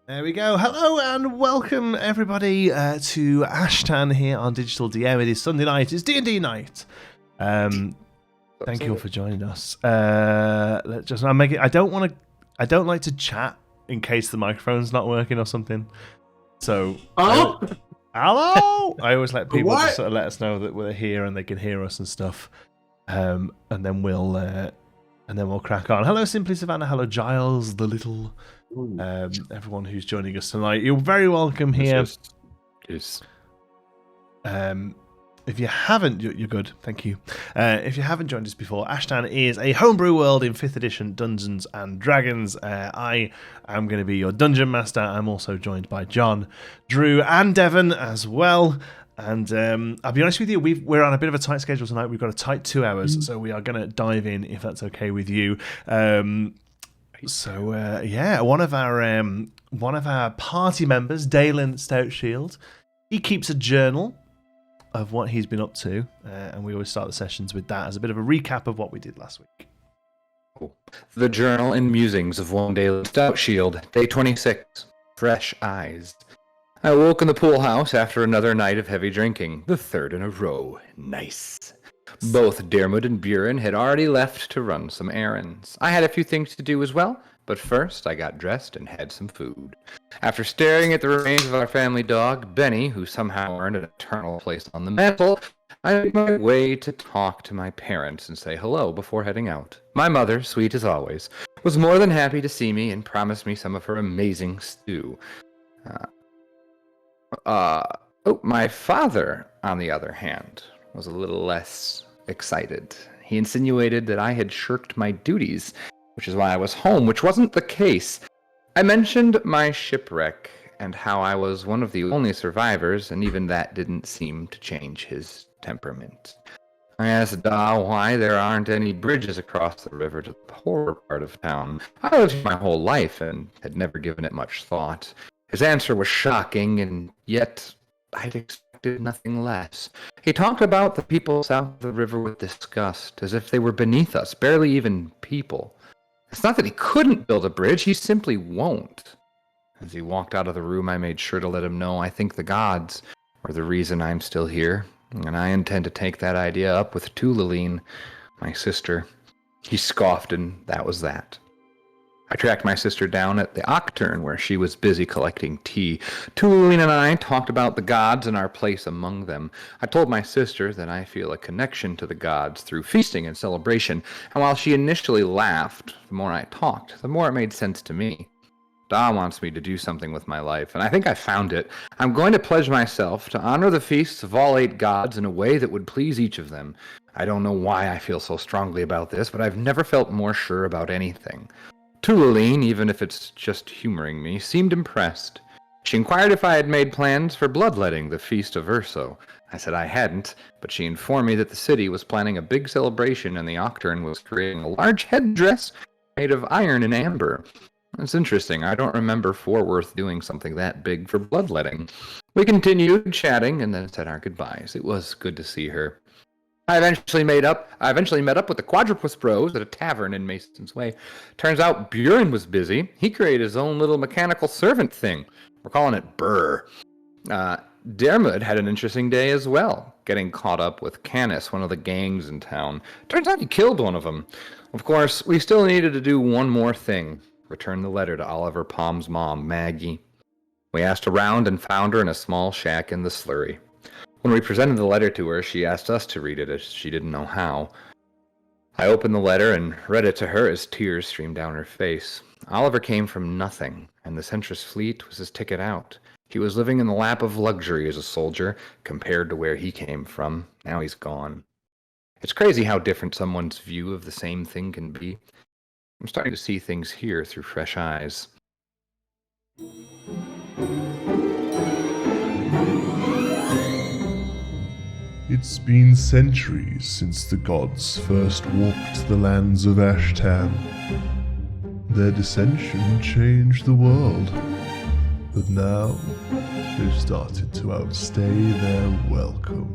There we go. Hello and welcome everybody to Ashtan here on Digital DM. It is Sunday night. It's D&D night. Thank you all for joining us. Let's just. I don't like to chat in case the microphone's not working or something. So. Oh. Hello. I always let people just sort of let us know that we're here and they can hear us and stuff. And then we'll crack on. Hello, Simply Savannah. Hello, Giles, the little. Everyone who's joining us tonight, you're very welcome here. Yes. If you haven't, you're good. Thank you. If you haven't joined us before, Ashtan is a homebrew world in 5th edition Dungeons and Dragons. I am going to be your dungeon master. I'm also joined by John, Drew, and Devon as well. And I'll be honest with you, we're on a bit of a tight schedule tonight. We've got a tight 2 hours, so we are going to dive in if that's okay with you. One of our party members, Dalen Stoutshield, he keeps a journal of what he's been up to, and we always start the sessions with that as a bit of a recap of what we did last week. Cool. The Journal and Musings of one Dalen Stoutshield, Day 26, Fresh Eyes. I woke in the pool house after another night of heavy drinking, the third in a row. Nice. Both Dermot and Buran had already left to run some errands. I had a few things to do as well, but first I got dressed and had some food. After staring at the remains of our family dog, Benny, who somehow earned an eternal place on the mantle, I made my way to talk to my parents and say hello before heading out. My mother, sweet as always, was more than happy to see me and promised me some of her amazing stew. My father, on the other hand, was a little less excited. He insinuated that I had shirked my duties, which is why I was home, which wasn't the case. I mentioned my shipwreck and how I was one of the only survivors, and even that didn't seem to change his temperament. I asked Da why there aren't any bridges across the river to the poorer part of town. I lived here my whole life and had never given it much thought. His answer was shocking, and yet I'd expected nothing less. He talked about the people south of the river with disgust, as if they were beneath us, barely even people. It's not that he couldn't build a bridge, he simply won't. As he walked out of the room, I made sure to let him know I think the gods are the reason I'm still here, and I intend to take that idea up with Tulaline, my sister. He scoffed, and that was that. I tracked my sister down at the Octurn, where she was busy collecting tea. Tulaline and I talked about the gods and our place among them. I told my sister that I feel a connection to the gods through feasting and celebration, and while she initially laughed, the more I talked, the more it made sense to me. Da wants me to do something with my life, and I think I found it. I'm going to pledge myself to honor the feasts of all 8 gods in a way that would please each of them. I don't know why I feel so strongly about this, but I've never felt more sure about anything. Tulaline, even if it's just humoring me, seemed impressed. She inquired if I had made plans for bloodletting the Feast of Urso. I said I hadn't, but she informed me that the city was planning a big celebration and the Octurn was creating a large headdress made of iron and amber. It's interesting, I don't remember Forworth doing something that big for bloodletting. We continued chatting and then said our goodbyes. It was good to see her. I eventually met up with the Quadrupus Bros at a tavern in Mason's Way. Turns out Buran was busy. He created his own little mechanical servant thing. We're calling it Burr. Dermot had an interesting day as well, getting caught up with Canis, one of the gangs in town. Turns out he killed one of them. Of course, we still needed to do one more thing. Return the letter to Oliver Palm's mom, Maggie. We asked around and found her in a small shack in the slurry. When we presented the letter to her, she asked us to read it as she didn't know how. I opened the letter and read it to her as tears streamed down her face. Oliver came from nothing, and the Centris fleet was his ticket out. He was living in the lap of luxury as a soldier, compared to where he came from. Now he's gone. It's crazy how different someone's view of the same thing can be. I'm starting to see things here through fresh eyes. It's been centuries since the gods first walked the lands of Ashtan. Their dissension changed the world, but now they've started to outstay their welcome.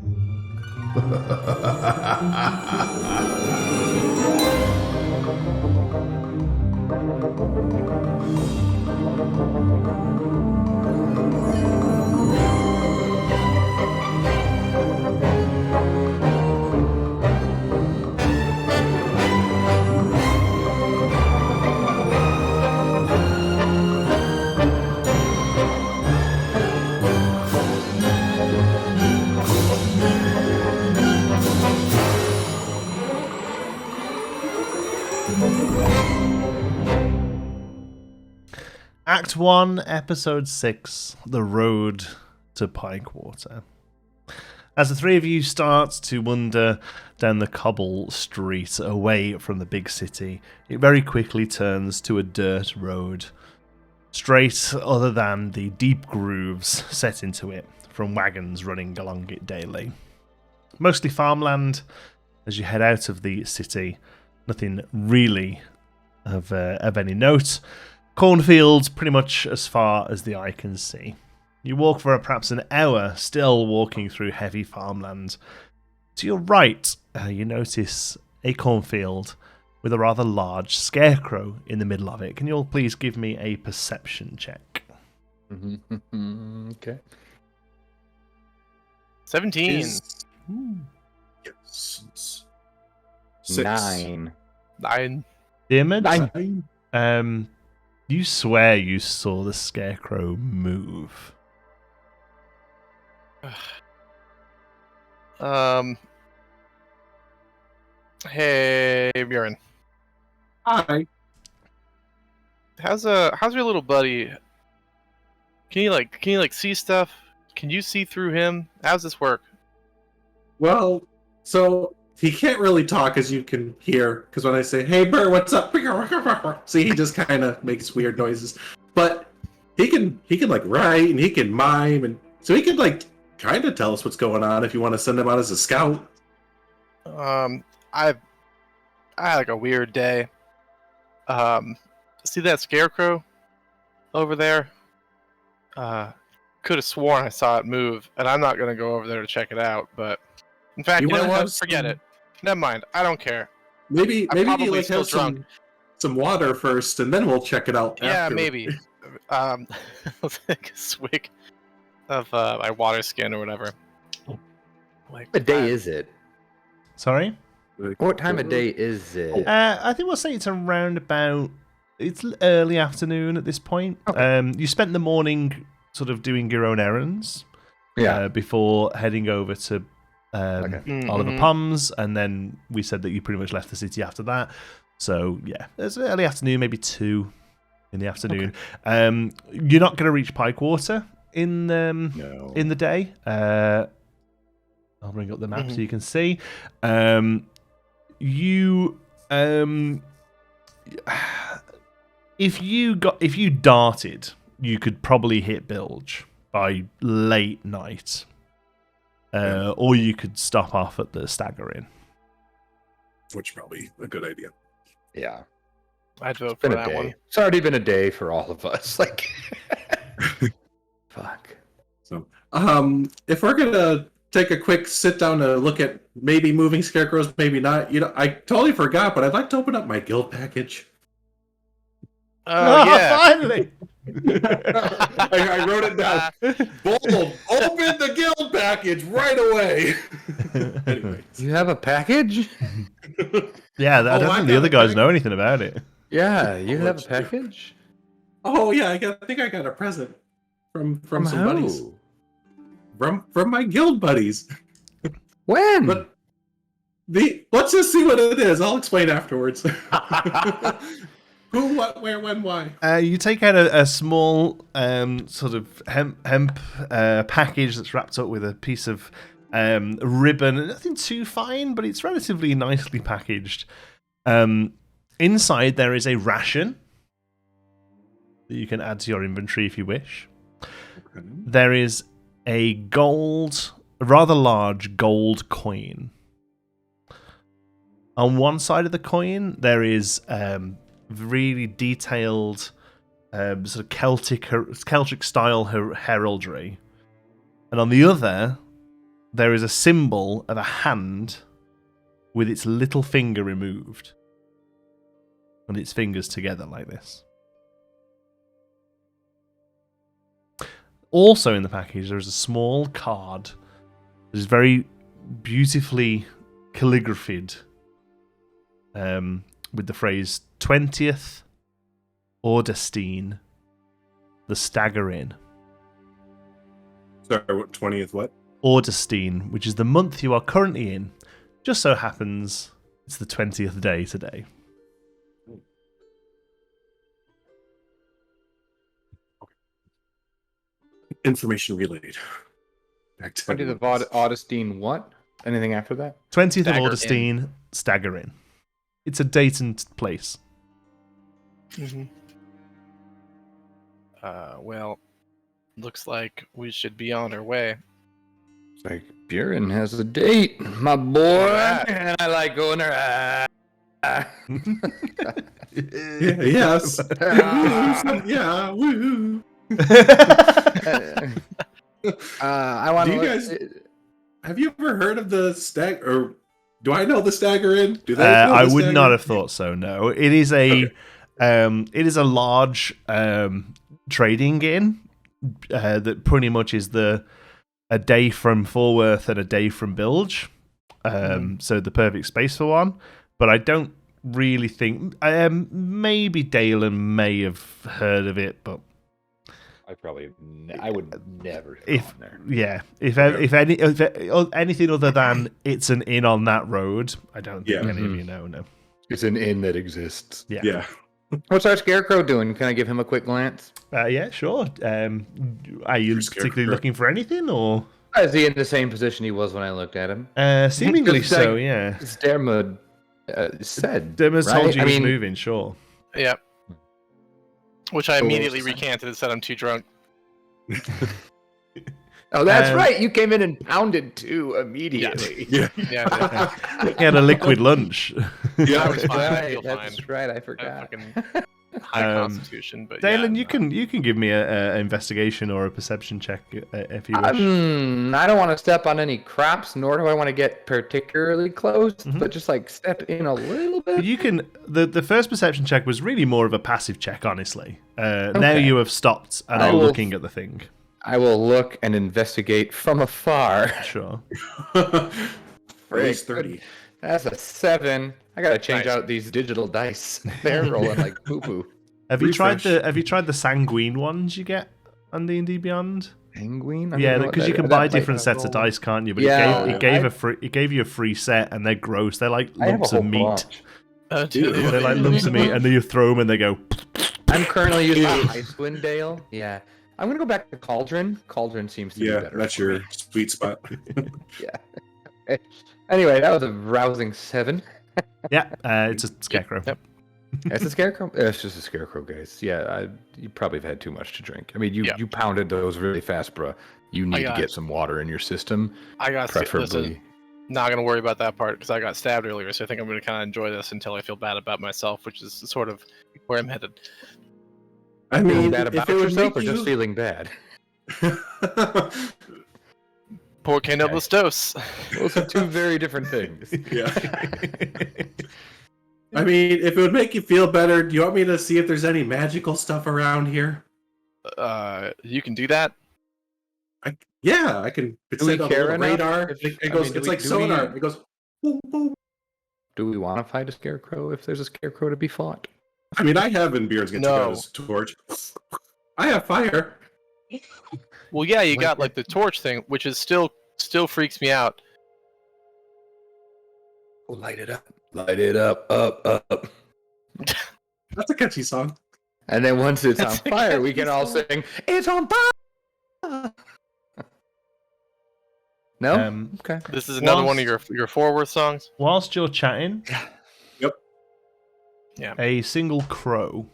Act 1, Episode 6, The Road to Pikewater. As the three of you start to wander down the cobble street away from the big city, it very quickly turns to a dirt road. Straight, other than the deep grooves set into it from wagons running along it daily. Mostly farmland as you head out of the city. Nothing really of any note. Cornfields pretty much as far as the eye can see. You walk for perhaps an hour, still walking through heavy farmland. To your right, you notice a cornfield with a rather large scarecrow in the middle of it. Can you all please give me a perception check? Okay. 17. Six. 9. 9. Diarmid? You swear you saw the scarecrow move. Hey, Buran. Hi. How's your little buddy? Can you see stuff? Can you see through him? How's this work? Well, so he can't really talk, as you can hear, because when I say, "Hey, Burr, what's up?" See, he just kind of makes weird noises. But he can like write and he can mime, and so he can like kind of tell us what's going on if you want to send him out as a scout. I had like a weird day. See that scarecrow over there? Could have sworn I saw it move, and I'm not gonna go over there to check it out. But in fact, you know what? Forget it. Never mind. I don't care. Maybe probably he like still have drunk. some water first, and then we'll check it out. Yeah, after. maybe. I'll take a swig of my water skin or whatever. Like, What day is it? Sorry? What time of day is it? I think we'll say it's around about... It's early afternoon at this point. Okay. You spent the morning sort of doing your own errands before heading over to Oliver Palms, and then we said that you pretty much left the city after that. So, yeah, it's early afternoon, maybe 2 in the afternoon. Okay. You're not going to reach Pikewater in the day. I'll bring up the map so you can see. If you darted, you could probably hit Bilge by late night, or you could stop off at the Stagger Inn, which is probably a good idea. Yeah. I'd vote for that one. It's already been a day for all of us. Like, fuck. So, if we're gonna take a quick sit down to look at maybe moving scarecrows, maybe not. You know, I totally forgot, but I'd like to open up my guild package. Oh, yeah. Finally! I wrote it down. Bold, open the guild package right away. Anyway. You have a package? Yeah, I don't think the other guys know anything about it. Yeah, you have a package? Oh yeah, I think I got a present from some buddies. From my guild buddies. When? But let's just see what it is. I'll explain afterwards. Who, what, where, when, why? You take out a small sort of hemp package that's wrapped up with a piece of ribbon. Nothing too fine, but it's relatively nicely packaged. Inside there is a ration that you can add to your inventory if you wish. Okay. There is a rather large gold coin. On one side of the coin, there is really detailed sort of Celtic style heraldry, and on the other, there is a symbol of a hand with its little finger removed, and its fingers together like this. Also in the package, there is a small card that is very beautifully calligraphied with the phrase 20th Ordestine, the Stagger Inn. Sorry, what 20th what? Ordestine, which is the month you are currently in. Just so happens it's the 20th day today. Information relayed. Back to 20th of Augustine, what? Anything after that? 20th of Stagger in. Augustine, stagger in. It's a date and place. Mm-hmm. Well, looks like we should be on our way. It's like, Buran has a date, my boy. And I like going there. Yes. Yeah. Woo. I want Do to. you guys have you ever heard of the stag? Or do I know the stagger in? Do they? Know I the would stagger not in? have thought so. No, it is a large trading inn that pretty much is a day from Fulworth and a day from Bilge, so the perfect space for one. But I don't really think maybe Dalen may have heard of it, but I would never have if gone there. yeah, if anything other than it's an inn on that road, I don't think Yeah. any of you know. No, It's an inn that exists. Yeah. What's our scarecrow doing? Can I give him a quick glance? yeah, sure. Are you Scarecrow. particularly looking for anything, or Is he in the same position he was when I looked at him? seemingly It's so? like- Yeah, Dermot said. Demis right? told you I he's mean, moving. Sure. Yep. Which I So immediately what's the- recanted and said I'm too drunk. Oh, that's Um, right. You came in and pounded too immediately. Yeah. Yeah, He had a liquid lunch. Yeah. I was fine. I Right, feel that's fine. right. I I forgot. fucking high constitution, but Dalen, yeah, you can give me a investigation or a perception check if you wish. I don't want to step on any crops, nor do I want to get particularly close, Mhm. but just like step in a little bit. You can. The first perception check was really more of a passive check, honestly. Now Okay. you have stopped and I are will- looking at the thing. I will look and investigate from afar. Sure. Raise 30. That's a 7. I gotta change Nice. out these digital dice. They're rolling like poo poo. Have you tried Refresh. the sanguine ones you get on D&D Beyond? Penguin? Yeah, because you can buy different sets of dice, can't you? But Yeah, it gave you a free set, and they're gross. They're like I have a lumps whole of meat. bunch. Dude. They're like lumps of meat, and then you throw them, and they go. I'm currently using Icewind Dale. Yeah. I'm gonna go back to Cauldron. Cauldron seems to be Yeah, better. that's for your me. sweet spot. Anyway, that was a rousing 7. Yeah, it's a scarecrow. Yep. It's a scarecrow. It's just a scarecrow, guys. Yeah, you probably have had too much to drink. I mean, Yeah. you pounded those really fast, bro. You need to got get it. some water in your system, I got preferably. Listen, not gonna worry about that part because I got stabbed earlier, so I think I'm gonna kind of enjoy this until I feel bad about myself, which is sort of where I'm headed. I Feeling mean, bad if about it would yourself, make or just you... feeling bad? Porque Okay. nobis dos. Those are two very different things. Yeah. I mean, if it would make you feel better, do you want me to see if there's any magical stuff around here? You can do that. Yeah, I can. It's Do we set on a care little enough? radar. If- It I goes. mean, do It's we- like do sonar. we- It goes. Boom, boom. Do we want to fight a scarecrow if there's a scarecrow to be fought? I mean, I have in Beard's get No. his torch. I have fire. Well, yeah, you Like got what? like the torch thing, which is still freaks me out. Oh, light it up. Light it up, up. That's a catchy song. And then once it's on That's a fire, we catchy can all song. sing, "It's on fire!" No? Okay. This is another one of Whilst- your forward songs. Whilst you're chatting, Yep. Yeah. a single crow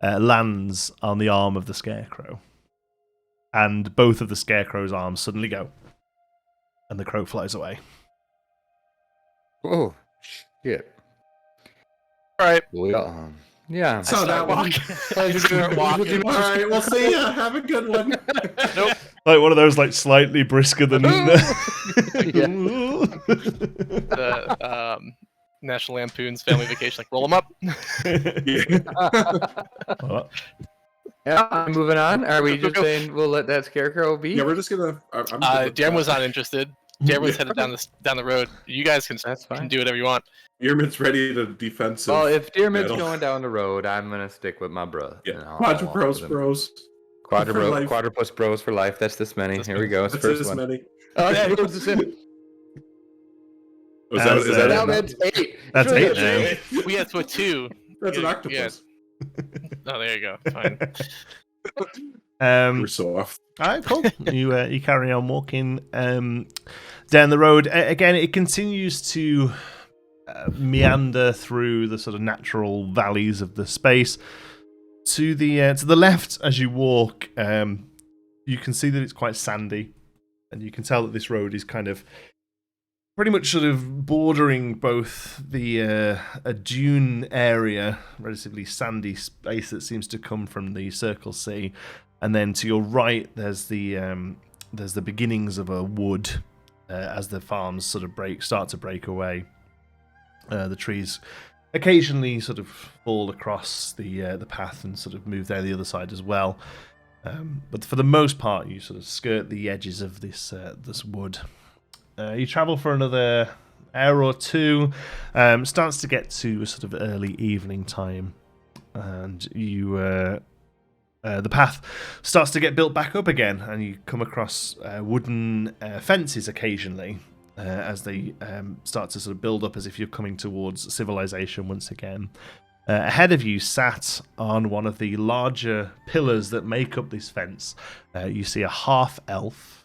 lands on the arm of the scarecrow, and both of the scarecrow's arms suddenly go, and the crow flies away. Oh, shit. All right. Yeah. So that one. Start walking. All right, we'll see ya. Have a good one. Nope. Like one of those, like slightly brisker than. National Lampoon's Family Vacation. Like, roll them up. What? Yeah, I'm moving on. Are we Go, just go. saying we'll let that scarecrow be? Yeah, we're just gonna. I'm good with Darren was that. not interested. Darren was headed down the road. You guys can That's fine. do whatever you want. Earman's ready to defensive. Well, if Dearman's battle. going down the road, I'm gonna stick with my bro. Yeah, And I'll Quadra walk Bros, with him. bros. For life. Quadrupus bros for life. That's this many. That's Here we go. It's the That's first this one. many. Oh, yeah, he moves us in. Was As, is that Now uh, that's 8. That's Sure, 8 that's now. eight. We had to put 2. That's an Yeah, octopus. Oh, there you go. Fine. We're so off. All right, cool. You carry on walking down the road. Again, it continues to meander through the sort of natural valleys of the space. To the left, as you walk, you can see that it's quite sandy, and you can tell that this road is kind of pretty much sort of bordering both the a dune area, relatively sandy space that seems to come from the Circle Sea, and then to your right there's the beginnings of a wood as the farms sort of start to break away. The trees occasionally sort of fall across the path and sort of move down the other side as well. But for the most part, you sort of skirt the edges of this wood. You travel for another hour or two. Starts to get to a sort of early evening time, and you the path starts to get built back up again, and you come across wooden fences occasionally as they start to sort of build up as if you're coming towards civilization once again. Ahead of you, sat on one of the larger pillars that make up this fence, you see a half-elf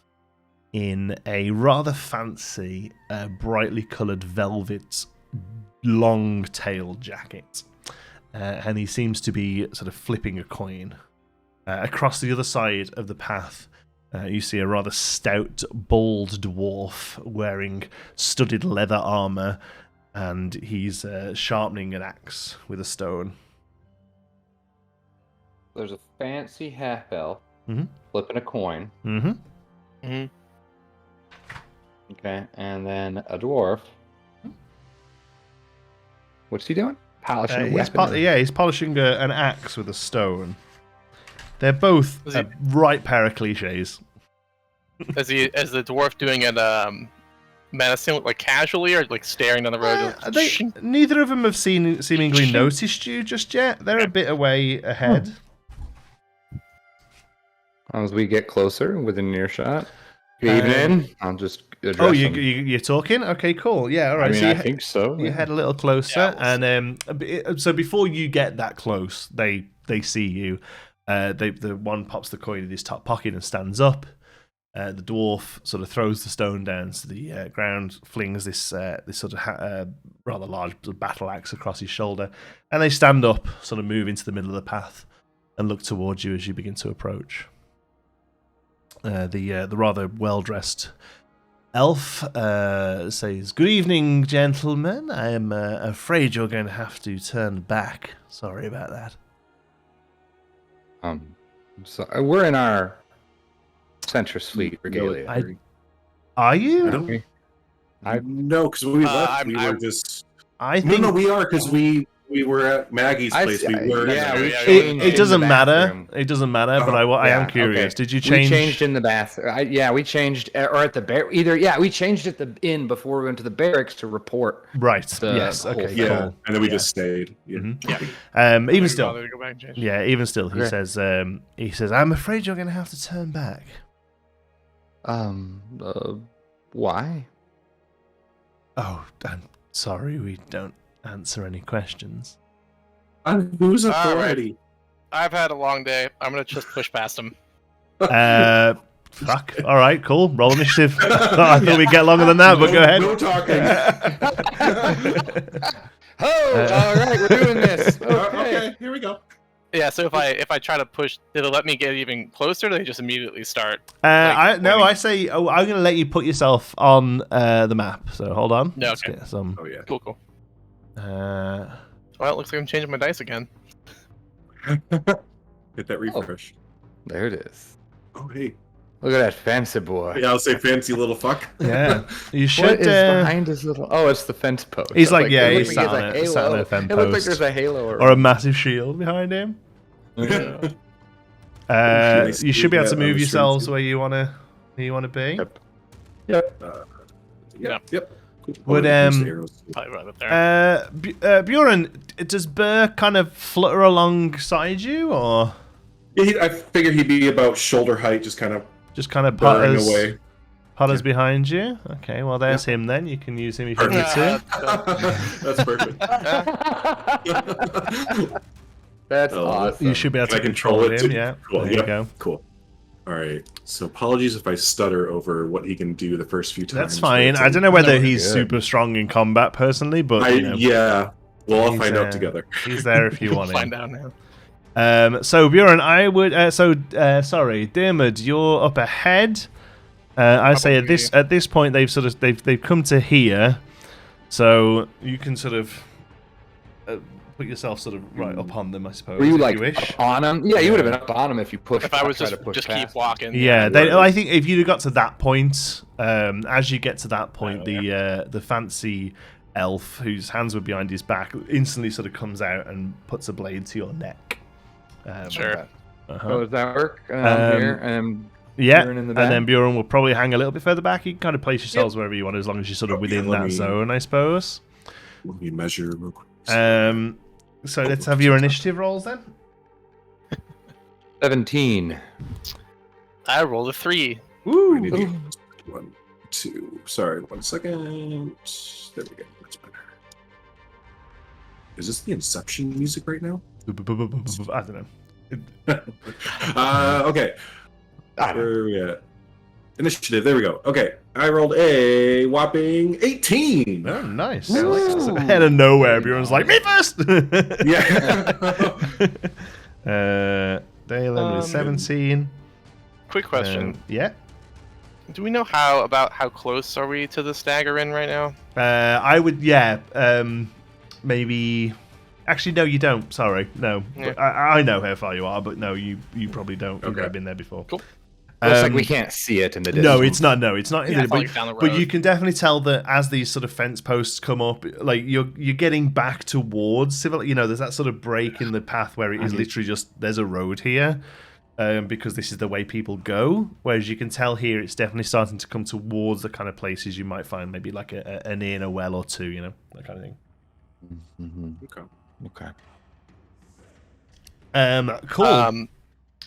in a rather fancy, brightly coloured velvet, long-tailed jacket. And he seems to be sort of flipping a coin. Across the other side of the path, you see a rather stout, bald dwarf wearing studded leather armour, and he's sharpening an axe with a stone. There's a fancy half-elf Mm-hmm. flipping a coin. Mm-hmm. Mm-hmm. Okay, and then a dwarf. What's he doing? Polishing a weapon. He's polishing an axe with a stone. They're both a right pair of cliches. Is the dwarf doing it menacing, like casually, or like staring down the road? Neither of them have seemingly noticed you just yet. They're a bit away ahead. As we get closer, within earshot. Good evening. I'll just address Oh, him. you're talking? Okay, cool. Yeah, all right. I mean, so I think so. You Yeah. head a little closer, Yeah, and so before you get that close, they see you. The one pops the coin in his top pocket and stands up. The dwarf sort of throws the stone down to the ground, flings this sort of rather large battle axe across his shoulder, and they stand up, sort of move into the middle of the path, and look towards you as you begin to approach. The rather well-dressed elf says, "Good evening, gentlemen. I am afraid you're going to have to turn back. Sorry about that." So we're in our Centris Fleet regalia. Are you? No, because when we left, we were just. I think No, we are because we were at Maggie's place. We were. it doesn't matter. It doesn't matter. But I am curious. Okay. Did you change? We changed in the bathroom. We changed, or at the we changed at the inn before we went to the barracks to report. Right. the Yes. whole Okay. thing. Yeah, Cool. and then we just stayed. Yeah. Mhm. Even still. Bother to go back and change. Yeah. Even still, he Okay. says. I'm afraid you're going to have to turn back. Why? Oh, I'm sorry. We don't answer any questions. On whose All right. authority? I've had a long day. I'm gonna just push past him. Fuck. All right. Cool. Roll initiative. I thought we'd get longer than that, but go ahead. No talking. All right, we're doing this. Okay, here we go. Yeah. So if I try to push, did it let me get even closer? Or do they just immediately start? I say I'm going to let you put yourself on the map. So hold on. No, Let's okay. get some. Oh yeah. Cool. Well, it looks like I'm changing my dice again. Hit that refresh. There it is. Oh hey. Look at that fancy boy. Yeah, I'll say fancy little fuck. Yeah, you What should. is behind his little? Oh, it's the fence post. He's I was like, yeah, it he's looks sat like on he has it, sat on a halo. fence It looks like post. there's a halo or a massive shield behind him. You should be able to move yourselves where you wanna be. Yep. Yep. Cool. Would, Probably right up there. Buran, does Burr kind of flutter alongside you, or Yeah, I figured he'd be about shoulder height, just kind of burrowing putters away. behind you? Okay, well there's him then. You can use him if you need to. That's perfect. That's Oh, awesome. You should be able to Can I control control it him. too? Yeah. Cool. There you Yep. go. Cool. All right. So apologies if I stutter over what he can do the first few times. That's but fine. it's I don't know whether he's good. super strong in combat personally, but you know, yeah. Well, I'll he's, find out together. He's there if you We'll want find him. out now. So Buran, I would. Sorry, Dermot, you're up ahead. I say at this point they've come to here, so you can sort of put yourself sort of right up on them, I suppose. Were you if like you wish. up on him? Yeah, you would have been up on him if you pushed. If I was tried just to push keep past. walking. Yeah, right. I think if you'd got to that point, as you get to that point, the fancy elf whose hands were behind his back instantly sort of comes out and puts a blade to your neck. Sure. So does that work? Here and Yeah, Buran in the and back? then Buran will probably hang a little bit further back. You can kind of place yourselves wherever you want, as long as you're sort of within let that me- zone, I suppose. Let me measure real quick. So let's have your initiative rolls then. 17. I rolled a 3. I Woo! need to get 1, 2. Sorry, 1 second. There we go. That's better. Is this the Inception music right now? I don't know. Okay. Where are we at? Initiative. There we go. Okay. I rolled a whopping 18. Oh, nice. Ooh. So out of nowhere, Buran's like, me first! Yeah. Dalen with 17. Quick question. Yeah. Do we know how close are we to the stagger in right now? I would, maybe. Actually, no, you don't. Sorry, no. Yeah. I know how far you are, but no, you probably don't. You've Okay. never been there before. Cool. Looks like we can't see it in the distance. No, it's not. No, it's not. Yeah, Either, it's like down the but road. you can definitely tell that as these sort of fence posts come up, like you're getting back towards civil. You know, there's that sort of break in the path where it is literally just there's a road here, because this is the way people go. Whereas you can tell here, it's definitely starting to come towards the kind of places you might find maybe like an inn, a well or two. You know, that kind of thing. Mm-hmm. Okay. Cool.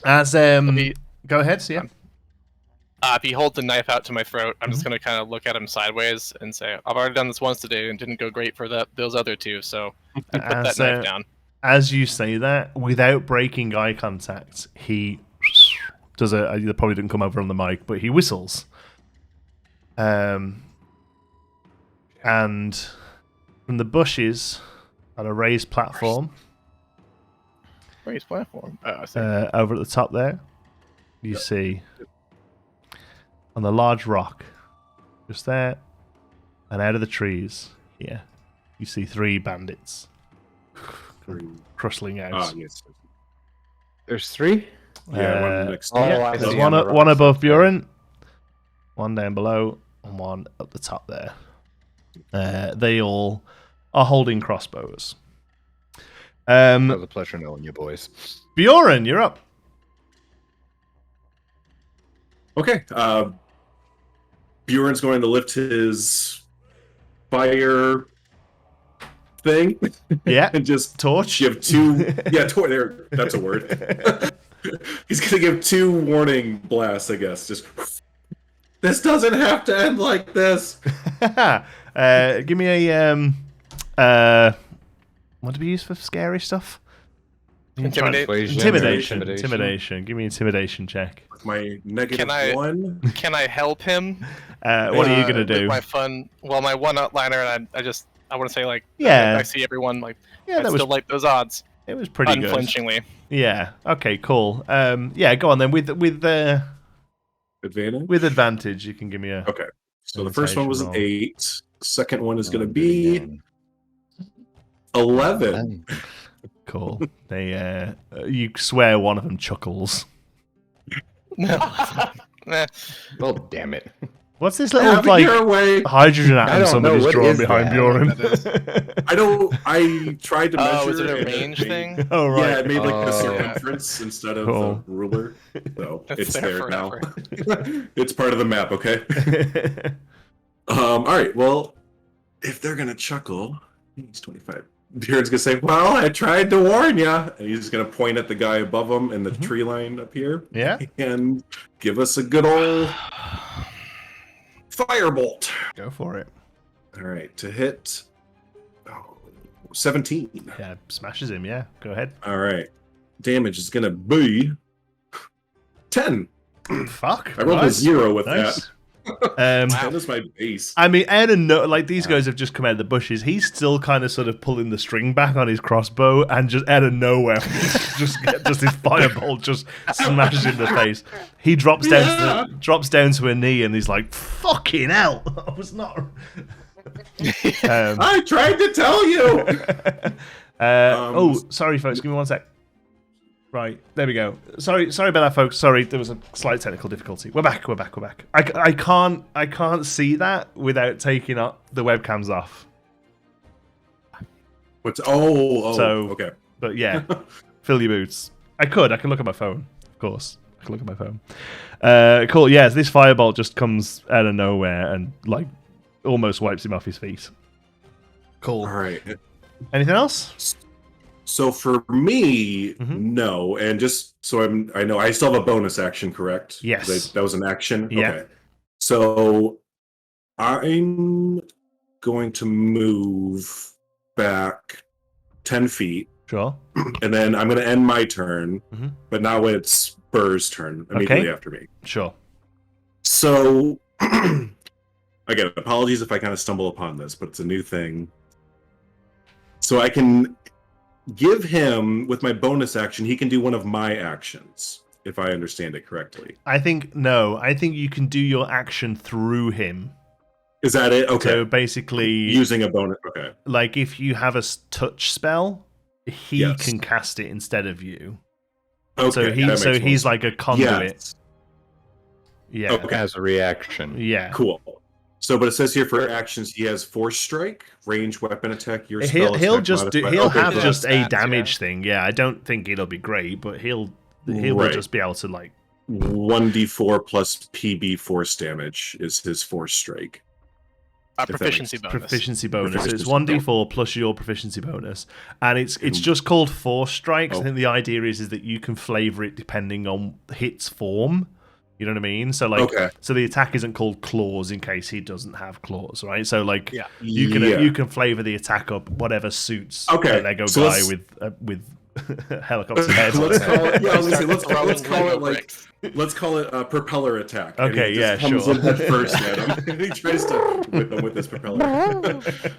As go ahead. So yeah. If he holds the knife out to my throat, I'm just Mm-hmm. gonna kind of look at him sideways and say, "I've already done this once today and it didn't go great for those other two, so I put that knife down." As you say that, without breaking eye contact, he does that probably didn't come over on the mic, but he whistles. And from the bushes on a raised platform Raised platform. Oh, I see. over at the top there, you see on the large rock, just there, and out of the trees here, you see 3 bandits crustling out. Ah, yes. There's 3? Yeah, one next Oh, Yeah, I there's see one, on the one right above side. Buran, one down below, and one up the top there. They all are holding crossbows. It was a pleasure knowing you boys. Buran, you're up. Okay. Buren's going to lift his fire thing Yeah, and just torch. give 2. Yeah, there. That's a word. He's gonna give 2 warning blasts, I guess. Just this doesn't have to end like this. Give me a what do we use for scary stuff? Intimidate. Intimidation. Give me an intimidation check. With my negative Can I- 1. Can I help him? What are you gonna with do? my fun. Well, my one outliner, and I want to say like, Yeah. I see everyone like, Yeah, I that still was like those odds it was pretty good. unflinchingly. Yeah. Okay. Cool. Yeah. Go on then. With Advantage? advantage, you can give me a. Okay. So the first one was an Intimidation 8. The second one is going to be 11. Cool. They you swear one of them chuckles. Eh, Well, damn it. What's this little Have it like your way. hydrogen atom don't know, somebody's what drawn is behind that? Buran? I don't. I tried to measure. Oh, is it a and range made- thing? Oh right. Yeah, it made like Oh. the circumference instead of Cool. the ruler. So That's it's there there now. forever. It's part of the map. Okay. All right. Well, if they're gonna chuckle, he's 25. Beard's gonna say, "Well, I tried to warn you," and he's gonna point at the guy above him in the tree line up here Yeah. and give us a good old firebolt. Go for it. All right, to hit. Oh, 17. Yeah, smashes him. Yeah, go ahead. All right. Damage is gonna be 10. Fuck. I rolled a 0 with Nice. that. 10 is my base. I mean, Ed and no, like these guys have just come out of the bushes. He's still kind of sort of pulling the string back on his crossbow, and just out of nowhere, just his firebolt just smashes him in the face. He drops down to a knee, and he's like, "Fucking hell! I was not." I tried to tell you. Sorry, folks. Give me 1 sec. Right, there we go. Sorry about that, folks. Sorry, there was a slight technical difficulty. We're back. I can't see that without taking up the webcams off. Okay. But yeah, fill your boots. I can look at my phone, of course. I can look at my phone. Cool. Yeah, so this firebolt just comes out of nowhere and like almost wipes him off his feet. Cool. All right. Anything else? So for me, no, and just so I know, I still have a bonus action, correct? Yes. That was an action? Yeah. Okay. So I'm going to move back 10 feet. Sure. And then I'm going to end my turn, but now it's Burr's turn immediately after me. Sure. So, again, apologies if I kind of stumble upon this, but it's a new thing. So I can give him, with my bonus action, he can do one of my actions, if I understand it correctly. I think you can do your action through him. Is that it? Okay. So basically, using a bonus. Okay. Like if you have a touch spell, he can cast it instead of you. Okay. So he's like a conduit. Yes. Yeah. Okay. As a reaction. Yeah. Cool. So, but it says here for actions, he has Force Strike, range weapon attack. Your spell he'll attack just modifier. he'll have yeah. just a Stats, damage thing. Yeah, I don't think it'll be great, but he will just be able to like 1d4 plus PB force damage is his Force Strike. Proficiency bonus. Proficiency bonus. So it's Proficiency 1d4 plus your proficiency bonus, and it's just called Force Strike. I think the idea is that you can flavor it depending on hit's form. You know what I mean? So like, so the attack isn't called claws in case he doesn't have claws, right? So like, you can flavor the attack up whatever suits a Lego guy with helicopter head. Let's call it a propeller attack. Okay, and he just comes in head first at him, and he tries to whip him with this propeller.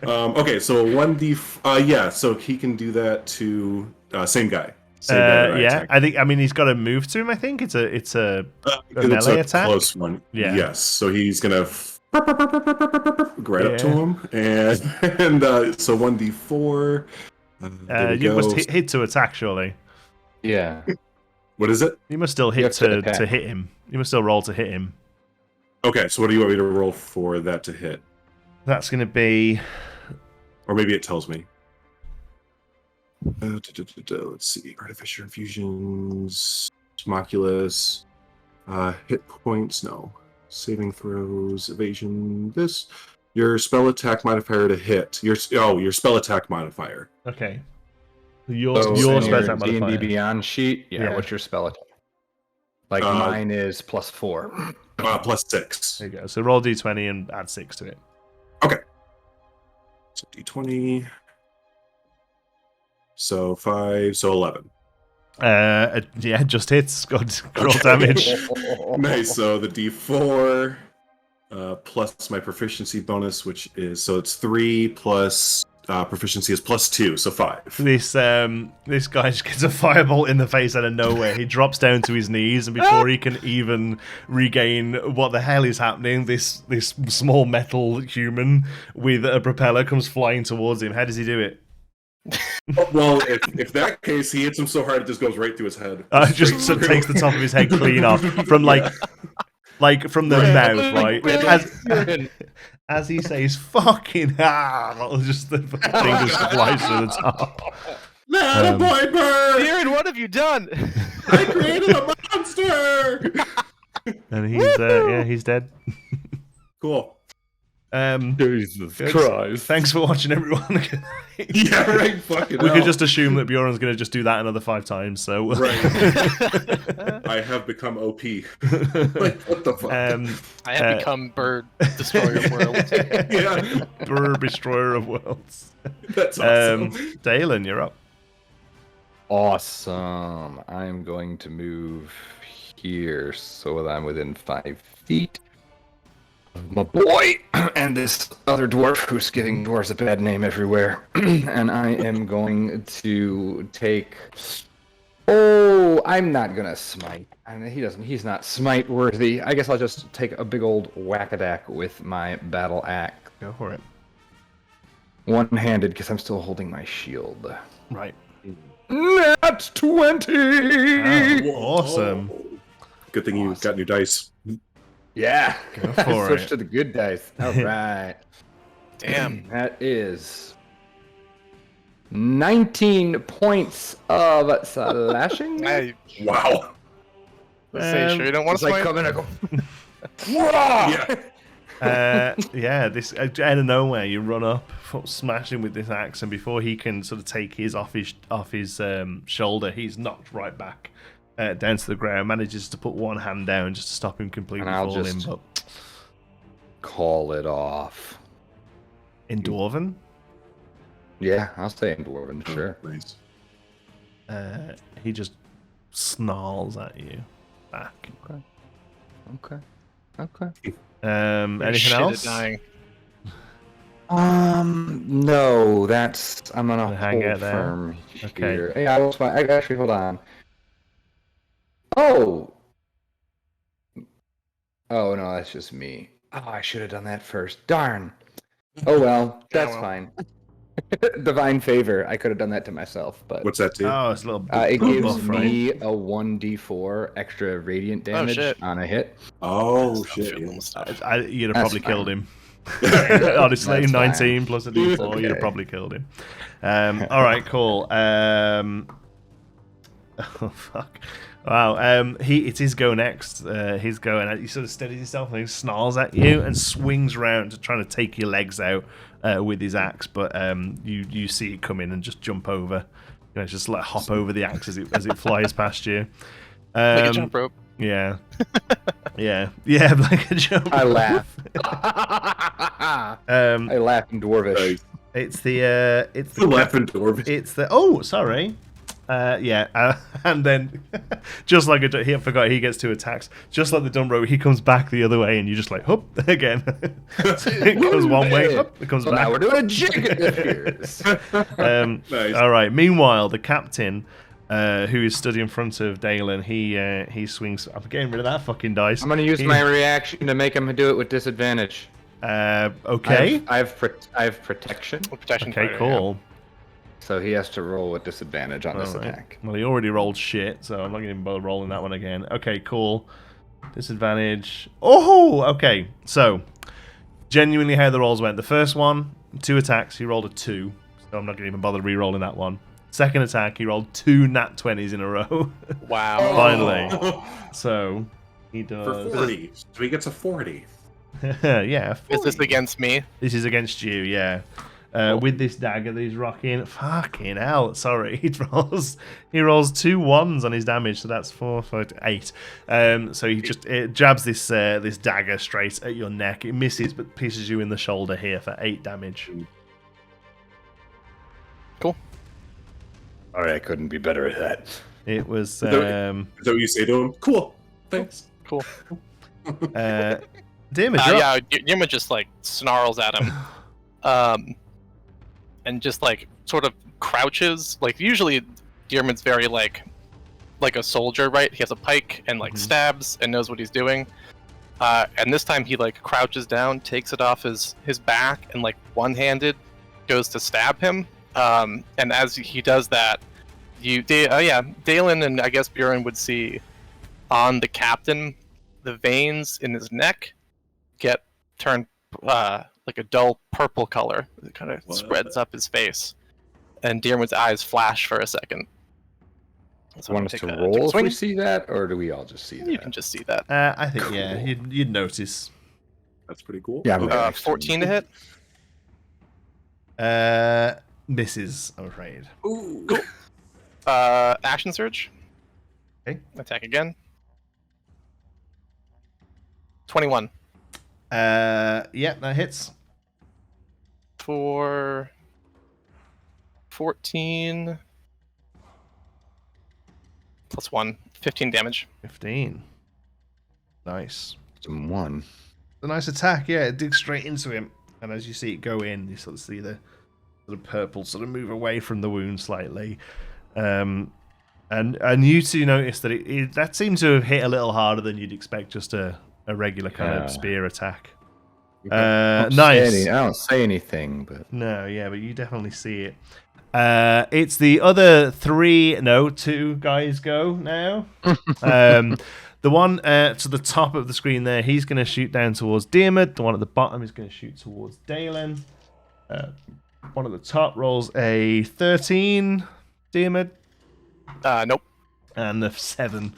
Okay, so 1d. So he can do that to same guy. I mean he's got a move to him. I think it's a melee attack. Close one. Yeah. Yes. So he's gonna right up to him, and so 1d4. You must hit to attack, surely. Yeah. What is it? You must still hit to hit him. You must still roll to hit him. Okay, so what do you want me to roll for that to hit? That's going to be... Or maybe it tells me. Let's see. Artificer infusions, Homunculus, hit points, no. Saving throws, evasion, this. Your spell attack modifier to hit. Your spell attack modifier. Okay. Your spell attack modifier. D&D Beyond sheet. Yeah. What's your spell attack? Like mine is +4. +6. There you go. So roll d20 and add 6 to it. Okay. So d20. So 5. So 11. Yeah, just hits. Good roll damage. Nice. So the d4 plus my proficiency bonus, which is it's 3 plus proficiency is +2, so 5. This guy just gets a firebolt in the face out of nowhere. He drops down to his knees, and before he can even regain what the hell is happening, this small metal human with a propeller comes flying towards him. How does he do it? Well, if that case, he hits him so hard it just goes right through his head. Just takes the top of his head clean off from like from the mouth, right? As he says, "Fucking hell!" Just the thing just flies to the top. Boy, bird! Aaron, what have you done? I created a monster. And he's dead. Cool. Jesus good. Christ. Thanks for watching, everyone. Yeah, right. Fucking We hell. could just assume that Bjorn's going to just do that another 5 times. So Right. I have become OP. Like, what the fuck? I have become Bird Destroyer of Worlds. Yeah, Bird Destroyer of Worlds. that's awesome. Dalen, you're up. Awesome. I'm going to move here so that I'm within 5 feet of my boy and this other dwarf who's giving dwarves a bad name everywhere. And I am going to take. Oh, I'm not gonna smite. I mean, he's not smite worthy. I guess I'll just take a big old whack-a-dack with my battle axe. Go for it. One-handed because I'm still holding my shield. Right. Nat 20! Oh, awesome. Good thing you got new dice. Yeah. Go for Switch it. to the good dice. All right. Damn. That is 19 points of slashing. Wow. Let's say, sure you don't want It's to like smite? coming. I go. Yeah. This out of nowhere, you run up, smash him with this axe, and before he can sort of take his off his shoulder, he's knocked right back down to the ground. Manages to put one hand down just to stop him completely And I'll falling. just- But Call it off. in Dwarven, Yeah, I'll stay in Dwarven, sure. Nice. he just snarls at you back. Okay. Okay. Anything Shit at else? dying. No, that's I'm gonna Hang hold out there. firm Okay. here. Yeah, I actually hold on. Oh. Oh no, that's just me. Oh, I should have done that first. Darn. Oh well, that's well. fine. Divine favor. I could have done that to myself, but What's that do? Oh, it's a little. it gives buff, right? me a 1d4 extra radiant damage shit. on a hit. Oh, Stop shit. shooting Yeah. stuff. You'd have That's probably fine. killed him. Honestly, That's 19 fine. plus a d4, Okay. you'd have probably killed him. All right, cool. Oh fuck! Wow. It's his go next. He's going. He sort of steadies himself and he snarls at you and swings round to trying to take your legs out with his axe. But you see it come in and just jump over. You know, just like hop over the axe as it flies past you. Like a jump rope. Yeah. Yeah, like a jump. I laugh. Um, I laugh in Dwarvish. Nice. it's the Laughing dwarf. It's the sorry. And then just like I forgot he gets 2 attacks. Just like the Dumbro, he comes back the other way, and you just like hop again. So it goes one way, hop, it comes So back. now we're doing a jig at this. Nice. All right. Meanwhile, the captain, who is stood in front of Dalen, he swings. I'm getting rid of that fucking dice. I'm gonna use my reaction to make him do it with disadvantage. Okay. I have protection, Protection Okay. fighter, Cool. so he has to roll with disadvantage on this All right. attack. Well, he already rolled shit, so I'm not going to bother rolling that one again. Okay, cool. Disadvantage. Oh, okay. So, genuinely how the rolls went. The first one, 2 attacks, he rolled a 2, so I'm not going to even bother re-rolling that one. Second attack, he rolled 2 nat 20s in a row. yeah. Wow. Finally. So, he For does... 40. So he gets a 40. Yeah. Is this against me? This is against you, yeah. With this dagger that he's rocking. Fucking hell, sorry. He rolls 2 1s on his damage, so that's 4, 5, 8. So he just jabs this dagger straight at your neck. It misses, but pierces you in the shoulder here for 8 damage. Cool. All right, I couldn't be better at that. It was Is that what you say to him? Cool. Thanks. Cool. damage. You're up. Yeah, Yirma just like snarls at him. And just like sort of crouches. Like usually Dearman's very like a soldier, right? He has a pike and like stabs and knows what he's doing. And this time he like crouches down, takes it off his back, and like one-handed goes to stab him. And as he does that, Dalen and I guess Buran would see on the captain the veins in his neck get turned like a dull purple color. It kind of spreads up his face, and Dearman's eyes flash for a second. So Want us to roll if we see that, or do we all just see that? You can just see that. I think, yeah, you'd notice. That's pretty cool. Yeah, I'm Okay. gonna- 14 to hit. Misses, I'm afraid. Ooh. Action surge. Okay. Attack again. 21 Yeah, that hits. for 14 plus 1, 15 damage. 15. Nice. Some one. A nice attack, yeah. It digs straight into him. And as you see it go in, you sort of see the sort of purple sort of move away from the wound slightly. And you two notice that that seems to have hit a little harder than you'd expect, just a regular kind of spear attack. Nice. I don't say anything, but No, yeah, but you definitely see it. It's the other two guys go now. The one to the top of the screen there, he's going to shoot down towards Diarmid. The one at the bottom is going to shoot towards Dalen. One at the top rolls a 13, Diarmid. Nope. And a 7.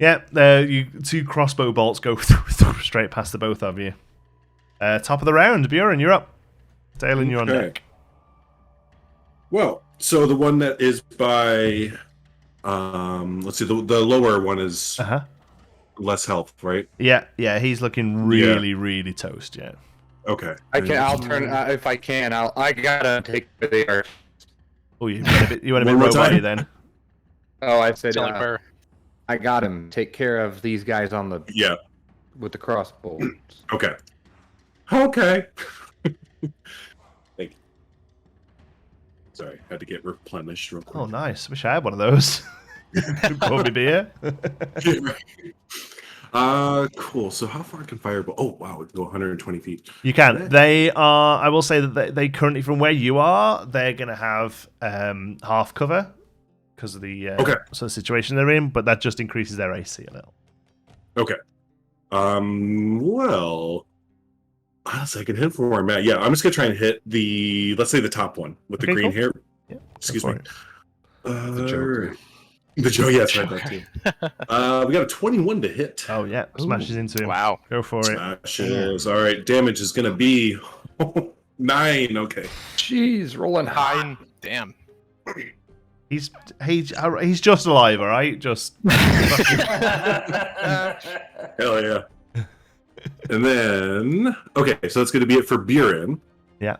Yeah, you 2 crossbow bolts go straight past the both of you. Top of the round, Buran, you're up. Dalen, you're on Okay. deck. Well, so the one that is by, let's see, the lower one is Uh-huh. less health, right? Yeah, he's looking really toast, yeah. Okay. I'll turn if I can. I gotta take the air. Oh, you went a bit One more robot-y time? then. Oh, I said Sound like Burr. I got him. Take care of these guys on the Yeah. with the crossbow. Okay. Okay. Thank you. Sorry, had to get replenished real quick. Oh, nice. Wish I had one of those. Pour me beer. Cool. So how far can fireball? Oh, wow, it can go 120 feet. You can. They are. I will say that they currently, from where you are, they're going to have half cover because of the sort of situation they're in. But that just increases their AC a little. Okay. Well, honestly, I can hit for him. Yeah, I'm just gonna try and hit let's say the top one with the Okay, green cool. hair. Yeah, Excuse go me. for it. The Joker. The Joker. Yes, right. That too. We got a 21 to hit. Oh yeah, smashes into him. Wow. Go for it. Smashes. All right. Damage is gonna be 9. Okay. Jeez, rolling high. 9. Damn. He's just alive, all right. Just Hell yeah. And then, okay, so that's going to be it for Buran. yeah.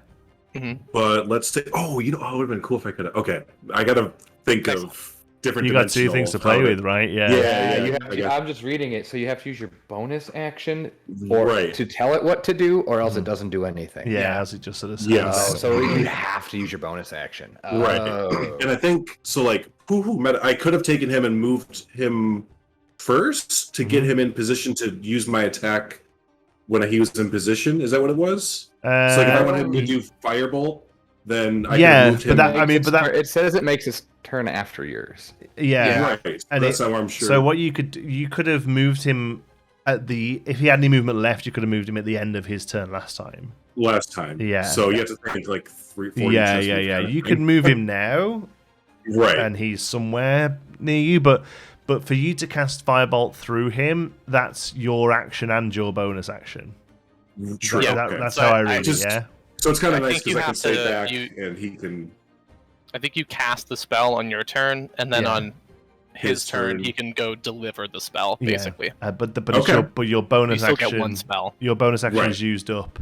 But let's say, it would have been cool if I could have. Okay, I got to think of different. You got 2 things to play dimensional- with, right? Yeah. Yeah. You I have to, guess. I'm just reading it, so you have to use your bonus action or Right. to tell it what to do, or else it doesn't do anything. Yeah, as it just sort of Yeah. Oh, sounds. so you have to use your bonus action. Right. Oh. And I think so. Like, I could have taken him and moved him first to get him in position to use my attack when he was in position. Is that what it was? So like, if I wanted him to do firebolt, then I could have moved him. It says it makes his turn after yours. Yeah. Right. And That's how I'm sure. So what you could have moved him if he had any movement left, you could have moved him at the end of his turn last time. Last time. Yeah. So you have to think like 3, 4. Yeah. inches kind of You thing. could move him now, Right. and he's somewhere near you, but for you to cast Firebolt through him, that's your action and your bonus action. True. Yeah, Okay. That's So how I I read it, just- yeah? So it's kind I of nice think you because I can have stay to- back and he can. I think you cast the spell on your turn, and then Yeah. on his His turn, turn. he can go deliver the spell, Yeah. basically. But Okay. your You bonus still action, get one spell. your bonus action Right. is used up,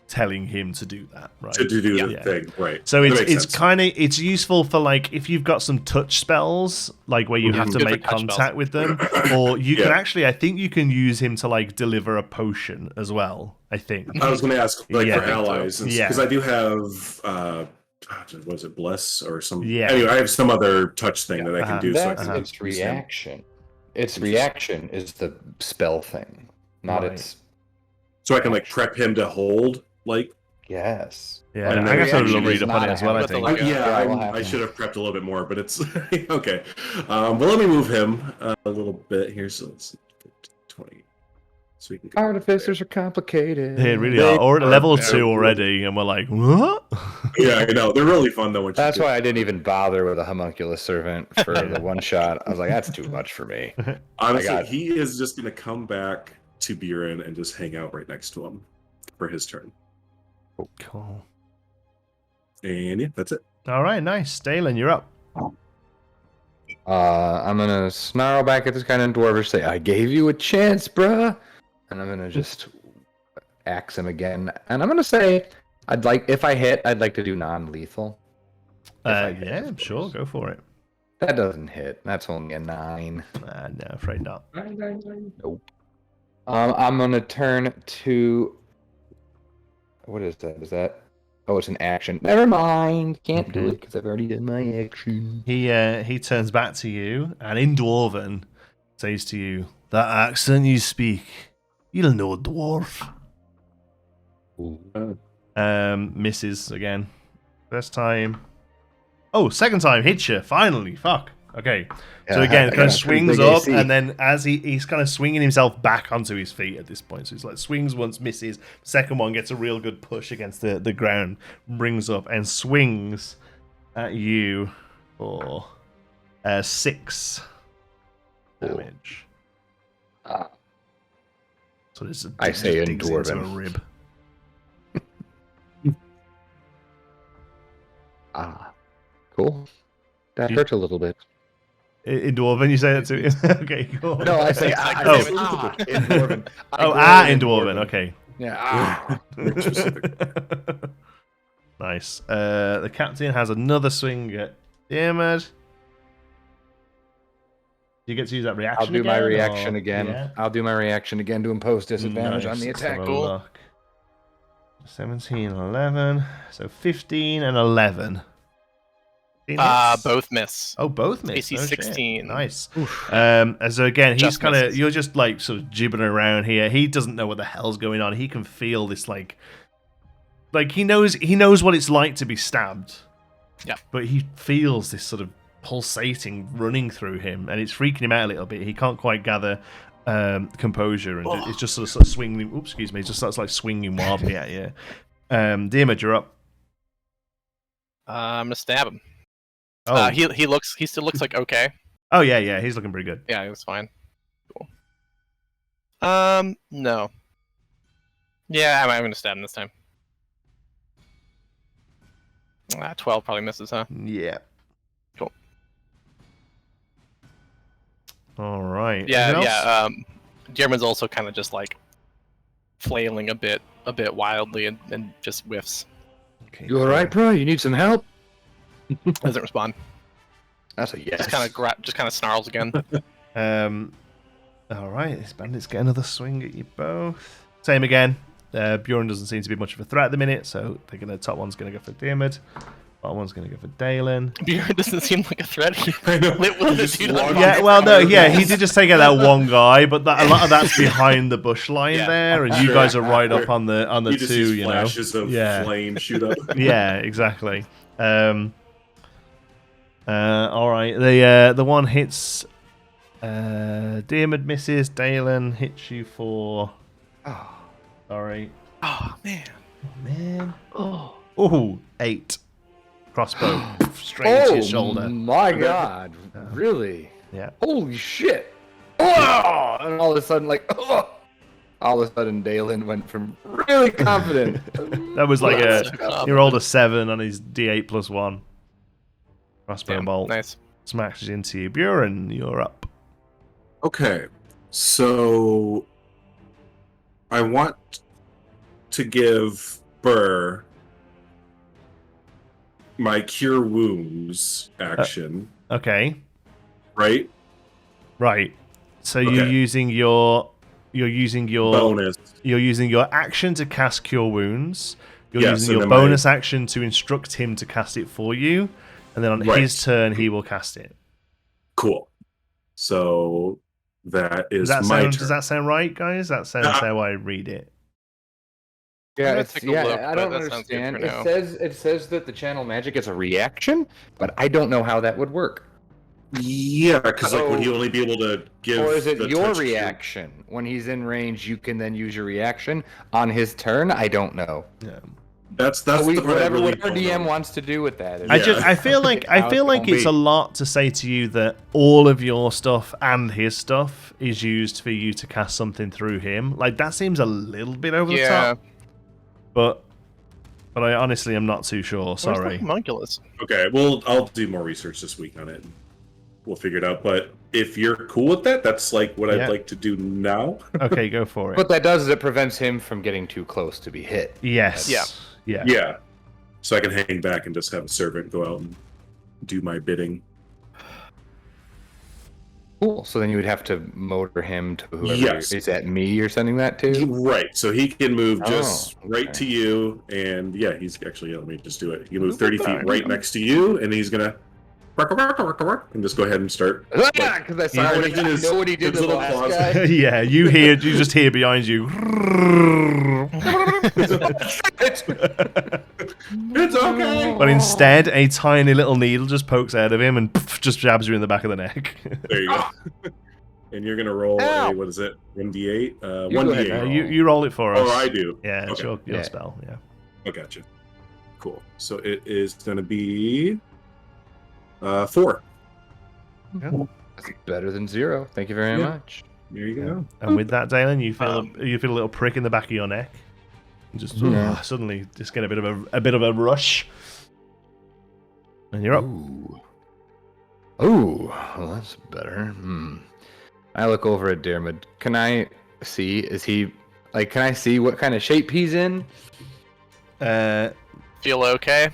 telling him to do that, right? To do the Yeah. thing, right? So That it's makes it's sense. kind of it's useful for like if you've got some touch spells like where you have to Good for make touch contact spells. with them, or you can Yeah. actually I think you can use him to like deliver a potion as well. I think. I was going to ask like Yeah. for allies, Yeah. because I do have. Was it bless or some? Yeah. Anyway, I have some other touch thing that I can Uh-huh. do. So I That's can its use him. reaction. Its reaction is the spell thing, not Right. its. So I can like prep him to hold. Like, Yes. Yeah, And I guess I'll reaction read is up on not it as well. I a think. habit. Yeah, we'll I have to. should have prepped a little bit more, but it's okay. Well, let me move him a little bit here. So let's see, 20. So we can go Artificers are complicated. They really They are. Or at are level very 2 already, and we're like, what? there. Yeah, I know they're really fun though. That's why I didn't even bother with a homunculus servant for the one shot. I was like, that's too much for me. Honestly, got- he is just going to come back to Buran and just hang out right next to him for his turn. Cool. And yeah, that's it. All right, nice. Dalen, you're up. I'm gonna snarl back at this guy in Dwarvish, say, "I gave you a chance, bruh," and I'm gonna just axe him again. And I'm gonna say, if I hit, I'd like to do non-lethal. Yeah, sure, go for it. That doesn't hit. That's only a 9. No, afraid not. Nope. I'm gonna turn to. What is that? Is that? Oh, it's an action. Never mind. Can't do it because I've already done my action. He turns back to you and in Dwarven says to you, "That accent you speak, you'll know dwarf." Misses again. First time. Oh, second time hits you. Finally, fuck. Okay. So again, kind of swings up, and then as he's kind of swinging himself back onto his feet at this point. So he's like swings once, misses. Second one gets a real good push against the ground, brings up and swings at you for 6 damage. So this I say in digs into a Dwarven. rib. Cool. That hurt a little bit. In Dwarven, you say that to him? Okay, cool. No, I say in Dwarven. In Dwarven. Okay. Yeah. Nice. The captain has another swing at Diarmid. You get to use that reaction. I'll do my reaction again. Yeah. I'll do my reaction again to impose disadvantage on the Let's attack. have a look. 17, 11. So 15 and 11. Both miss. Oh, both miss. AC 16. Nice. So again, he's Just kind of misses. you're just like sort of jibbing around here. He doesn't know what the hell's going on. He can feel this like he knows what it's like to be stabbed. Yeah. But he feels this sort of pulsating running through him, and it's freaking him out a little bit. He can't quite gather composure, and it's just sort of swinging. Oops, excuse me. It just starts like swinging wildly at you. Diarmid, you're up. I'm gonna stab him. Oh, He still looks like okay. oh yeah. He's looking pretty good. Yeah, it was fine. Cool. No. Yeah, I'm gonna stab him this time. 12 probably misses, huh? Yeah. Cool. All right. Yeah, Anything yeah. else? Dearman's also kind of just like flailing a bit wildly and just whiffs. Okay, You alright, bro? You need some help? Doesn't respond. That's a yes. Just kind of snarls again. All right. This bandits get another swing at you both. Same again. Buran doesn't seem to be much of a threat at the minute, so they're gonna top one's gonna go for Diarmid. Bottom one's gonna go for Dalen. Buran doesn't seem like a threat. I know. What Just did walk he Yeah, well, no, yeah, he did just take out that one guy, but a lot of that's behind the bush line Yeah. there, and you guys are right up on the You just two, see you know. flashes of Yeah. flame shoot up. Yeah, exactly. All right, the one hits. Diarmid misses. Dalen hits you for. Oh, Sorry. Oh man. Oh, man. Oh, 8. Crossbow straight into your shoulder. my god. Really? Yeah. Holy shit. Oh! And all of a sudden, all of a sudden, Dalen went from really confident. That was like Wow. he rolled a 7 on his D8 plus 1. Crossbow Damn, bolt nice. smashes into you. Buran, you're up. Okay, so I want to give Burr my Cure Wounds action, Okay. right? Right. So Okay. you're using your Bonus. You're using your action to cast Cure Wounds. You're Yes, using and your then bonus action to instruct him to cast it for you, and then on Right. his turn he will cast it. Cool. So that is Does my turn. does that sound right, guys? That sounds how I read it. Yeah, gonna it's, take a look, I but don't that sounds good understand. for now. It says that the channel magic is a reaction, but I don't know how that would work. Yeah, because would he Oh. only be able to give? Or is it the your touch to- reaction? When he's in range, you can then use your reaction on his turn? I don't know. Yeah. That's whatever really our DM wants to do with that. I feel like it's a lot to say to you that all of your stuff and his stuff is used for you to cast something through him. Like that seems a little bit over the top. But I honestly am not too sure. Sorry. Where's the homunculus? Okay, well, I'll do more research this week on it. We'll figure it out. But if you're cool with that, that's like what I'd like to do now. Okay, go for it. What that does is it prevents him from getting too close to be hit. Yes. Yeah. So I can hang back and just have a servant go out and do my bidding. Cool. So then you would have to motor him to whoever. Is that me you're sending that to? Right. So he can move just right to you. And yeah, he's actually, let me just do it. He can move 30 feet right next to you. And he's going to and just go ahead and start. Yeah, because I know what he did to the last guy. Yeah, you just hear behind you. It's okay. But instead, a tiny little needle just pokes out of him and just jabs you in the back of the neck. There you go. And you're gonna roll a, what is it? 1d8. 1d8. You roll it for us. Oh, I do. Yeah, it's your spell. Yeah. I gotcha. Cool. So it is gonna be 4. Yeah. That's better than 0. Thank you very much. There you go. And with that, Dalen, you feel a little prick in the back of your neck. And just suddenly just get a bit of a rush. And you're up. Ooh, well, that's better. I look over at Dermot. Can I see? Can I see what kind of shape he's in? Feel okay?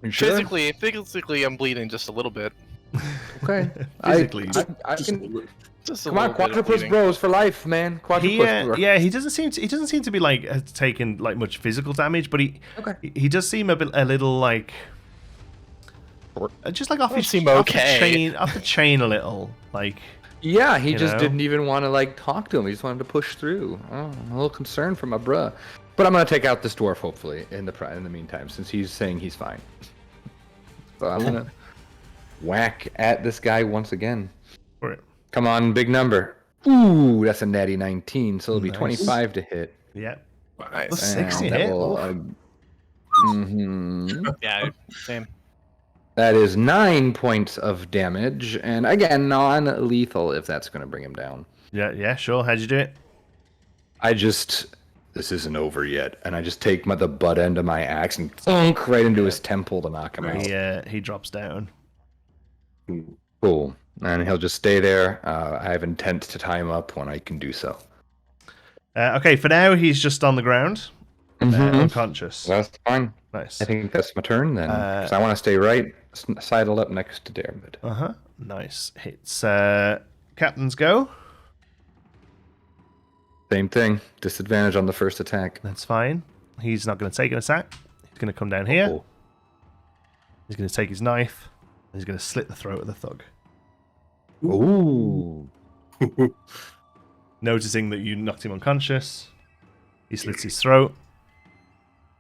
Sure? Physically, I'm bleeding just a little bit. Okay. Physically. I can. Just a Come on, little bit of quadrupus bleeding. bros for life, man. Quadrupus bros. Yeah, he doesn't seem to be like taking like much physical damage, but he does seem a little like just like off the chain a little, like. Yeah, he just didn't even want to like talk to him. He just wanted to push through. Oh, I'm a little concerned for my bruh. But I'm gonna take out this dwarf hopefully in the meantime, since he's saying he's fine. So I'm gonna whack at this guy once again. For it. Come on, big number. Ooh, that's a natty 19, so it'll be 25 to hit. Yeah. Nice. 60 that hit. will, Yeah, same. That is 9 points of damage, and again, non-lethal if that's going to bring him down. Yeah, sure. How'd you do it? This isn't over yet, and I just take the butt end of my axe and thunk right into his temple to knock him out. He drops down. Cool. And he'll just stay there. I have intent to tie him up when I can do so. Okay, for now he's just on the ground, unconscious. That's fine. Nice. I think that's my turn then, because I want to stay right sidled up next to Dermot. Nice. Hits Captain's go. Same thing. Disadvantage on the first attack. That's fine. He's not going to take an attack. He's going to come down here. Cool. He's going to take his knife. He's going to slit the throat of the thug. Ooh. Noticing that you knocked him unconscious, he slits his throat.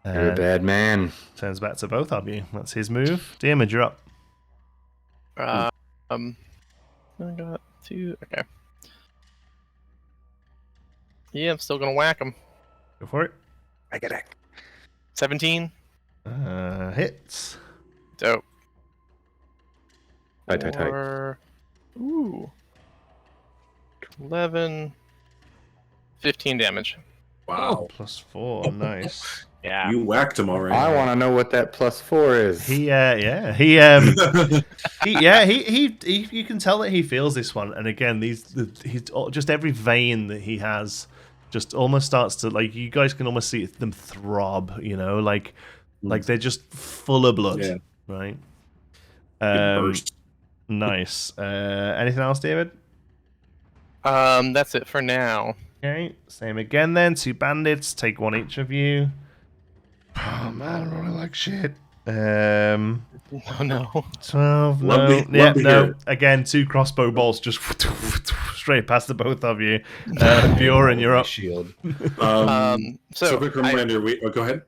You're a bad man. Turns back to both of you. That's his move. Damage, you're up. I got 2. Okay. Yeah, I'm still gonna whack him. Go for it. I get it. 17. Hits. Dope. Tight. Ooh. 11. 15 damage. Wow. +4. Nice. Yeah. You whacked him already. I want to know what that +4 is. You can tell that he feels this one, and again, just every vein that he has just almost starts to, like, you guys can almost see them throb, like they're just full of blood, right? Nice. Anything else, David? That's it for now. Okay, same again then. 2 bandits, take 1 each of you. Oh man, I really like shit. No. 12, no. Again, 2 crossbow bolts just straight past the both of you. Buran, you're up. Shield. So quick reminder, go ahead.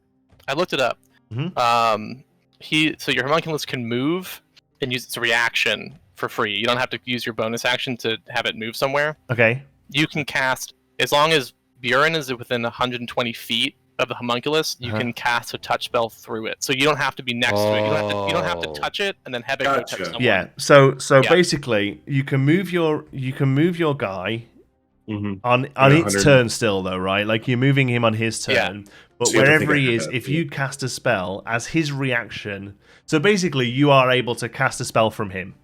I looked it up. Mm-hmm. So your homunculus can move and use its reaction for free. You don't have to use your bonus action to have it move somewhere. Okay. You can cast, as long as Buran is within 120 feet of the homunculus, you can cast a touch spell through it. So you don't have to be next to it. You don't have to touch it and then have it go touch someone. Yeah. So Yeah. basically, you can move your guy on its turn still, though, right? Like you're moving him on his turn. Yeah. But So you have to wherever think he ahead is, of if that, you cast a spell as his reaction, so basically you are able to cast a spell from him.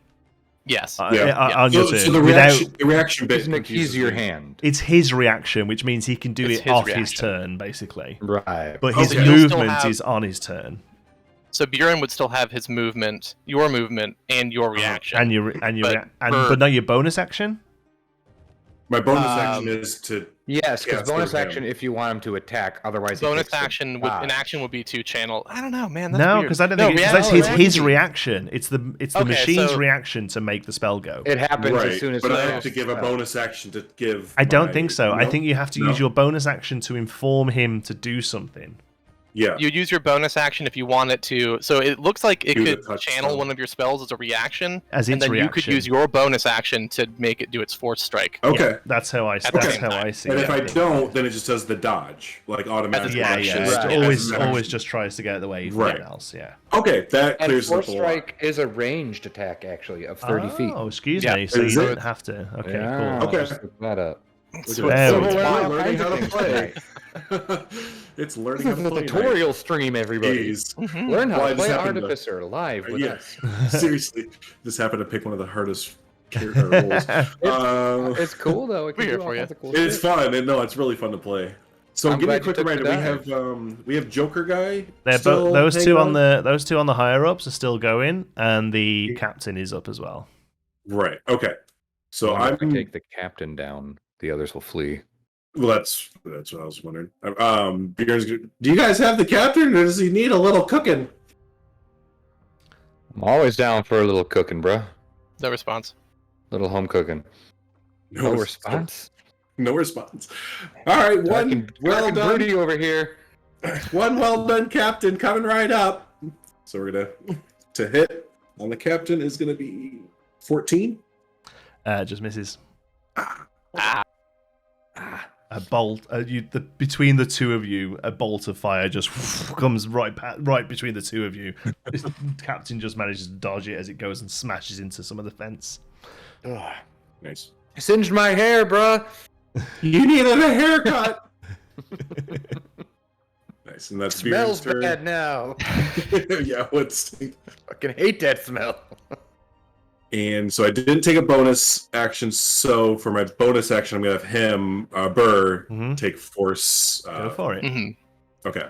Yes. On your turn. So the reaction bit He's in a confuses keys your me. hand. It's his reaction, which means he can do It's it his off his reaction. turn, basically. Right. But his Okay. You'll still movement have- is on his turn, So Buran would still have his movement, your movement, and your reaction. but not your bonus action. My bonus action is to Yes, because Yes, bonus through him. action if you want him to attack. Otherwise, he bonus takes the action would an dodge. action would be to channel. I don't know, man. That's No, weird. because I don't think that's his reaction. It's the Okay, machine's so- reaction to make the spell go. It happens right, as soon as. but he I have casts to give the a spell. bonus action to give. I don't my- think so. I No? think you have to No? use your bonus action to inform him to do something. Yeah. You use your bonus action if you want it to. So it looks like it Do the could touch channel spell. one of your spells as a reaction, As and its then you could reaction. use your bonus action to make it do its force strike. Okay. Yeah, that's how I. At the That's same how time. I see And it. if I don't, then it just does the dodge, like automatically. Yeah, Action. yeah. Right. It always As an always action. just tries to get out of the way. Right. Right. Else, yeah. Okay, that And clears force up a lot. strike is a ranged attack, actually, of 30 feet. Oh, excuse Yeah. me. So Is you it? don't have to. Okay, Yeah, cool. Okay. just look that up. So There So we it's go. why All learning kinds how of to things play. It's learning how This to is a play. tutorial stream, everybody. Jeez. Learn how Well, I to just play happened to- Artificer live with Yeah. us. Seriously, just happened to pick one of the hardest roles. It's cool though. It can We're here do all for you. kinds of cool It's shit. fun, and no, it's really fun to play. So I'm give me a glad you quick took the reminder. We have Joker guy. They're still those hanging two on the higher ups are still going, and the captain is up as well. Right. Okay. So Well, if I'm. we take the captain down, the others will flee. Well, that's what I was wondering. Bjorn's, do you guys have the captain, or does he need a little cooking? I'm always down for a little cooking, bro. no response. Little home cooking. No response. No response. All right, one well done. Broody over here. One well done, captain, coming right up. So we're to hit on the captain is gonna be 14. Just misses. Ah. A bolt. Between the two of you, a bolt of fire just comes right between the two of you. This captain just manages to dodge it as it goes and smashes into some of the fence. Nice. I singed my hair, bro. You needed a haircut. Nice, and that's Smells Bjorn's turn. bad now. Yeah, what's Fucking hate that smell. and so I didn't take a bonus action. So for my bonus action, I'm gonna have him, Burr, take force. Go for it. hmm Okay.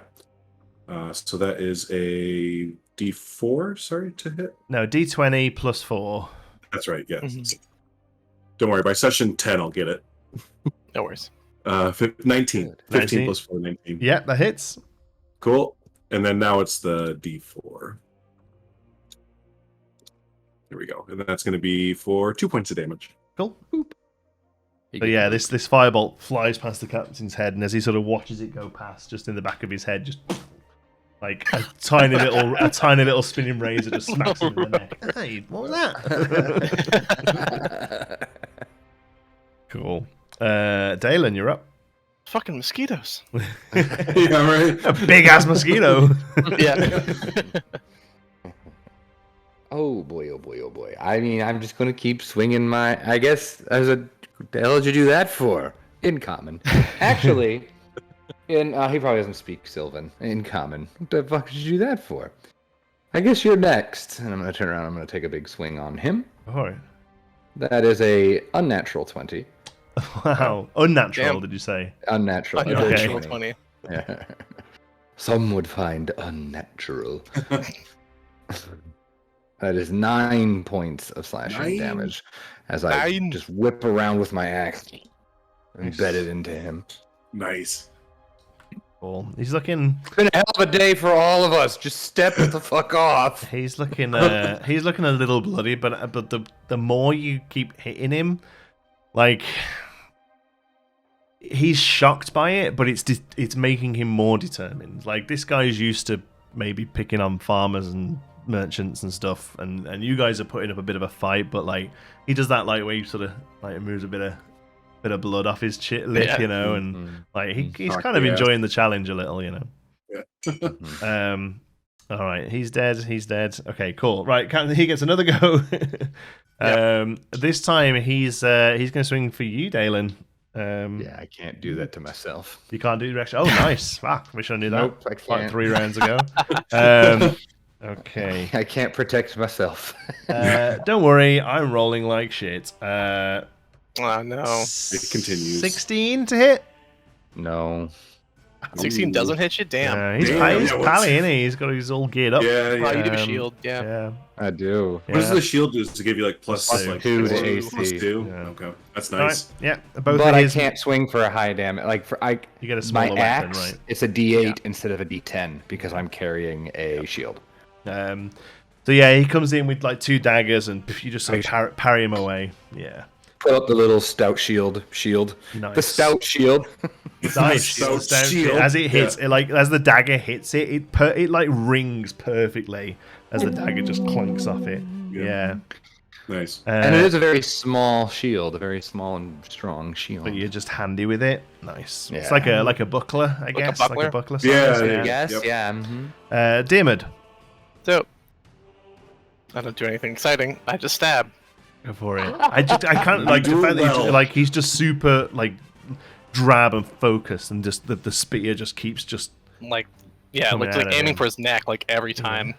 So that is a D4. Sorry to hit. No, D20 plus 4. That's right. Yes. Mhm. Don't worry. By session 10, I'll get it. No worries. 19. 15 19. plus 4, 19. Yeah, that hits. Cool. And then now it's the D4. Here we go. And that's going to be for 2 points of damage. Cool. But yeah, this firebolt flies past the captain's head, and as he sort of watches it go past, just in the back of his head, just like a tiny little spinning razor just smacks him in the neck. Hey, what was that? Cool. Dalen, you're up. Fucking mosquitoes. Yeah, right. A big ass mosquito. Yeah. Oh boy, oh boy, oh boy. I mean, I'm just gonna keep swinging my. I guess as a. What the hell did you do that for? In common. Actually, he probably doesn't speak Sylvan. In common. What the fuck did you do that for? I guess you're next. And I'm gonna turn around. I'm gonna take a big swing on him. All right. That is a unnatural 20. Wow. Unnatural, Damn. did you say? Unnatural. Okay. Okay. 20. Yeah. Some would find unnatural. That is 9 points of slashing 9? damage as I 9? just whip around with my axe and Nice. bed it into him. Nice. Cool. He's looking. It's been a hell of a day for all of us. Just step the fuck off. He's looking. He's looking a little bloody, but the more you keep hitting him, like he's shocked by it, but it's making him more determined. Like this guy's used to maybe picking on farmers and merchants and stuff, and you guys are putting up a bit of a fight, but like he does that like where he sort of like moves a bit of bit of blood off his lip, Yeah. you know, and like he's Fuck kind of yeah. enjoying the challenge a little, you know. Yeah. All right, he's dead. He's dead. Okay, cool. Right, he gets another go. This time he's going to swing for you, Dalen. Yeah, I can't do that to myself. You can't do direction. Oh, nice. Fuck, wish I knew that. Nope, I Like can't. 3 rounds ago. Okay. I can't protect myself. Don't worry, I'm rolling like shit. Oh no. It continues. 16 to hit. No. 16 doesn't hit you? Damn. He's Damn, he's yeah, what's- pally, isn't he? He's got his all geared up. Yeah, Oh, you do a Um, shield, yeah. Yeah. I do. What does the shield do? Is to give you like plus Plus like 2 to plus AC. 2? Yeah. Okay, that's All right. nice. Yeah. Both But of I his, can't swing for a high damage. Like You get a my smaller axe, weapon, right? it's a D8 instead of a D10 because I'm carrying a shield. So yeah, he comes in with like 2 daggers, and you just sort of parry him away. Yeah. Pull up the little stout shield. Nice. The stout shield. Nice. Stout Stout shield. As it hits, Yeah. it, like as the dagger hits it, it like rings perfectly as the dagger just clunks off it. Yeah. Nice. And it is a very small shield, a very small and strong shield. But you're just handy with it. Nice. It's Yeah. like a buckler, I guess. Like buckler? a buckler. Yeah, size, yeah. Yes, Yep. yeah. Mm-hmm. Diarmid, So, I don't do anything exciting. I just stab. go for it. I can't like the do fact that well. like he's just super like drab and focused, and just the spear just keeps just Like, yeah, Coming like out of aiming him. for his neck like every time.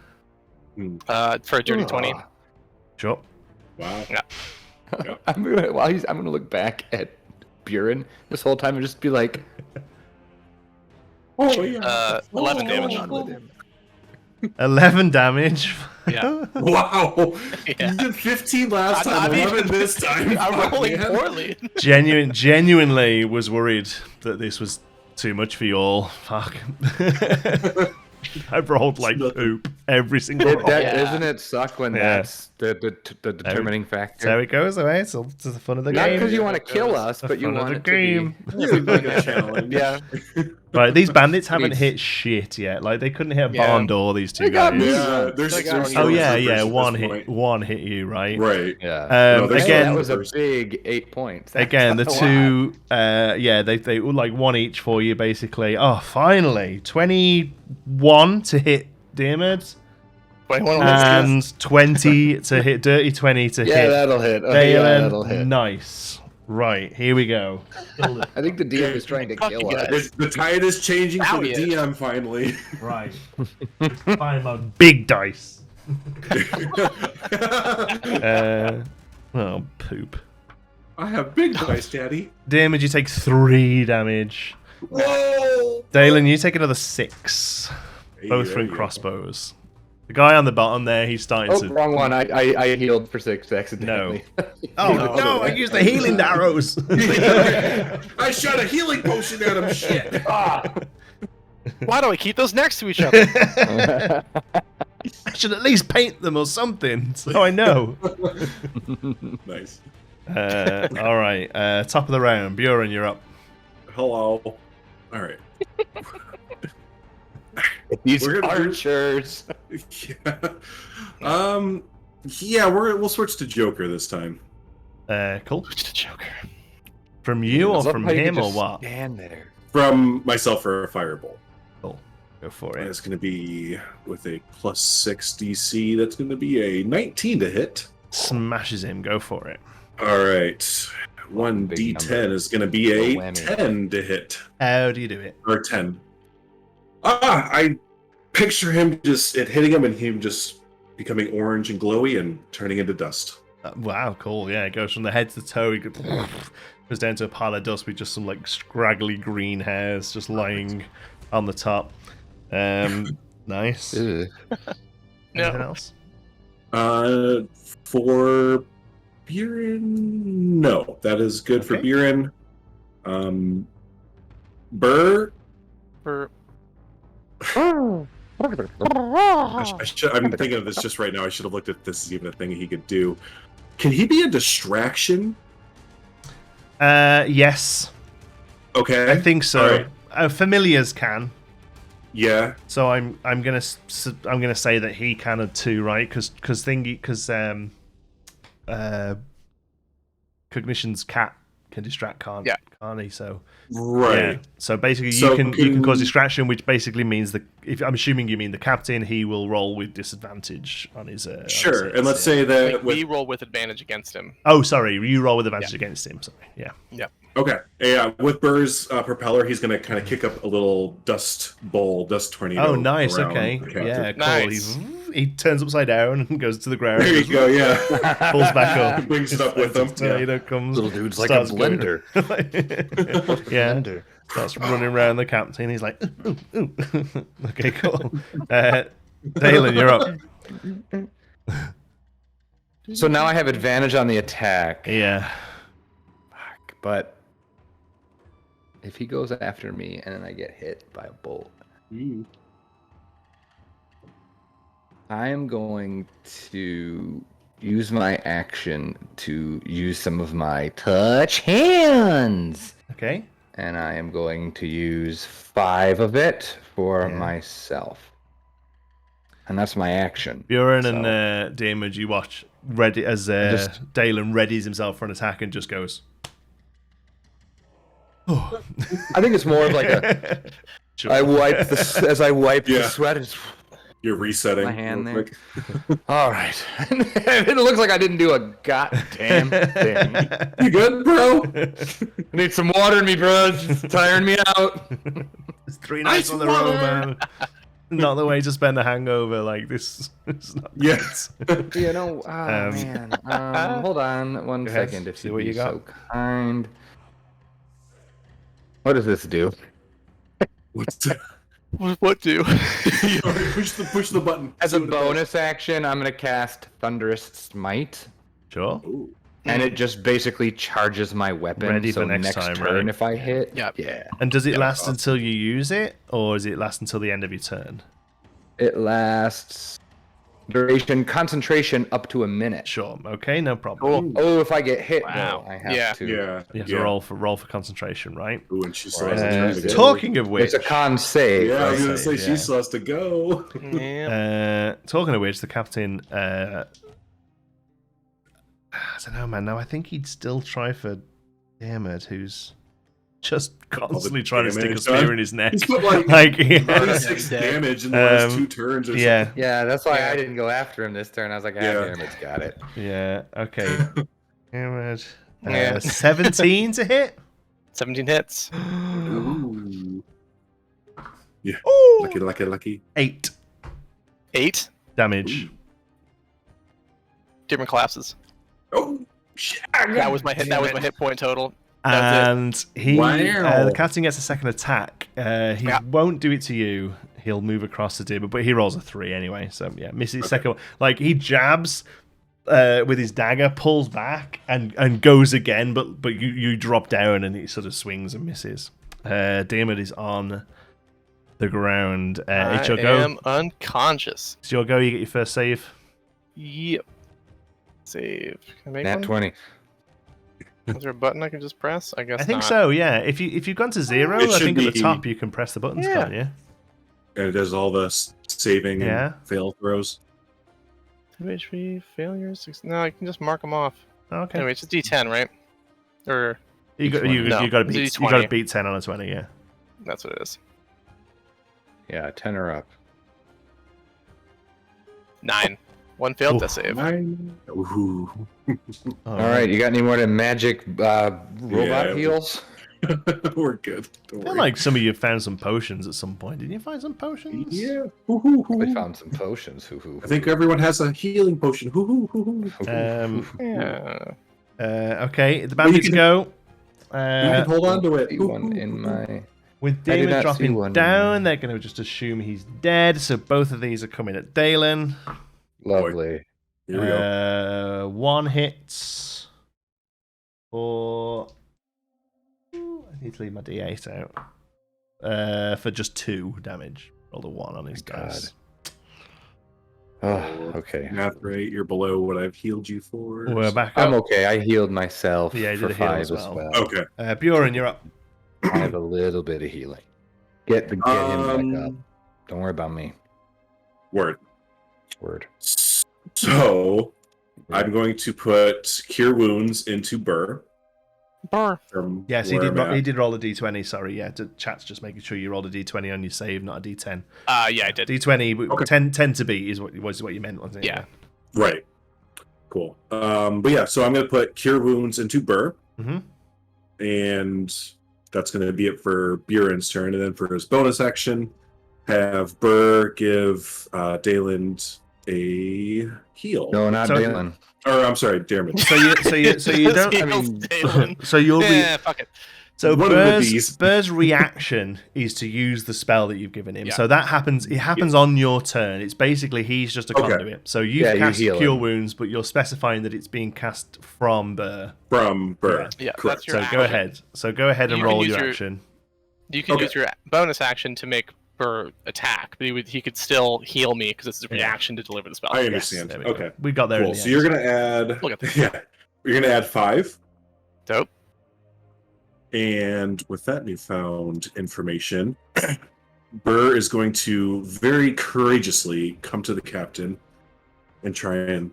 Hmm. For a dirty 20. sure. Wow. I'm gonna look back at Buran this whole time and just be like, Oh yeah. 11 damage. "Come on with him." 11 damage. Yeah. Wow. Yeah. You did 15 last I'm time. not 11 this time. I'm Fuck, rolling man. poorly. Genuinely was worried that this was too much for you all. Fuck. I've rolled like poop every single roll. Yeah. Doesn't it suck when Yeah. that's the determining That's how factor? it goes away. It's the fun of the Not game. because you want to kill us, The but you fun of want the it to game. be. Yeah, like a challenge. Yeah. Right, these bandits haven't Please. hit shit yet. Like they couldn't hit a Yeah. barn door. These two They got guys. me. Yeah, there's Like, Oh yeah, first yeah. at One this hit, point. one hit you, right? Right. Yeah. No, there's Again, that was a big 8 points. That's Again, the a lot. two, yeah, they all like one each for you, basically. Oh, finally, 21 to hit Diarmid, 21 and 20 to hit Dirty 20 to Yeah, hit that'll hit. Oh, Dalen. yeah, that'll hit. Nice. Right, here we go. I think the DM is trying to Fuck kill you us. guys. The tide is changing Now for the he is. DM finally. Right. Find my big dice. Oh, poop. I have big dice, Daddy. Damage, you take 3 damage. Whoa! Dalen, you take another 6. Both Hey, from there you crossbows. The guy on the bottom there, he's starting Oh, to. wrong one. I healed for 6 accidentally. Oh no! I used the healing arrows. go. I shot a healing potion at him. Shit. Why do I keep those next to each other? I should at least paint them or something, so I know. Nice. All right, top of the round, Buran, you're up. Hello. All right. These We're gonna- archers. Yeah. Yeah, we'll switch to Joker this time. Cool. Which the Joker. From you I or love from how you him can or just what? Stand there. From myself for a firebolt. Cool. Go for And it. it's going to be with a +6 DC. That's going to be a 19 to hit. Smashes him. Go for it. All right. One Big D10 number. is going to be a Whammy. 10 to hit. How do you do it? Or 10. I picture him just it hitting him and him just becoming orange and glowy and turning into dust. Wow, cool. Yeah, it goes from the head to the toe. He goes down to a pile of dust with just some like scraggly green hairs just lying on the top. Nice. Ugh. Anything No. else? For Buran, no, that is good for Okay. Buran. Burr, For I'm thinking of this just right now. I should have looked at this as even a thing he could do. Can he be a distraction? Yes, Okay, I think so. Alright. Familiars can. Yeah, So I'm gonna say that he can too, right? Because Cognition's cat can distract, can't he? So Right. yeah. So basically, So you can cause distraction, which basically means that if I'm assuming you mean the captain, he will roll with disadvantage on his. Sure. On And let's say that Like, we roll with advantage against him. Oh, sorry, you roll with advantage against him. Sorry, yeah. Yep. Okay. Yeah, with Burr's propeller, he's going to kind of kick up a little dust tornado. Oh, nice. around Okay. the captain. Yeah, cool. Nice. He turns upside down and goes to the ground. There you go. Yeah. Pulls back up. Brings it up with him. Tornado comes. Little dude's like a starts going- blender. yeah. Blender. Starts running around the captain. He's like, ooh, ooh. Okay, cool. Dalen, you're up. So now I have advantage on the attack. Yeah. Fuck, but if he goes after me and then I get hit by a bolt, I am going to use my action to use some of my touch hands. Okay. And I am going to use 5 of it for myself. And that's my action. Buran and Damage, you watch ready as Dalen readies himself for an attack and just goes. Oh. I think it's more of like a. Sure. I wipe as I wipe the sweat. It's You're resetting. my hand real there. quick. All right. It looks like I didn't do a goddamn thing. You good, bro? I need some water in me, bro. It's tiring me out. It's 3 nights Ice on the water! road, man. Not the way to spend a hangover like this. It's not Yes. You know, man. Hold on one Go ahead. second, if See you'd what be you got. so kind. What does this do? What's the... What do? push the button. As a See what it does. bonus action, I'm going to cast Thunderous Smite. Sure. Ooh. And it just basically charges my weapon. Ready so for next time, turn, right? if I hit. Yep. Yeah. And does it last until you use it, or does it last until the end of your turn? It lasts duration concentration up to a minute. Sure. Okay, no problem. Oh, if I get hit, Wow. though, I have Yeah. to. Yeah. You have to roll for concentration, right? Ooh, and she still Right. has to go. Talking of which, It's a con save. Yeah, I was right? gonna say Yeah. she still has to go. Yeah. talking of which, the captain. I don't know, man. Now I think he'd still try for Diarmid, who's just constantly trying to stick a damage spear done. in his neck. He's put like yeah. 36 damage in the last 2 turns or Yeah. something. Yeah, that's why Yeah. I didn't go after him this turn. I was like, damn, it's got it. Yeah. Okay. Diarmid. Yeah. 17 to hit. 17 hits. Ooh. Yeah. Ooh. Lucky. 8 8. damage. Different collapses. Oh, shit. That was my hit. That was my hit point total. That's And he, Wow. the captain gets a second attack. He won't do it to you. He'll move across the Diarmid, but he rolls a 3 anyway. So yeah, misses second one. Like he jabs with his dagger, pulls back, and goes again. But you drop down, and he sort of swings and misses. Diarmid is on the ground. It's your I go. am unconscious. It's your go. You get your first save. Yep. Save. Can I make Nat one? 20. Is there a button I can just press? I guess I think not. so. Yeah. If you've gone to 0, It I think should at the be- top you can press the buttons, Yeah. can't you? And it does all the saving Yeah. and fail throws. 2 HP, failures. 6... No, I can just mark them off. Okay. Anyway, it's a D10, right? Or You got Each one. you No, got to it's a beat you got to D20. beat 10 on a 20. Yeah. that's what it is. Yeah, 10 or up. 9. One failed Ooh. to save. Ooh. All right, you got any more to magic robot Yeah. heals? We're good. Don't I feel worry. like some of you found some potions at some point. Didn't you find some potions? Yeah. We found some potions. I think everyone has a healing potion. Yeah. Okay, the you bandits can- go. You can hold on to it. See one in my. With I did Damon not see dropping one. down, they're going to just assume he's dead. So both of these are coming at Dalen. Lovely. Here we go. One hits for. I need to leave my D8 out. For just 2 damage. Roll the 1 on his God. dice. Oh, okay. Math rate, you're below what I've healed you for. We're back I'm up. okay. I healed myself Yeah, you for did a heal 5 as as well. well. Okay. Buren, you're up. I have a little bit of healing. Get him back up. Don't worry about me. Word. Word. So I'm going to put Cure Wounds into Burr. Burr. from Yes, he where did. I'm at. He did roll a d20. Sorry, yeah. Chat's just making sure you rolled a d20 on your save, not a d10. Yeah, I did. D20, Okay. 10 to beat is what you meant, wasn't it? Yeah. Right. Cool. But yeah, so I'm going to put Cure Wounds into Burr. Mm-hmm. And that's going to be it for Buran's turn. And then for his bonus action, have Burr give Dayland a heal. No, not So- Dalen. Or I'm sorry, Dermot. So you don't. He I heals mean- Dalen. So you'll be. Yeah, fuck it. So One of these. Burr's reaction is to use the spell that you've given him. Yeah. So that happens. It happens on your turn. It's basically he's just a Okay. conduit. So you've Yeah, you cast heal Cure him. Wounds, but you're specifying that it's being cast from Burr. From Burr. Yeah, Correct. that's your So action. go ahead. So go ahead and You can roll use your your- action. You can Okay. use your bonus action to make Burr attack, but he could still heal me because it's a Yeah. reaction to deliver the spell. I Yes, understand. there we go. Okay. We got there. in Cool. the So end. you're going to add. Look at this. Yeah. You're going to add 5. Dope. And with that newfound information, Burr is going to very courageously come to the captain and try and.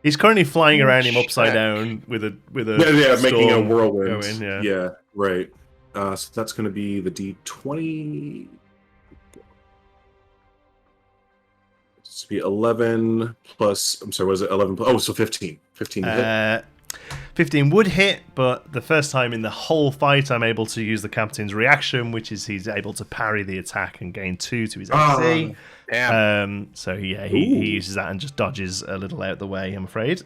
He's currently flying around him upside Shit. down with a Yeah, making a storm whirlwind. going, yeah. Right. So that's going to be the D20. It's be 11 plus. I'm sorry, was it 11 plus? Oh, so 15. 15 to hit. 15 would hit, but the first time in the whole fight, I'm able to use the captain's reaction, which is he's able to parry the attack and gain 2 to his AC. Damn. So yeah, Ooh. he uses that and just dodges a little out the way, I'm afraid.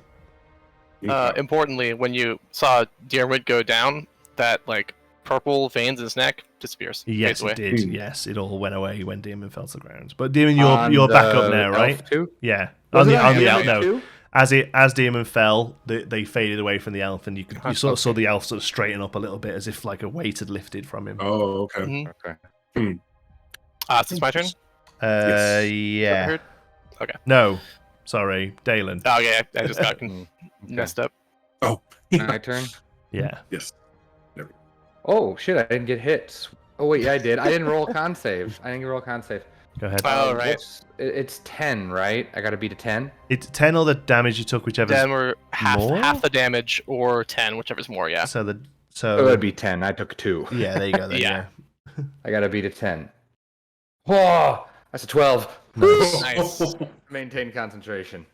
Importantly, when you saw Deerwood go down, that like purple veins in his neck disappears. Yes, fades away. it did. Hmm. Yes, it all went away when Demon fell to the ground. But Demon, On you're back up the now, right? elf too? Yeah. Was On it the on elf, elf no. too? As Demon fell, they faded away from the elf, and you sort of saw the elf sort of straighten up a little bit, as if like a weight had lifted from him. Oh, okay. Mhm. Okay. So it's my turn. Yes. Yeah. Heard? No, sorry, Dalen. Oh yeah, I just got Okay. messed up. Oh, My turn. Yeah. yes. Oh shit! I didn't get hit. Oh wait, yeah, I did. I didn't roll a con save. I didn't roll a con save. Go ahead. Oh, right. It's 10, right? I gotta beat a 10. It's 10 or the damage you took, whichever. Then we're more? half the damage or 10, whichever's more. Yeah. So It would be 10. I took 2. yeah, there you go. Then, Yeah. yeah. I gotta beat a 10. Oh, that's a 12. Nice. Nice. Maintain concentration.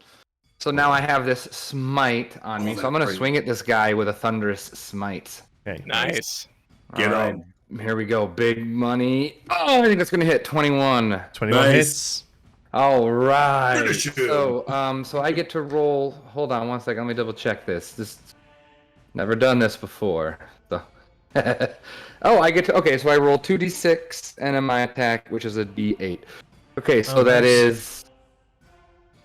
So now I have this smite on me. Oh, So I'm gonna that's swing at this guy with a thunderous smite. Okay. Nice. Get All right, on. here we go. Big money. Oh, I think that's gonna hit 21. 21 Nice. hits. All right. Finish him. So I get to roll. Hold on one second. Let me double check this. Never done this before. So. Oh, I get to. Okay, so I roll 2d6 and then my attack, which is a d8. Okay, so Oh, that nice. is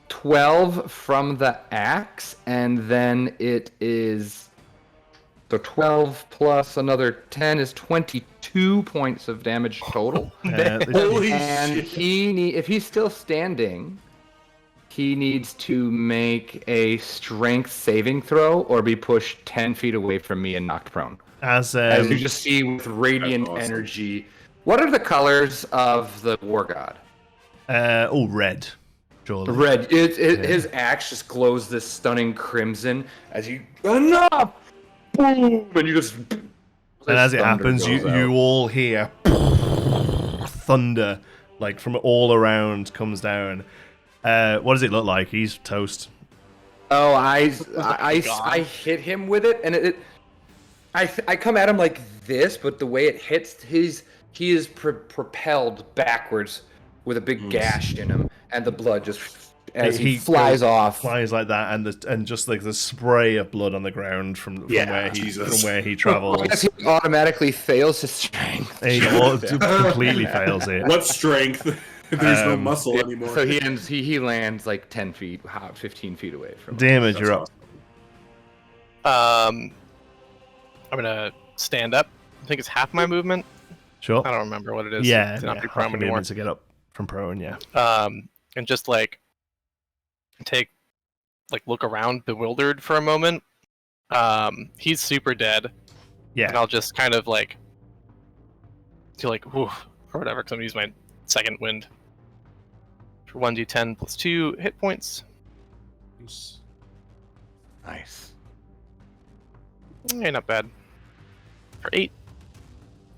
12 from the axe, and then it is. So 12 plus another 10 is 22 points of damage total. Holy And shit. if he's still standing, he needs to make a strength saving throw or be pushed 10 feet away from me and knocked prone. As As you just see with radiant That's awesome. energy. What are the colors of the war god? red. Surely. Red. His axe just glows this stunning crimson as you enough. Boom, and you just. And as it thunder happens, you goes out. all hear thunder, like from all around, comes down. What does it look like? He's toast. Oh, I God. hit him with it, and I come at him like this, but the way it hits, he is propelled backwards with a big gash in him, and the blood just as he flies off. Flies like that, and just like the spray of blood on the ground from Yeah, where Jesus. he travels. I guess he automatically fails his strength. He completely fails it. What strength? There's no muscle Yeah, anymore. so he lands like 10 feet, 15 feet away from him. Damage, That's you're up. awesome. I'm gonna stand up. I think it's half my movement. Sure. I don't remember what it is. Yeah, to not yeah, be prone half a anymore. movement to get up from prone. Yeah. And just like look around bewildered for a moment. He's super dead, and Yeah. I'll just kind of like feel like woof or whatever, because I'm gonna use my second wind for 1d10 plus 2 hit points. Nice. Yeah, not bad. For 8.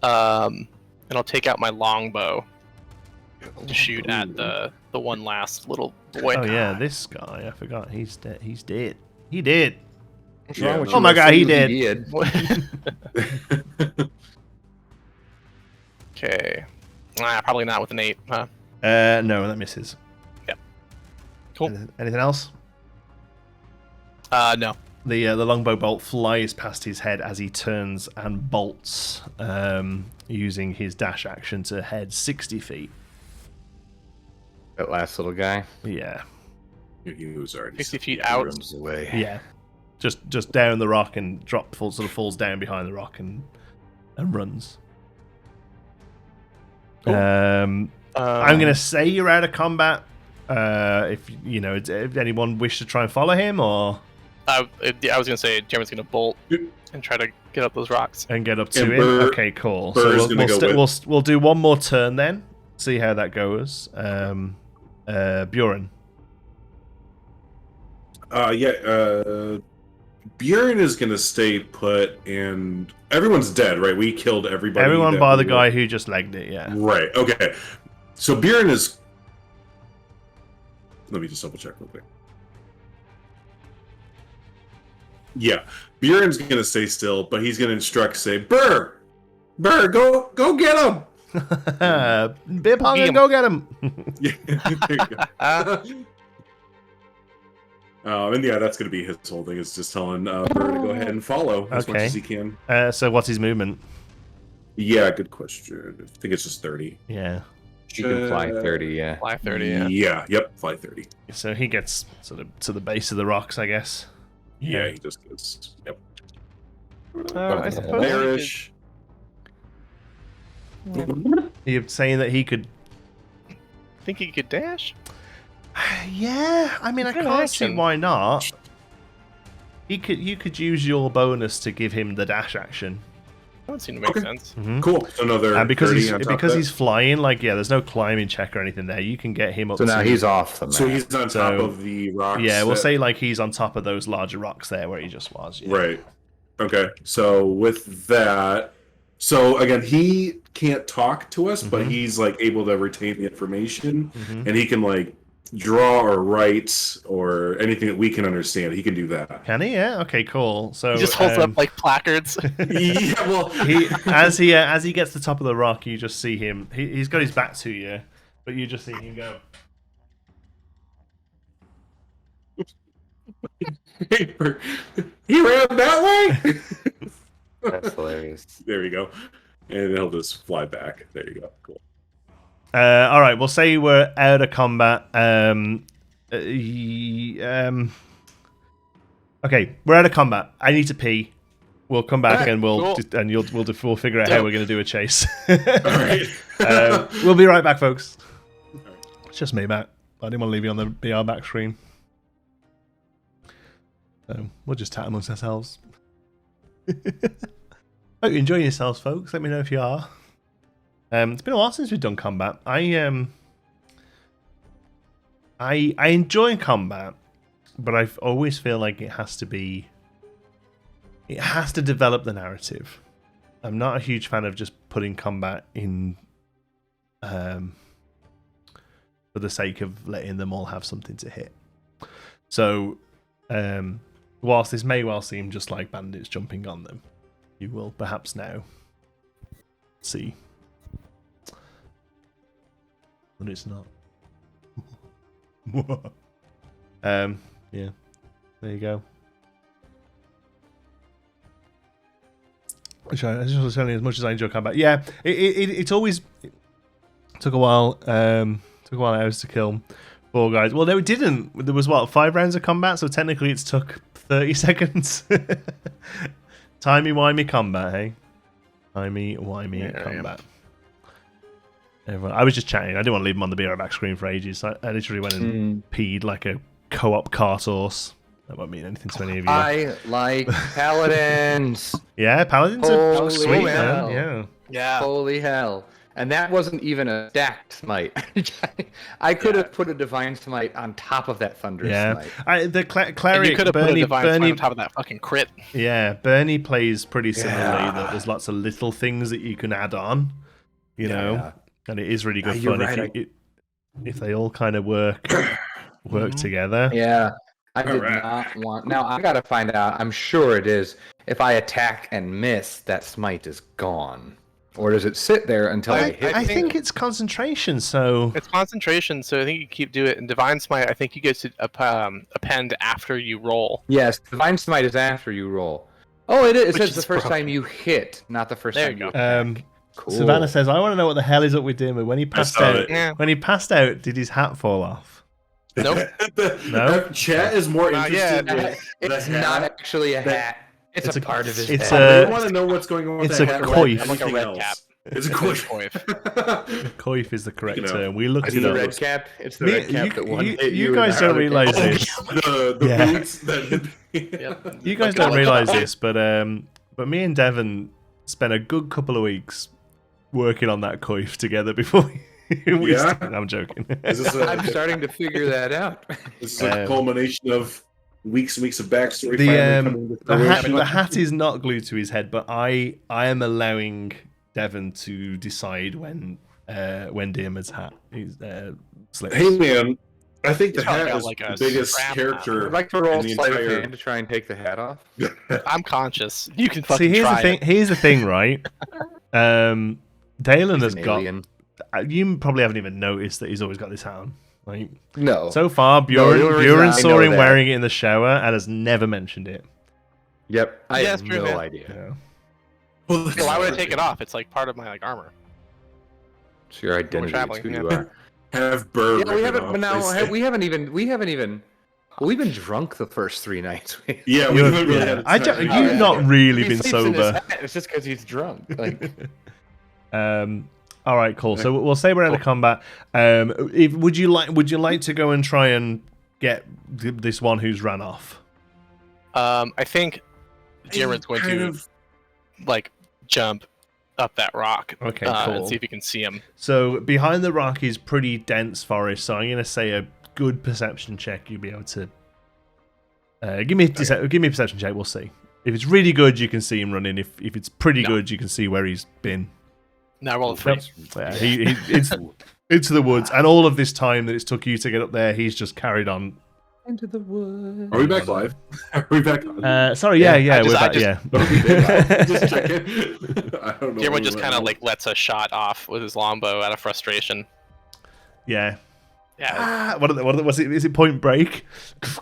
And I'll take out my longbow to shoot at the one last little boy. Oh yeah, this guy. I forgot. He's dead. He's dead. He did. What's wrong with Oh you? my I God, said he you did. Okay. Probably not with an 8, huh? No, that misses. Yep. Cool. Anything else? No. The longbow bolt flies past his head as he turns and bolts, using his dash action to head 60 feet. That last little guy. Yeah. He was already 60 feet out. Runs away. Yeah. Just down the rock and sort of falls down behind the rock and runs. Cool. I'm gonna say you're out of combat. If anyone wish to try and follow him or I was gonna say Jeremy's gonna bolt and try to get up those rocks. and get up to And him. Burr- Okay, cool. Burr's So gonna go we'll do one more turn then. See how that goes. Buran. Buran is gonna stay put, and everyone's dead, right? We killed everybody. Everyone that bar the we guy who just legged it. Yeah. Right. Okay. So Buran is. Let me just double check real quick. Yeah, Buran's gonna stay still, but he's gonna instruct, say, Burr, go get him. Beer pong and go get him. Yeah, there you go. And yeah, that's going to be his whole thing. Is just telling Burr to go ahead and follow as much Okay. as he can. So what's his movement? Yeah, good question. I think it's just 30. Yeah. You can fly 30, yeah. Fly 30, yeah. Yeah, yep, fly 30. So he gets sort of to the base of the rocks, I guess. Yeah, he just goes. Yep. I suppose Bearish. You're saying that he could. think he could dash? Yeah, I mean, I Good can't see action. why not. You could use your bonus to give him the dash action. That would seem to make Okay. sense. Cool. So another And because 30 he's on top of because that. he's flying, like there's no climbing check or anything there. You can get him up. So now to, he's off the map. So he's on top So- of the rocks. Yeah, we'll that- say like he's on top of those larger rocks there where he just was. Yeah. Right. Okay. So with that, so again, he can't talk to us, but Mhm. he's like able to retain the information, Mhm. and he can like draw or write or anything that we can understand. He can do that. Can he? Yeah. Okay. Cool. So He just holds up like placards. Yeah. Well, he as he gets to the top of the rock, you just see him. He's got his back to you, but you just see him go. he ran that way. That's hilarious. There you go. And he'll just fly back. There you go. Cool. All right, we'll say we're out of combat. Okay, we're out of combat. I need to pee. We'll come back Okay, and we'll cool. we'll figure out how Dope. we're going to do a chase. All right. We'll be right back, folks. It's just me back. I didn't want to leave you on the BR back screen. So we'll just chat amongst ourselves. Hope you're enjoying yourselves, folks. Let me know if you are. It's been a while since we've done combat. I enjoy combat, but I always feel like it has to develop the narrative. I'm not a huge fan of just putting combat in for the sake of letting them all have something to hit. So whilst this may well seem just like bandits jumping on them, you will perhaps now see that it's not. Yeah, there you go. I just was telling you, as much as I enjoy combat, yeah, it's always took a while. Took a while hours to kill 4 guys. Well, no, it didn't. There was 5 rounds of combat, so technically it's took 30 seconds. Timey-wimey combat, hey? Timey-wimey combat. Everyone, I was just chatting. I didn't want to leave him on the BR back screen for ages. I literally went and peed like a co-op car source. That won't mean anything to any of you. I like paladins. Yeah, paladins are Holy sweet, hell. man. Yeah. Yeah. Holy hell. And that wasn't even a stacked smite. I could have put a divine smite on top of that thunderous smite. The And cleric you could have put a Bernie, divine smite on top of that fucking crit. yeah, Bernie plays pretty similarly. Yeah. That there's lots of little things that you can add on, you know, and it is really good you're fun right, if they all kind of work together. Yeah. I did not want. Now I gotta find out. I'm sure it is. If I attack and miss, that smite is gone. Or does it sit there until I hit? I think it's concentration. So It's concentration, so I think you keep doing it. And divine smite, I think you get to append after you roll. Yes, divine smite is after you roll. Oh, it is. It Which says is the first broken. time you hit, not the first There time you you go. attack. Cool. Savannah says, "I want to know what the hell is up with Dimmer. When he passed saw out, it. Yeah. when he passed out, did his hat fall off?" Nope. No? Chat is more Not interested yet. with It's the not hat. actually a hat. It's a part of his it's head. They want to know what's going on with it's that a hat. coif. Like Like a anything red else. cap. It's a It's coif. Coif is the correct You know, term. We looked It's it the up. red cap. It's the Me- red cap that one hit you in guys the don't heart realize attack. this. the Yeah. boots that Yep. You guys Like don't a- realize this, but me and Devon spent a good couple of weeks working on that coif together before we Yeah? started. I'm joking. Is this I'm starting to figure that out. this is a culmination of weeks and weeks of backstory. The finally coming to fruition. the hat is not glued to his head, but I am allowing Devon to decide when Dearman's hat is slips. Hey man, I think the He's probably hat got is like the a biggest strap character. I'd like to roll in the sleight of entire- hand to try and take the hat off. I'm conscious. You can See, fucking here's the try thing. it. Here's the thing, right? Dalen He's has an got. alien. You probably haven't even noticed that he's always got this hat on. Right? No. So far, the only reason Buran I saw know him that- wearing it in the shower and has never mentioned it. Yep. I Yeah, have it's true, no man. idea. Yeah. Well, So why would I take it off? It's like part of my like armor. It's your identity. traveling, It's who yeah. you are. Have Burr. Yeah, we rip it haven't. off, But now they say. we haven't even. Well, we've been drunk the first 3 nights. Yeah, we haven't really had a I time. don't, Oh, you've yeah. not really He been sleeps in his sober. hat, it's just because he's drunk. Like, All right, cool. So we'll say we're out of combat. Would you like to go and try and get this one who's ran off? I think Dearman's going Kind to of- like jump up that rock. Okay, And cool. see if you can see him. So behind the rock is pretty dense forest. So I'm going to say a good perception check. You'll be able to give me a perception check. We'll see. If it's really good, you can see him running. If it's pretty good, you can see where he's been. Now roll a 3. Yeah, it's into the woods, and all of this time that it's took you to get up there, he's just carried on. into the woods. Are we back live? Are we back on? Sorry, yeah, I we're just- back. I Yeah. Just checking. I don't know. Dearman just kind of like lets a shot off with his longbow out of frustration. Yeah. Yeah. What was it? Is it Point Break? Just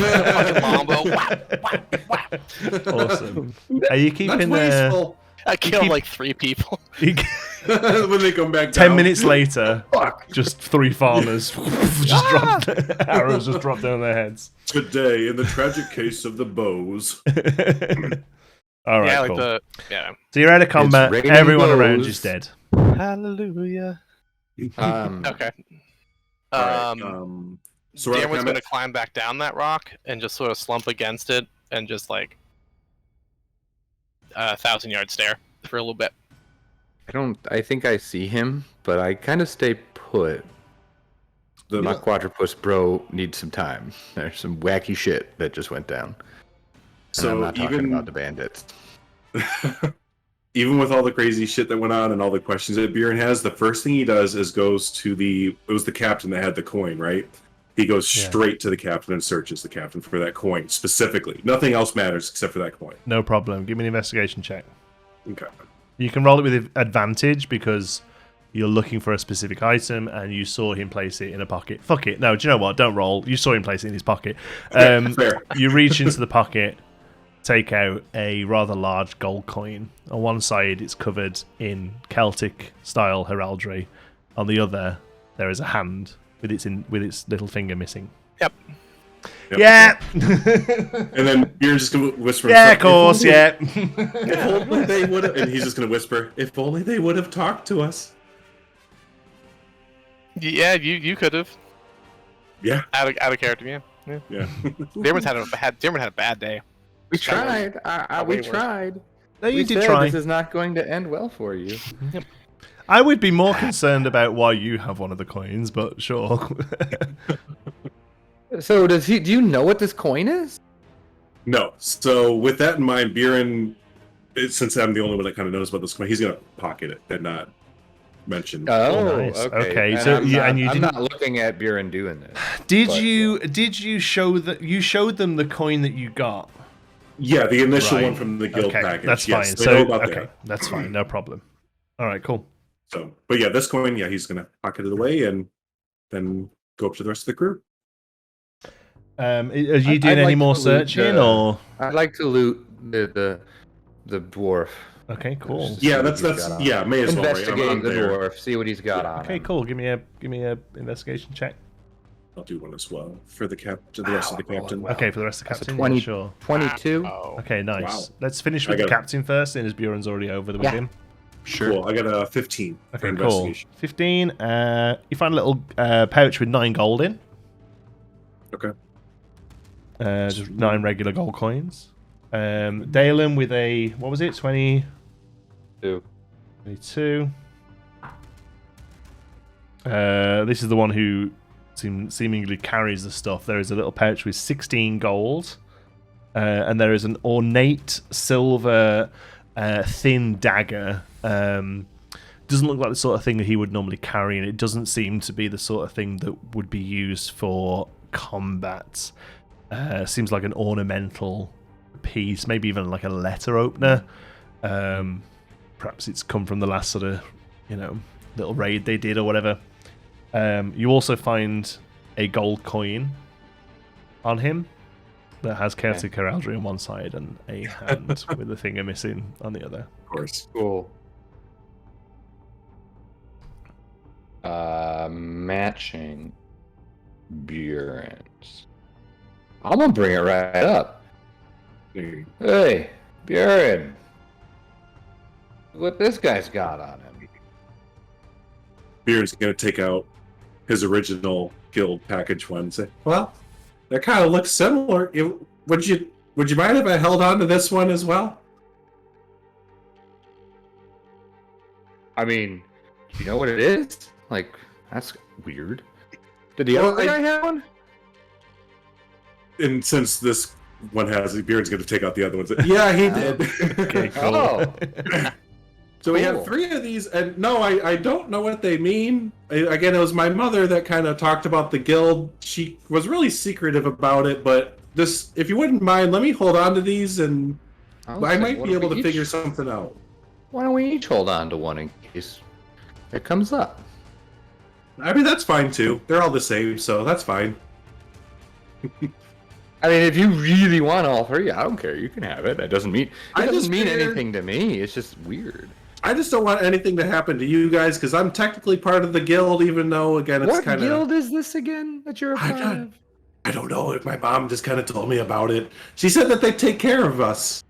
fucking longbow. Whap, whap, whap. Awesome. Are you That's keeping wasteful. I killed keep- like 3 people. When they come back 10 down. minutes later, just 3 farmers just dropped arrows just dropped down their heads. Today, in the tragic case of the bows. All right, Yeah, like cool. yeah. So you're out of combat. raining Everyone around blows. you's dead. Hallelujah. Okay. Alright, so we're out of Dearman's combat. gonna climb back down that rock and just sort of slump against it and just like 1,000-yard stare for a little bit. I think I see him, but I kind of stay put. My quadrupus bro needs some time. There's some wacky shit that just went down. And So I'm not talking even- about the bandits. Even with all the crazy shit that went on and all the questions that Buran has, the first thing he does is goes to it was the captain that had the coin, right? He goes straight to the captain and searches the captain for that coin specifically. Nothing else matters except for that coin. No problem. Give me an investigation check. Okay. You can roll it with advantage because you're looking for a specific item and you saw him place it in a pocket. Fuck it. No, do you know what? Don't roll. You saw him place it in his pocket. Fair. You reach into the pocket, take out a rather large gold coin. On one side, it's covered in Celtic-style heraldry. On the other, there is a hand with its little finger missing. Yep. Yep. Yeah. And then Buran's just gonna whisper. Yeah, of himself, course. Yeah. If only they would have. And he's just gonna whisper, "If only they would have talked to us." Yeah, you could have. Yeah. Out of character, yeah. Yeah. Dearman had a bad day. We tried. We way worse. tried. No, you We did said try. this is not going to end well for you. I would be more concerned about why you have one of the coins, but sure. So do you know what this coin is? No. So with that in mind, Buran, since I'm the only one that kind of knows about this coin, he's gonna pocket it and not mention. Oh, nice. okay. Okay, And so I'm you- not, and you I'm didn't- not looking at Buran doing this. Did But, you show that you showed them the coin that you got? Yeah, the initial Right. one from the guild Okay, package. that's yes, fine. they So know about okay, that. that's fine. No problem. All right, cool. So, but yeah, this coin, yeah, he's gonna pocket it away and then go up to the rest of the crew. Are you I'd doing any like more to loot, searching or? I'd like to loot the dwarf. Okay, cool. See Yeah, what that's he's got on. yeah, may as well. Right? Investigate I'm the there. dwarf. See what he's got on. Okay, him. cool. Give me a investigation check. I'll do one as well for the to the rest of the captain. Okay, for the rest of the That's a captain. 20 Yeah, sure. 22. Oh. Okay, nice. Wow. Let's finish I with the got it. captain first, and as Buran's already over with Yeah. him. Cool. I got a 15 for Okay, cool. investigation. 15. You find a little pouch with 9 gold in. Okay. Just 9 regular gold coins. Dalen with a, what was it? 20. 22. This is the one who seemingly carries the stuff. There is a little pouch with 16 gold. And there is an ornate silver thin dagger. Doesn't look like the sort of thing that he would normally carry, and it doesn't seem to be the sort of thing that would be used for combat. Seems like an ornamental piece, maybe even like a letter opener. Perhaps it's come from the last sort of, little raid they did or whatever. You also find a gold coin on him that has Chaotic Heraldry on one side and a hand with a finger missing on the other. Of course. Cool. Matching Buran's. I'm gonna bring it right up. There. Hey, Buran. What this guy's got on him? Buran's gonna take out his original guild package one and say, "Well, that kind of looks similar. Would you mind if I held on to this one as well?" I mean, do you know what it is? Like, that's weird. Did the Well, other guy have one? And since this one has it, Buran's gonna take out the other ones. Yeah, he did. Okay, cool. Oh. So we Cool. have 3 of these, and no, I don't know what they mean. Again, it was my mother that kind of talked about the guild. She was really secretive about it, but just if you wouldn't mind, let me hold on to these, and I might be able to figure something out. Why don't we each hold on to one in case it comes up? I mean, that's fine too. They're all the same, so that's fine. I mean, if you really want all 3, I don't care. You can have it. That doesn't mean I just mean figured- anything to me. It's just weird. I just don't want anything to happen to you guys because I'm technically part of the guild, even though again it's What kind of. guild is this again that you're a part of? I don't know. My mom just kind of told me about it. She said that they take care of us.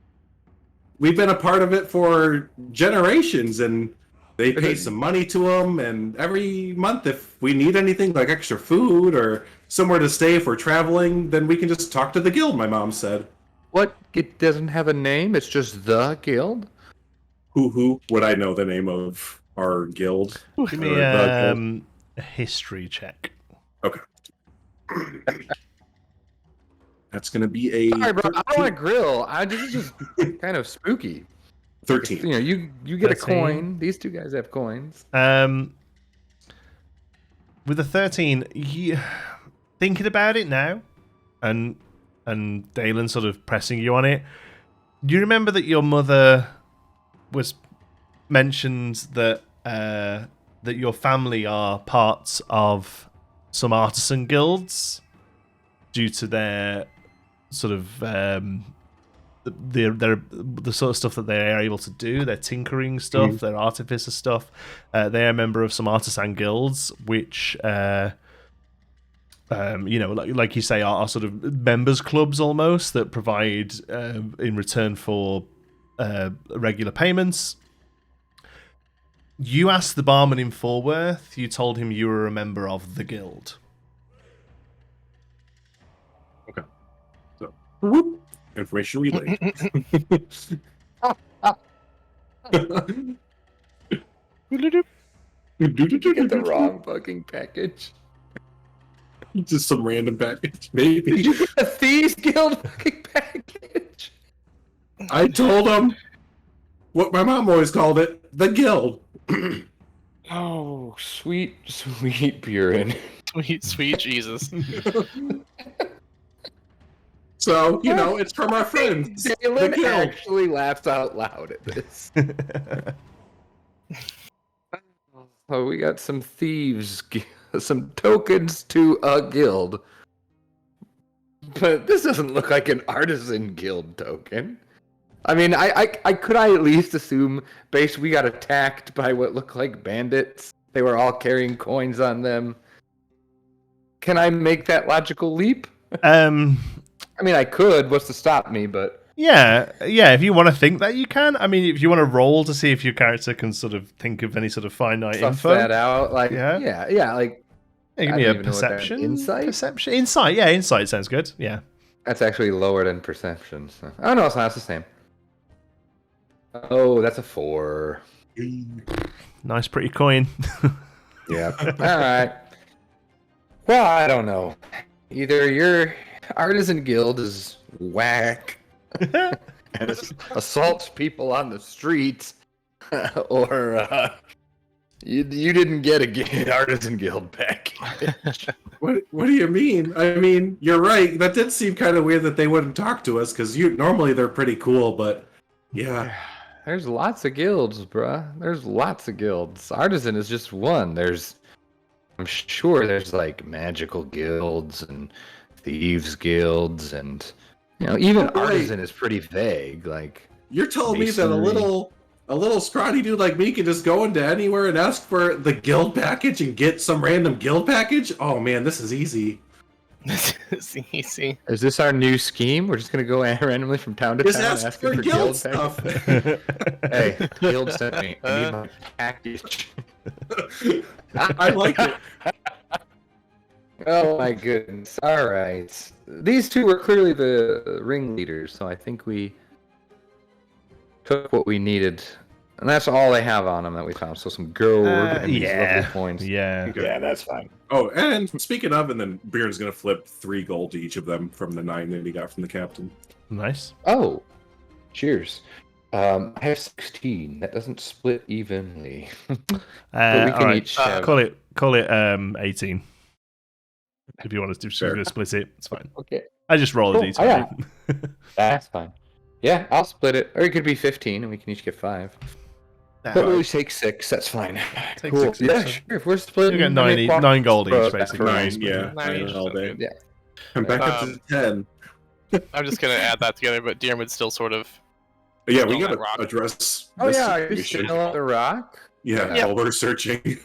We've been a part of it for generations, and they pay some money to them. And every month, if we need anything like extra food or somewhere to stay if we're traveling, then we can just talk to the guild. My mom said. What? It doesn't have a name. It's just the guild. Who would I know the name of our guild? Give me Or the guild? a history check. That's gonna be a Sorry, bro. I don't want to grill. This is just kind of spooky. 13. You know, you get a 13. coin. These 2 guys have coins. With the 13, thinking about it now, and Dalen sort of pressing you on it. Do you remember that your mother was mentioned that that your family are parts of some artisan guilds due to their sort of the sort of stuff that they are able to do, their tinkering stuff, their artificer stuff. They are a member of some artisan guilds, which like you say, are sort of members clubs almost that provide in return for regular payments. You asked the barman in Forworth. You told him you were a member of the guild. Whoop. Information relay. Get the wrong fucking package. Just some random package, maybe. Did you get a Thieves Guild fucking package? I told him what my mom always called it, the guild. Oh, sweet, sweet Buran. Sweet Jesus. So, it's from our friends. The Galen guild. actually laughs out loud at this. Oh, we got some thieves, some tokens to a guild. But this doesn't look like an artisan guild token. I mean, could I at least assume, base, we got attacked by what looked like bandits? They were all carrying coins on them. Can I make that logical leap? I mean, I could. What's to stop me? But Yeah. If you want to think that, you can. I mean, if you want to roll to see if your character can sort of think of any sort of finite stuff info, that out. Like, Yeah. yeah. Like, give I me don't a even know what that- perception. insight? Insight. Yeah, insight sounds good. Yeah. that's actually lower than perception. So. Oh no, it's not. It's the same. Oh, that's a 4. Nice, pretty coin. Yeah. All right. Well, I don't know. Either your artisan guild is whack and assaults people on the streets, or you didn't get a artisan guild package. What do you mean? I mean, you're right. That did seem kind of weird that they wouldn't talk to us, because normally they're pretty cool, but yeah. There's lots of guilds, bruh. There's lots of guilds. Artisan is just one. I'm sure there's like magical guilds and thieves guilds, and even Oh, wait. artisan is pretty vague. Like, You're telling me that a masonry. little scrawny dude like me can just go into anywhere and ask for the guild package and get some random guild package? Oh man, this is easy. This is easy. Is this our new scheme? We're just gonna go randomly from town to Just town ask asking for for guild guild stuff. packages? Hey, guild sent me. I need my package. I like it. Oh my goodness. All right. These two were clearly the ringleaders, so I think we took what we needed. And that's all they have on them that we found. So some gold and these lovely coins. Yeah. Okay. Yeah, that's fine. Oh, and speaking of, and then Beern's gonna flip 3 gold to each of them from the 9 that he got from the captain. Nice. Oh, cheers. I have 16. That doesn't split evenly. But we can all right. each have... Call it 18. If you want us to Sure. split it, it's fine. Okay. I just roll a Cool. d20. That's fine. Yeah, I'll split it. Or it could be 15 and we can each get 5. Nah, But we'll take 6. That's fine. Take Cool. 6 Yeah, each. sure. If we're You splitting... get 9 gold each, Bro, basically. that's 9, yeah. 9 each, all day. okay. Yeah. I'm back up to 10. I'm just gonna add that together, but Dearman's still sort of. But yeah, we Still gotta that rock. address Oh this yeah, are you situation. still on the rock? Yeah, Yeah. while we're searching.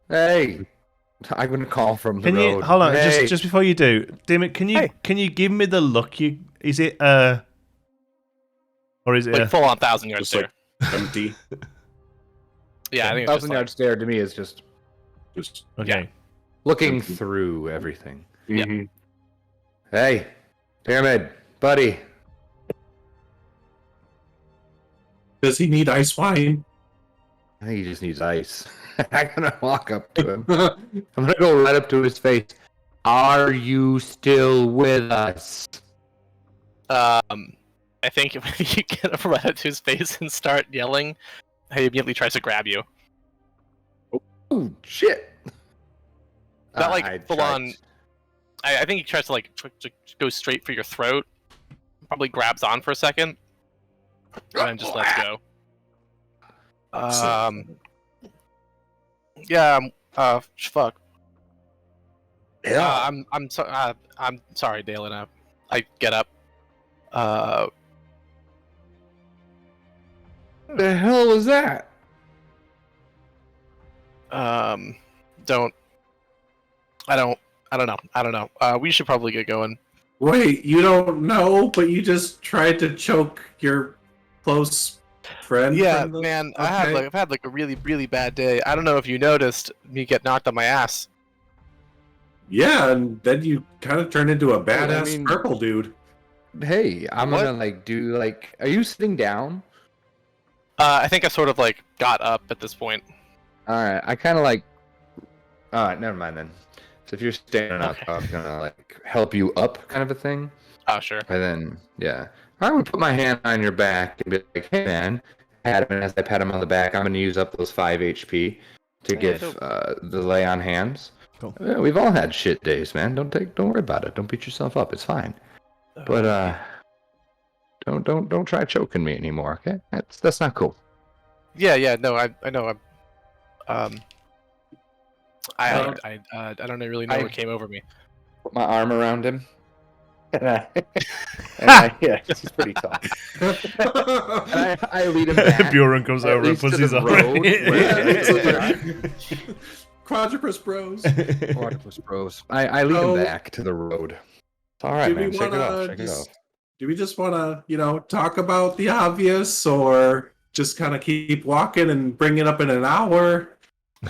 Hey, I'm gonna call from the Can road. you hold on? Hey. Just before you do, damn it, can you give me the look? Is it or is it Like full on 1,000 yards Just like there. empty. Yeah, I think it's just 1,000 like, yard stare to me is just Just okay? looking Empty. through everything. Yeah. mhm. Hey, Pyramid, buddy. Does he need ice wine? I think he just needs ice. I'm gonna walk up to him. I'm gonna go right up to his face. Are you still with us? I think if you get up right up to his face and start yelling, he immediately tries to grab you. Oh shit! Not I like full tried- on. I think he tries to like to go straight for your throat. Probably grabs on for a second, and then just lets go. Yeah. Fuck. Yeah. I'm sorry, Dalen. I get up. The hell was that? Don't. I don't know. We should probably get going. Wait, you don't know, but you just tried to choke your close friend? Yeah, from the- man. Okay. I've had like a really, really bad day. I don't know if you noticed me get knocked on my ass. Yeah, and then you kind of turned into a I badass mean- purple dude. Hey, I'm What? gonna like do like. Are you sitting down? I think I sort of like got up at this point. All right, I kind of like. All right, never mind then. So if you're standing up, Okay. I'm gonna like help you up, kind of a thing. Oh, sure. And then, yeah, I would put my hand on your back and be like, "Hey, man," pat him. And as I pat him on the back, I'm gonna use up those 5 HP to give dope. the lay on hands. Cool. Yeah, we've all had shit days, man. Don't worry about it. Don't beat yourself up. It's fine. But don't try choking me anymore. Okay, that's not cool. Yeah. No, I know. I don't really know what came over me. Put my arm around him. Yeah, he's pretty tall. And I lead him back. Buran comes at over and least puts to his the arm. road Quadrupus Bros. Quadrupus Bros. I lead him back to the road. It's all right, Do man. we Check it out. wanna Check it out. do we just want to, talk about the obvious, or just kind of keep walking and bring it up in an hour? I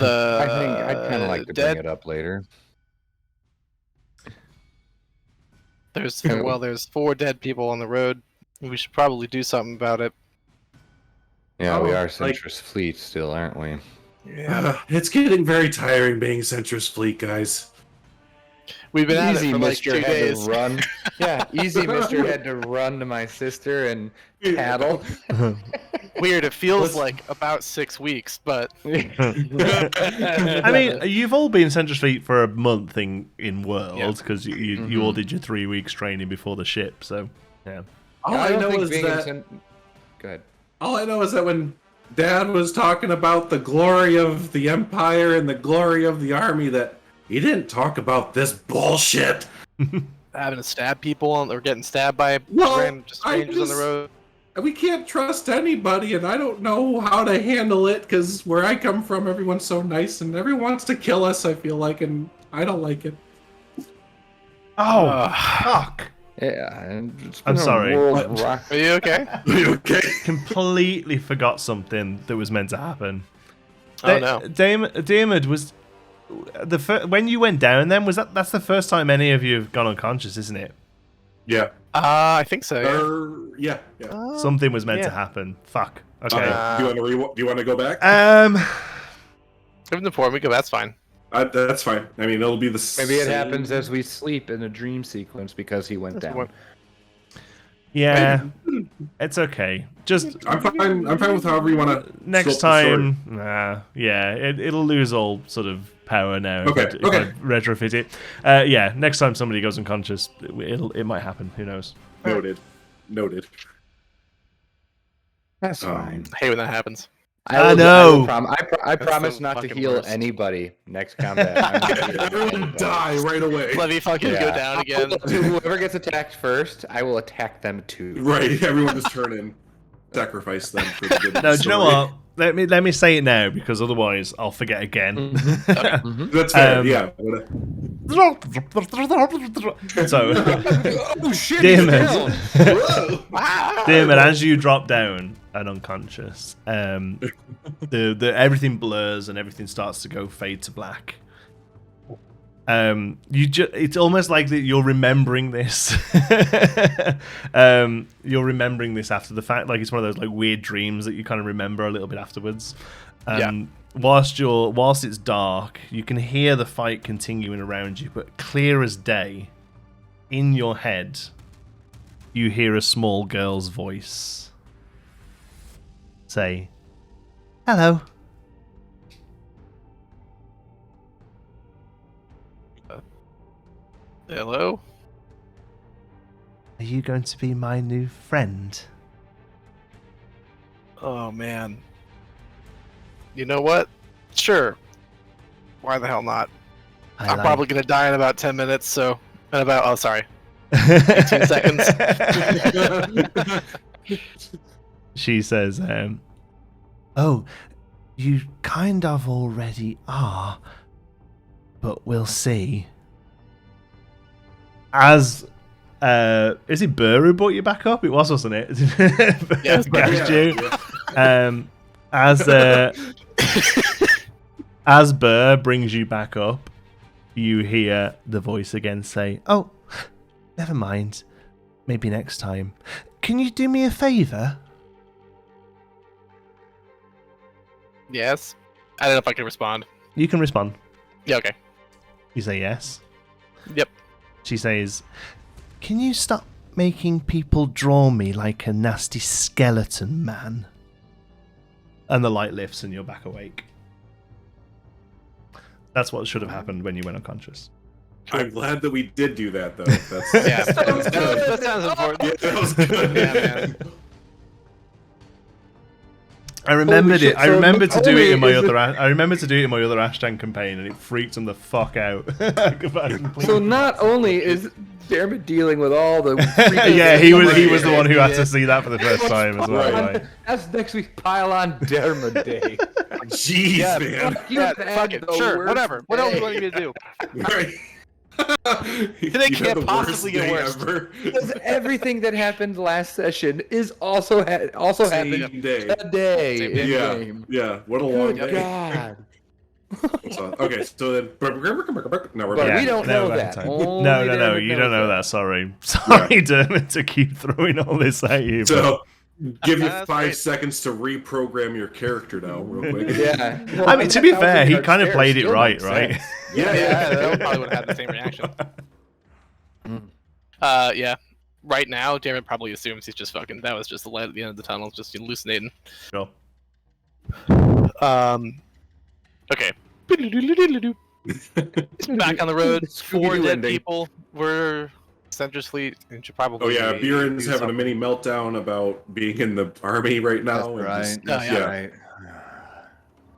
think I'd kind of like to dead. bring it up later. There's Who? well, there's 4 dead people on the road. We should probably do something about it. Yeah, we Oh, are like- Centrist Fleet still, aren't we? Yeah. It's getting very tiring being Centrist Fleet, guys. We've been at it Easy, for like Mister 2 had days. to run. Yeah, easy, Mister had to run to my sister and paddle. Weird. It feels Let's- like about 6 weeks, but I mean, you've all been Central Fleet for a month in World because you all did your 3 weeks training before the ship. So yeah. All I know is being that Go ahead. all I know is that when Dad was talking about the glory of the Empire and the glory of the Army, that he didn't talk about this bullshit. having to stab people or getting stabbed by Well, random strangers on the road. We can't trust anybody, and I don't know how to handle it because where I come from, everyone's so nice and everyone wants to kill us. I feel like, and I don't like it. Oh fuck! Yeah, and it's I'm been a sorry. world rock. Are you okay? Are you okay? Completely forgot something that was meant to happen. Oh no. Daemon was when you went down. Then that's the first time any of you have gone unconscious, isn't it? Yeah. I think so. Yeah. Yeah. Something was meant to yeah. happen. Fuck. Okay. Do you want to go back? Give them the point. We go. That's fine. That's fine. I mean, it'll be the Maybe it same- happens as we sleep in a dream sequence because he went down. Yeah, it's okay. Just I'm fine with however you want to. next time, it'll lose all sort of power now. Okay, If I retrofit it. Yeah, next time somebody goes unconscious, it might happen. Who knows? Noted. That's fine. I hate when that happens. I know. I promise so not to fucking heal worse. anybody next combat. I'm not healing Everyone anybody. die right away. Let me fucking go Yeah. down again. Whoever gets attacked first, I will attack them too. Right. Everyone just turn in. Sacrifice them for the good of No, the do you know story. what? Let me say it now because otherwise I'll forget again. That's fair. Um, Yeah. So, Oh shit! Damon, Whoa. Damon, as you drop down and unconscious, the everything blurs and everything starts to go fade to black. It's almost like that you're remembering this. You're remembering this after the fact, like it's one of those like weird dreams that you kind of remember a little bit afterwards. Whilst it's dark, you can hear the fight continuing around you, but clear as day, in your head, you hear a small girl's voice say, "Hello." Hello. Are you going to be my new friend? Oh man. You know what? Sure. Why the hell not? I'm probably gonna die in about 10 minutes. So, in about 18 seconds. She says, "Oh, you kind of already are, but we'll see." As is it Burr who brought you back up? It was, wasn't it? Yeah, it was Burr. Grabbed you. As Burr brings you back up, you hear the voice again say, "Oh, never mind. Maybe next time. Can you do me a favor?" Yes. I don't know if I can respond. You can respond. Yeah, okay. You say yes. Yep. She says, "Can you stop making people draw me like a nasty skeleton man?" And the light lifts and you're back awake. That's what should have happened when you went unconscious. I'm glad that we did do that, though. That's, Yeah. that was good. That sounds important. Yeah, that was good. Yeah, man. I remembered shit, it. I so remembered to do it in my is other. I remembered to do it in my other Ashtan campaign, and it freaked him the fuck out. So not only is Dermot dealing with all the yeah, he was the one who had to see that for the first time as well. Right. Like. That's next week's pile on Dermot Day. Jeez, Yeah, man. Yeah, fuck it. Sure, whatever. What else do you want me to do? Right. Today You had can't the possibly worst get day worse. ever. Because everything that happened last session is also Same happened day. today Same in Yeah, game. yeah. What a long Good day. God. So, okay, so then no, we're But back. we don't know back that. in time. Only No, Dermot you knows don't know that. Sorry, Dermot, to keep throwing all this at you. So, give you That's 5 great. seconds to reprogram your character now, real quick. Yeah. But, I mean, to be fair, he kind of played it Still right, makes right? sense. Yeah, that probably would have had the same reaction. Yeah. Right now, Darren probably assumes he's just fucking. That was just the light at the end of the tunnel, just hallucinating. Sure. Okay. Back on the road. 4 Scooby-Doo dead ending. people were Center's fleet, and should probably. Oh yeah, do Buran's having a something. mini meltdown about being in the army right now. That's and right. just- Oh, That's yeah. right.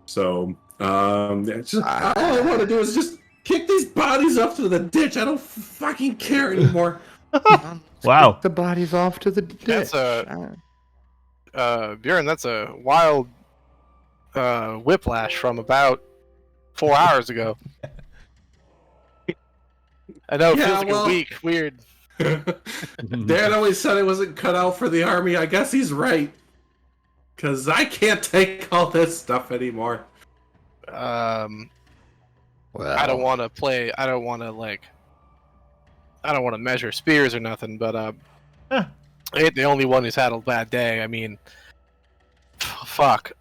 So, it's just, all I want to do is just kick these bodies up to the ditch. I don't fucking care anymore. Wow. Kick the bodies off to the ditch. That's Buran, that's a wild whiplash from about 4 hours ago. I know it Yeah, feels like well- a week. Weird. Dad always said it wasn't cut out for the army. I guess he's right. Because I can't take all this stuff anymore. Well, I don't want to play. I don't want to measure spears or nothing. But I ain't the only one who's had a bad day. I mean, fuck.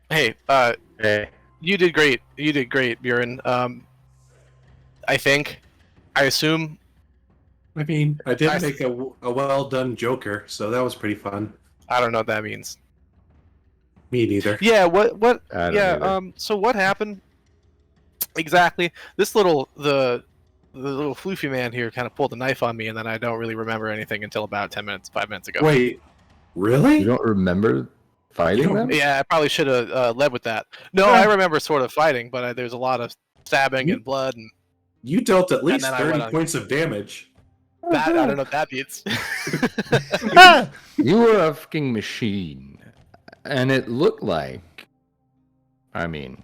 Hey, Hey. you did great. You did great, Buran. I assume. I mean, I did I- make a well done Joker, so that was pretty fun. I don't know what that means. Me neither. Yeah. What? I don't Yeah. either. So what happened exactly? This the little floofy man here kind of pulled a knife on me, and then I don't really remember anything until about 5 minutes ago. Wait, really? You don't remember fighting them? Yeah, I probably should have led with that. No, I remember sort of fighting, but there's a lot of stabbing and blood, and You dealt at least then I went 30 on- points of damage. that I don't know what that means. You were a fucking machine. And it looked like, it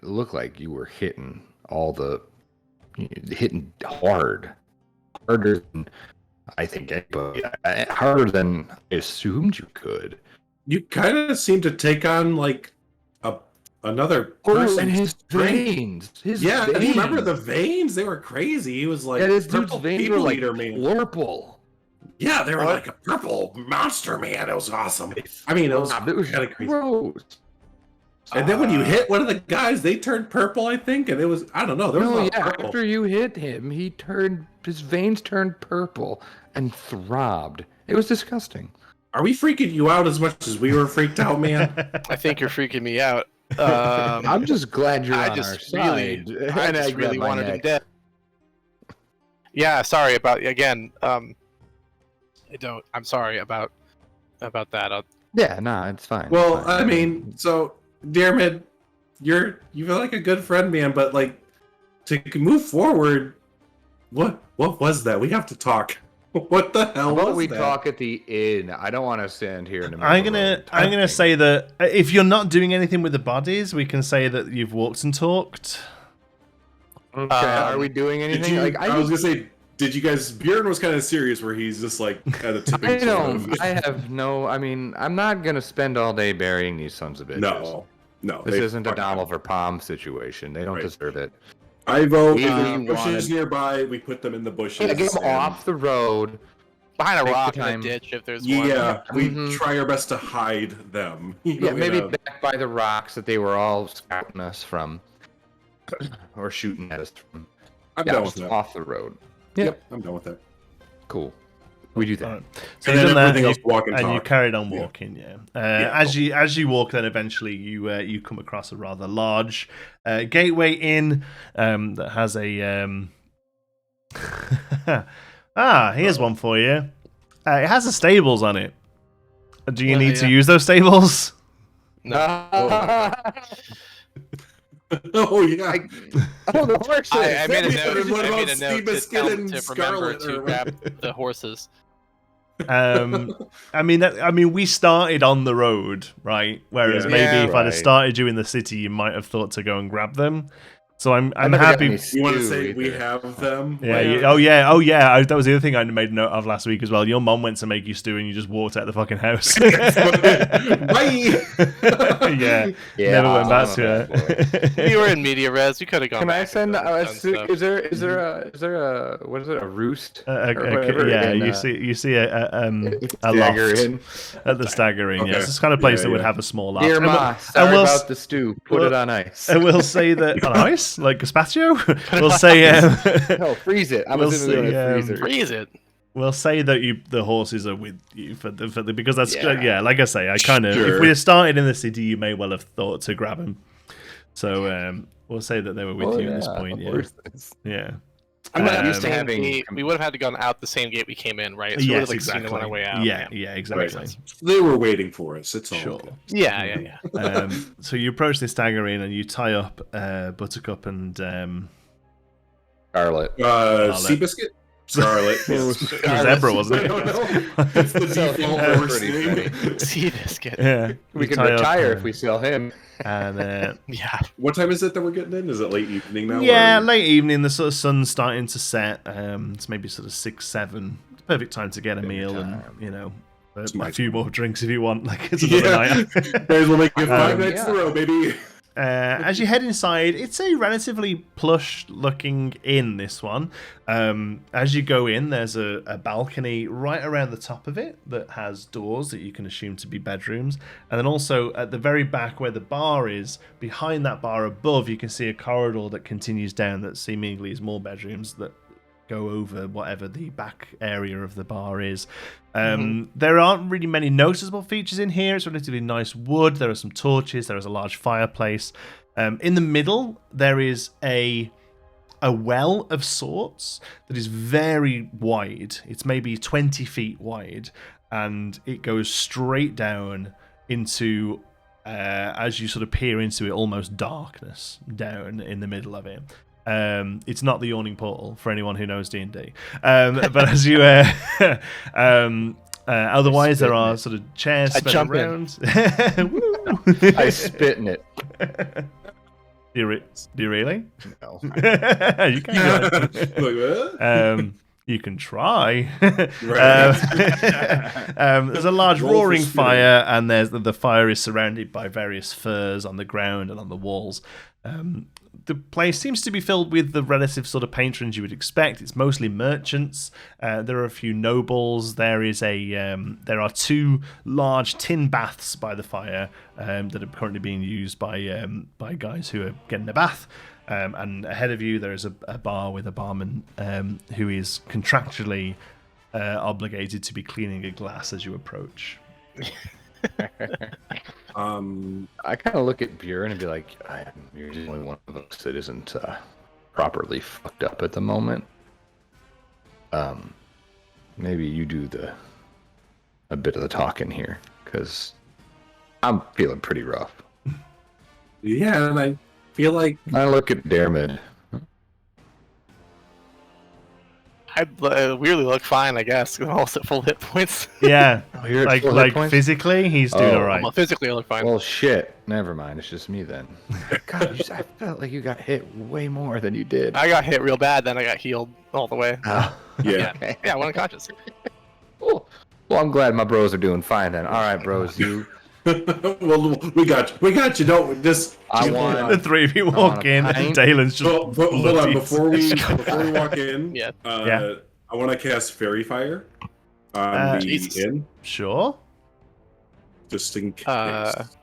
looked like you were hitting hitting hard. Harder than I think anybody, harder than I assumed you could. You kind of seem to take on like another person. And his veins. Yeah, and you remember the veins? They were crazy. He was like Yeah, this dude's purple veins were people like eater man. purple. Yeah, they were What? like a purple monster man. It was awesome. I mean, it was It was kind of crazy. gross. And then when you hit one of the guys, they turned purple, I think, and it was I don't know. There was a No, lot of yeah, purple. after you hit him, his veins turned purple and throbbed. It was disgusting. Are we freaking you out as much as we were freaked out, man? I think you're freaking me out. I'm just glad you're I on just our really, side. I And just grabbed really my wanted him neck. dead. Yeah, sorry about again. I'm sorry about that. Yeah, nah, it's fine. Well, it's fine. I mean, so Dermot, you feel like a good friend, man, but like to move forward, what was that? We have to talk. What the hell How about was we that? talk at the inn? I don't want to stand here in the middle I'm of the gonna road I'm gonna talking. say that if you're not doing anything with the bodies, we can say that you've walked and talked. Okay, are we doing Did anything? you, Like, I was gonna say, did you guys? Buran was kind of serious, where he's just like at a tipping I point. don't. I have no. I mean, I'm not gonna spend all day burying these sons of bitches. No, This they isn't a fucked Donald up. for Palm situation. They don't Right. deserve it. I vote We really bushes wanted- nearby. We put them in the bushes. Yeah, get them and- off the road. behind a Take the rock in time. a ditch if there's one. Yeah, we Mhm. try our best to hide them. Yeah, maybe back by the rocks that they were all scouting us from, or shooting at us from. I'm Yeah, done with just that. off the road. Yep, I'm done with that. Cool. We do that. Alright. So And you've then done that, everything else, you, walk and and you talk. carried on Yeah. walking. Yeah. Yeah. As you walk, then eventually you come across a rather large gateway inn that has a. Here's one for you. It has the stables on it. Do you need to use those stables? No. Oh yeah. Oh, the horses! I made a note. What I about made a note to Seabiscuit and remember Scarlet to or- grab the horses. I mean, we started on the road, right? Whereas Yeah. maybe Yeah, if I'd have right. started you in the city, you might have thought to go and grab them. So I'm I never got happy. any You want to stew say we either. have them? Yeah, Well, oh yeah. That was the other thing I made note of last week as well. Your mom went to make you stew, and you just walked out of the fucking house. Bye. Yeah, Yeah, never went back I'm to a bad boy. We were in media res. We could have gone. Can I back send? and done stuff. Is there a what is it? A roost? Or yeah, whatever, you see a stagger loft in. at the staggering. Okay. Yes, it's the kind of place Yeah, that would yeah. have a small loft. Dear And we'll- Ma, sorry we'll about the stew. Put we'll- it on ice. And we'll say that on ice, like gazpacho. We'll say No, freeze it. I'm We'll assuming see, we're gonna freeze it. Freeze it. we'll say that the horses are with you for the because that's Yeah. like I say, I kind of Sure. if we had started in the city, you may well have thought to grab them. So we'll say that they were with Well, you at this yeah, point. of Yeah, course. yeah. I'm not Um, used to having. We would have had to gone out the same gate we came in, right? So we would Yes, have, like, seen exactly. them on our way out. Yeah, exactly. Right. They were waiting for us. It's all Sure. good. Yeah. So you approach this dagger inn and you tie up Buttercup and Scarlet. Seabiscuit? Scarlet. It was Zebra, wasn't I it? don't know. It's the So default that's horse pretty name. funny. Sea biscuit. Yeah, We you can tie up, retire if we sell him. and Yeah. What time is it that we're getting in? Is it late evening now? yeah, or- late evening. The sort of sun's starting to set. It's maybe sort of 6, 7. Perfect time to get a meal and my a few more drinks if you want. Like it's another night. May as well make it 5 nights in yeah. a row, baby. As you head inside, it's a relatively plush-looking inn, this one. As you go in, there's a balcony right around the top of it that has doors that you can assume to be bedrooms. And then also at the very back where the bar is, behind that bar above, you can see a corridor that continues down that seemingly is more bedrooms that go over whatever the back area of the bar is. There aren't really many noticeable features in here. It's relatively nice wood. There are some torches. There is a large fireplace. In the middle, there is a well of sorts that is very wide. It's maybe 20 feet wide, and it goes straight down into, as you sort of peer into it, almost darkness down in the middle of it. It's not the yawning portal for anyone who knows D&D. But as you, otherwise there are sort of chairs I spread jump in. around. I spit in it. Do you really? No. You can. Like, what? You can try. Right. There's a large Roll for roaring spitting. fire, and the fire is surrounded by various furs on the ground and on the walls. The place seems to be filled with the relative sort of patrons you would expect. It's mostly merchants. There are a few nobles. There are 2 large tin baths by the fire that are currently being used by guys who are getting a bath. And ahead of you, there is a bar with a barman who is contractually obligated to be cleaning a glass as you approach. I kind of look at Buran and be like, "You're the only one of us that isn't properly fucked up at the moment. Maybe you do a bit of the talking here, because I'm feeling pretty rough." Yeah, and I feel like I look at Dermot. I weirdly look fine, I guess. I'm almost at full hit points. Yeah, you're at like full hit points? physically, he's doing Oh. all right. Well, physically, I look fine. Well, shit. Never mind. It's just me then. God, I felt like you got hit way more than you did. I got hit real bad, then I got healed all the way. Oh, yeah. okay. Yeah, I went unconscious. Cool. Well, I'm glad my bros are doing fine then. All right, bros. You. Well, we got you. Don't just. I you- want- The 3 of you want walk a in, and pint. Dalen's just. Hold on, bloody. before we walk in, Yeah. I want to cast Fairy Fire. on the Jesus. inn, Sure. just in case.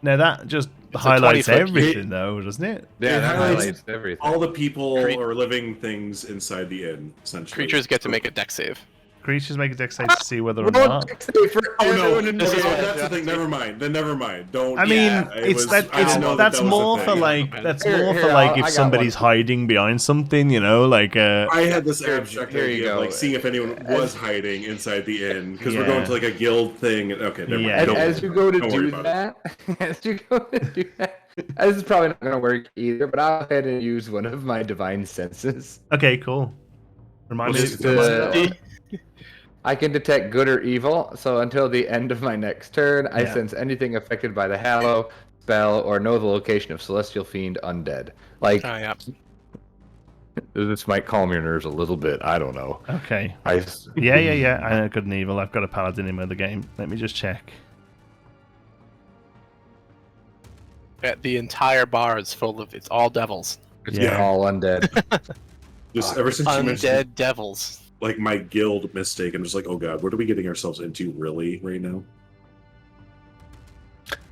Now that just a highlights 20-foot everything, though, doesn't it? Yeah, It that highlights highlights everything. all the people Cre- or living things inside the inn, essentially. Creatures get to make a dex save. Creatures make a dex save to see whether or Roll not. dex save for Oh no! everyone in This is Okay, what- that's the thing. Never mind. Then never mind. Don't. I mean, yeah, I it's didn't know that's that was a more for thing. like that's Here, more here, for like I if got somebody's one. hiding behind something, you know, like I had this Here- abstract here you idea of go. like seeing if anyone was hiding inside the inn because we're Yeah. going to like a guild thing. Okay, never Yeah. mind. Don't As you go to don't worry do about that, as you go to do that, this is probably not going to work either. But I'll go ahead and use one of my divine senses. okay, cool. Remind me. Just, I can detect good or evil, so until the end of my next turn, I Yeah. sense anything affected by the Hallow spell or know the location of Celestial Fiend undead. Like, Oh yeah. this might calm your nerves a little bit. I don't know. Okay. I Yeah. I know good and evil. I've got a paladin in the game. Let me just check. The entire bar is full of it's all devils. It's Yeah. all undead. just ever since you mentioned Undead devils. like my guild mistake, I'm just like, oh god, what are we getting ourselves into really right now?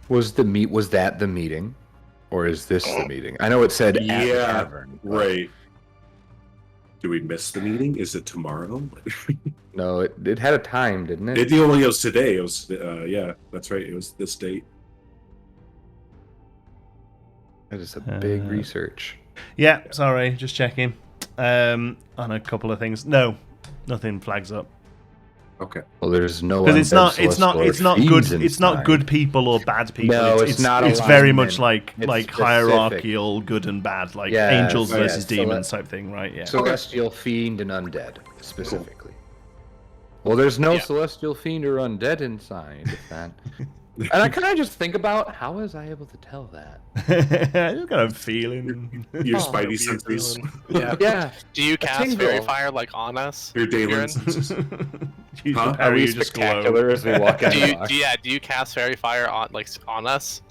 Was that the meeting, or is this the meeting? I know it said at the Yeah, tavern, but right. Do we miss the meeting? Is it tomorrow? No, it had a time, didn't it? It only was today. It was yeah, that's right. It was this date. That is a big Uh, research. Yeah, sorry, just checking. On a couple of things. No, nothing flags up. Okay. Well, there's no Because it's not good. fiends It's not inside. good people or bad people. No, it's not It's very alignment. much like It's like specific. hierarchical good and bad, like Yes, angels yes, versus so demons type thing, right? Yeah. Celestial fiend and undead specifically. Well, there's no Yeah. celestial fiend or undead inside. If that. And I kind of just think about how was I able to tell that? I just got a feeling. Your Oh, spidey Weird senses, feeling. Yeah. Yeah, Do you cast Fairy tingle. Fire like on us? your daily Buran? senses. Use Huh? the are power, we you just glow. spectacular as we walk out Do the you box? do you cast Fairy Fire on on us?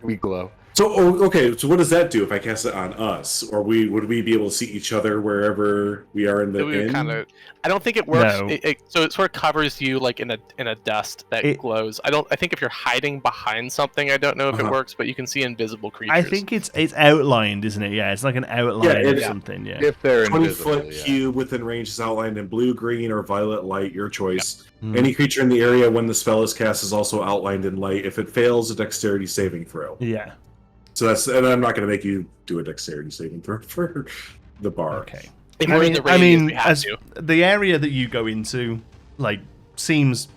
We glow. So okay, so what does that do if I cast it on us, or would we be able to see each other wherever we are in the We inn? kind of. I don't think it works. No. So it sort of covers you like in a dust that It- glows. I think if you're hiding behind something, I don't know if it Uh-huh. works, but you can see invisible creatures. I think it's outlined, isn't it? Yeah, it's like an outline Yeah, of it- something. Yeah. If they're 20-foot invisible, yeah. cube within range is outlined in blue, green, or violet light, your choice. Hmm. Any creature in the area when the spell is cast is also outlined in light. If it fails, a dexterity saving throw. Yeah. So and I'm not going to make you do a dexterity saving throw for the bar. Okay. If we're in the radius, we have as to. the area that you go into, like, seems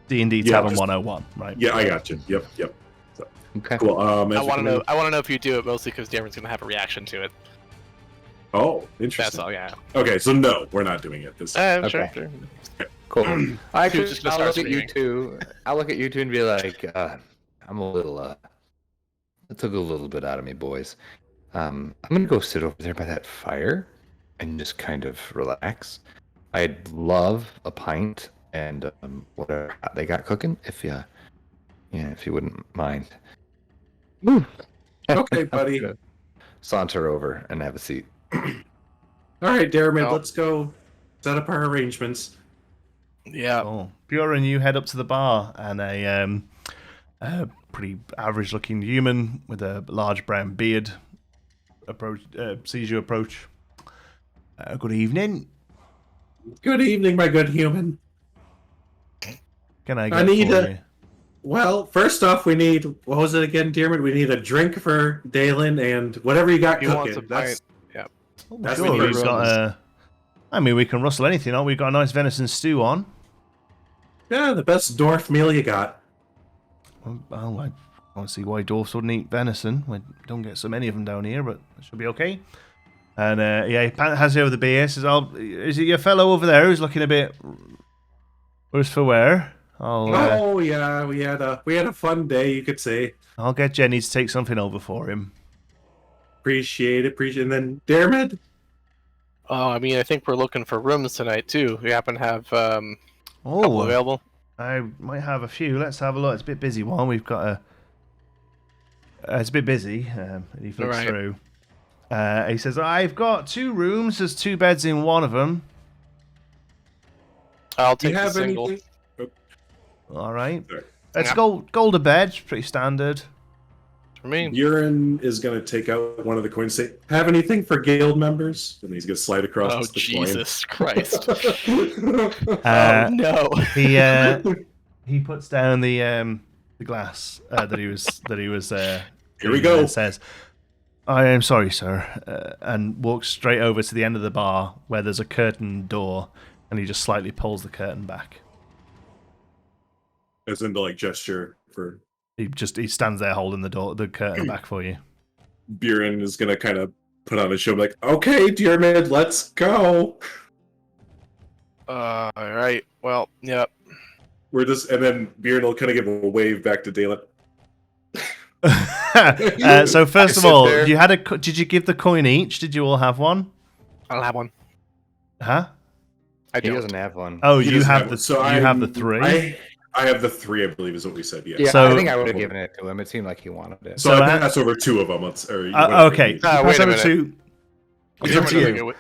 D&D Yeah, Tavern just- 101, right? Yeah, I got you. Yep. Okay. Cool. I want to know. I want to know if you do it mostly because Darren's gonna have a reaction to it. Oh, That's interesting. all. Yeah. Okay, so no, we're not doing it this time. Sure. Okay. Sure. Cool. I She was just gonna I'll start look at you screaming. two. I'll look at you two and be like, I'm a little. It took a little bit out of me, boys. I'm gonna go sit over there by that fire and just kind of relax. I'd love a pint and whatever they got cooking, if you wouldn't mind. Okay, buddy. I'm gonna saunter over and have a seat. All right, Darren, Oh. let's go set up our arrangements. Yeah. Oh, Buran, you head up to the bar, and a pretty average-looking human with a large brown beard sees you approach. Good evening. Good evening, my good human. Can I I get need for a- you? Well, first off, we need what was it again, Dearman? We need a drink for Dalen and whatever you got He wants cooking. a pint. That's Sure, what we've he got runs. I mean, we can rustle anything, aren't we? We've got a nice venison stew on. Yeah, the best dwarf meal you got. Well, I don't see why dwarfs wouldn't eat venison. We don't get so many of them down here, but it should be okay. And yeah, he has you over the beer. Says, "Is it your fellow over there who's looking a bit worse for wear?" Oh yeah, we had a fun day, you could say. I'll get Jenny to take something over for him. Appreciate it. And then Dermot. Oh, I mean, I think we're looking for rooms tonight too. We happen to have couple Oh, available. I might have a few. Let's have a look. It's a bit busy. One we've got a. It's a bit busy. And he flips Right. through. He says, "I've got 2 rooms. There's 2 beds in one of them." I'll Do you take the have single. anything? All right. Sorry. It's Yeah. gold a bed, pretty standard. For me. Buran is going to take out one of the coins and say, have anything for guild members? And he's going to slide across Oh, the Jesus Christ. coin. Uh, Oh, no. he puts down the glass that he was. Here we go. Says, "I am sorry, sir," and walks straight over to the end of the bar where there's a curtain door, and he just slightly pulls the curtain back. As in to like gesture for He stands there holding the curtain back for you. Buran is going to kind of put on a show like, okay, Diarmid, let's go. All right. Well, yep. We're just, and then Buran will kind of give a wave back to Dalen. So first of sit all, there. did you give the coin each? Did you all have one? I don't have one. Huh? I He don't. doesn't have one. Oh, He you doesn't have one. the So you have the I'm- 3. I have the 3, I believe, is what we said. Yeah. Yeah, So- I think I would have given it to him. It seemed like he wanted it. So So I I- pass over 2 of them. Okay. Ah, You wait pass a over minute. 2. It's up to Diarmid you.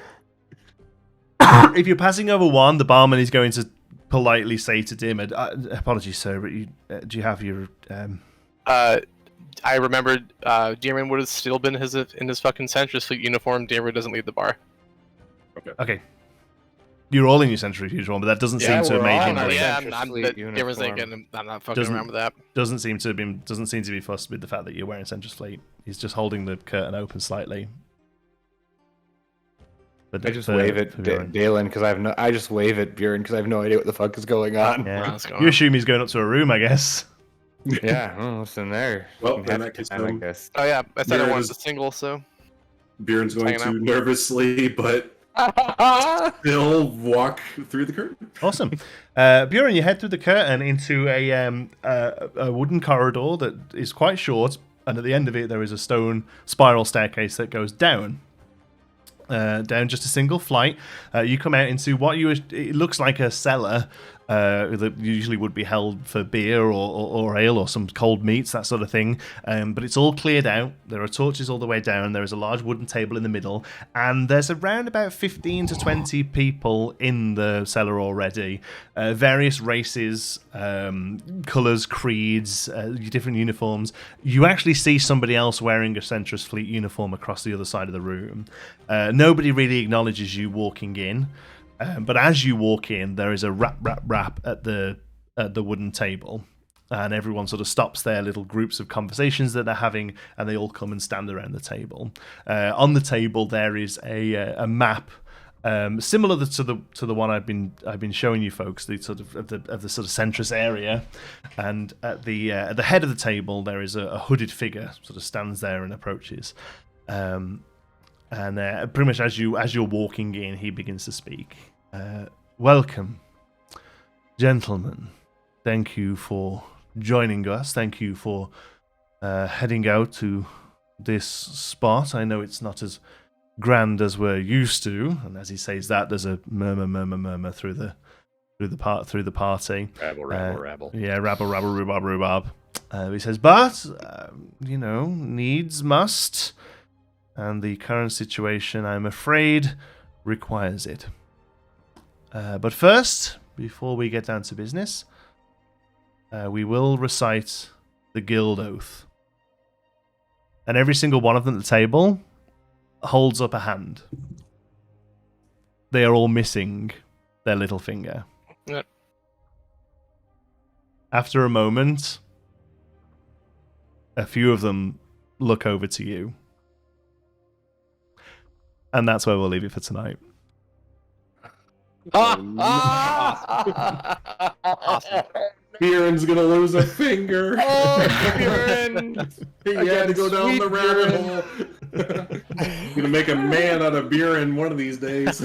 doesn't If you're passing over 1, the barman is going to politely say to Diarmid, "Apologies, sir, but do you have your?" I remembered Diarmid would have still been in his fucking Centrist Fleet uniform. Diarmid doesn't leave the bar. Okay. You're all in your century uniform, but that doesn't Yeah, seem to have we're made all him. in our really- Centrist Fleet Diarmid's uniform. thinking, I'm not fucking Doesn't- around with that. Doesn't seem to be fussed with the fact that you're wearing Centrist Fleet. He's just holding the curtain open slightly. But I just wave at Dalen because I just wave at Buran because I have no idea what the fuck is going on. Yeah. What's going You on? assume he's going up to a room, I guess. Yeah, well, what's in there? Well, Can in have that case, time, I guess. Oh yeah, I said I Buran wanted is- the single, so Buran's going Hanging to out. nervously, but still walk through the curtain. Awesome. Buran, you head through the curtain into a wooden corridor that is quite short, and at the end of it there is a stone spiral staircase that goes down. Down just a single flight. You come out into it looks like a cellar that usually would be held for beer or ale or some cold meats, that sort of thing. But it's all cleared out. There are torches all the way down. There is a large wooden table in the middle, and there's around about 15 to 20 people in the cellar already. Various races, colours, creeds, different uniforms. You actually see somebody else wearing a Centrist Fleet uniform across the other side of the room. Nobody really acknowledges you walking in. But as you walk in, there is a rap at the wooden table, and everyone sort of stops their little groups of conversations that they're having, and they all come and stand around the table. On the table, there is a map similar to the one I've been showing you folks, the sort of the sort of centrist area, and at the head of the table there is a hooded figure sort of stands there and approaches. And pretty much as you're walking in, he begins to speak. Welcome, gentlemen. Thank you for joining us. Thank you for heading out to this spot. I know it's not as grand as we're used to. And as he says that, there's a murmur through the party. Rabble. Yeah, rabble, rhubarb. He says, but needs must. And the current situation, I'm afraid, requires it. But first, before we get down to business, we will recite the guild oath. And every single one of them at the table holds up a hand. They are all missing their little finger. Yep. After a moment, a few of them look over to you. And that's where we'll leave it for tonight. Buran's gonna lose a finger. Oh, Buran! He had to go down the rabbit hole. Gonna make a man out of Buran one of these days.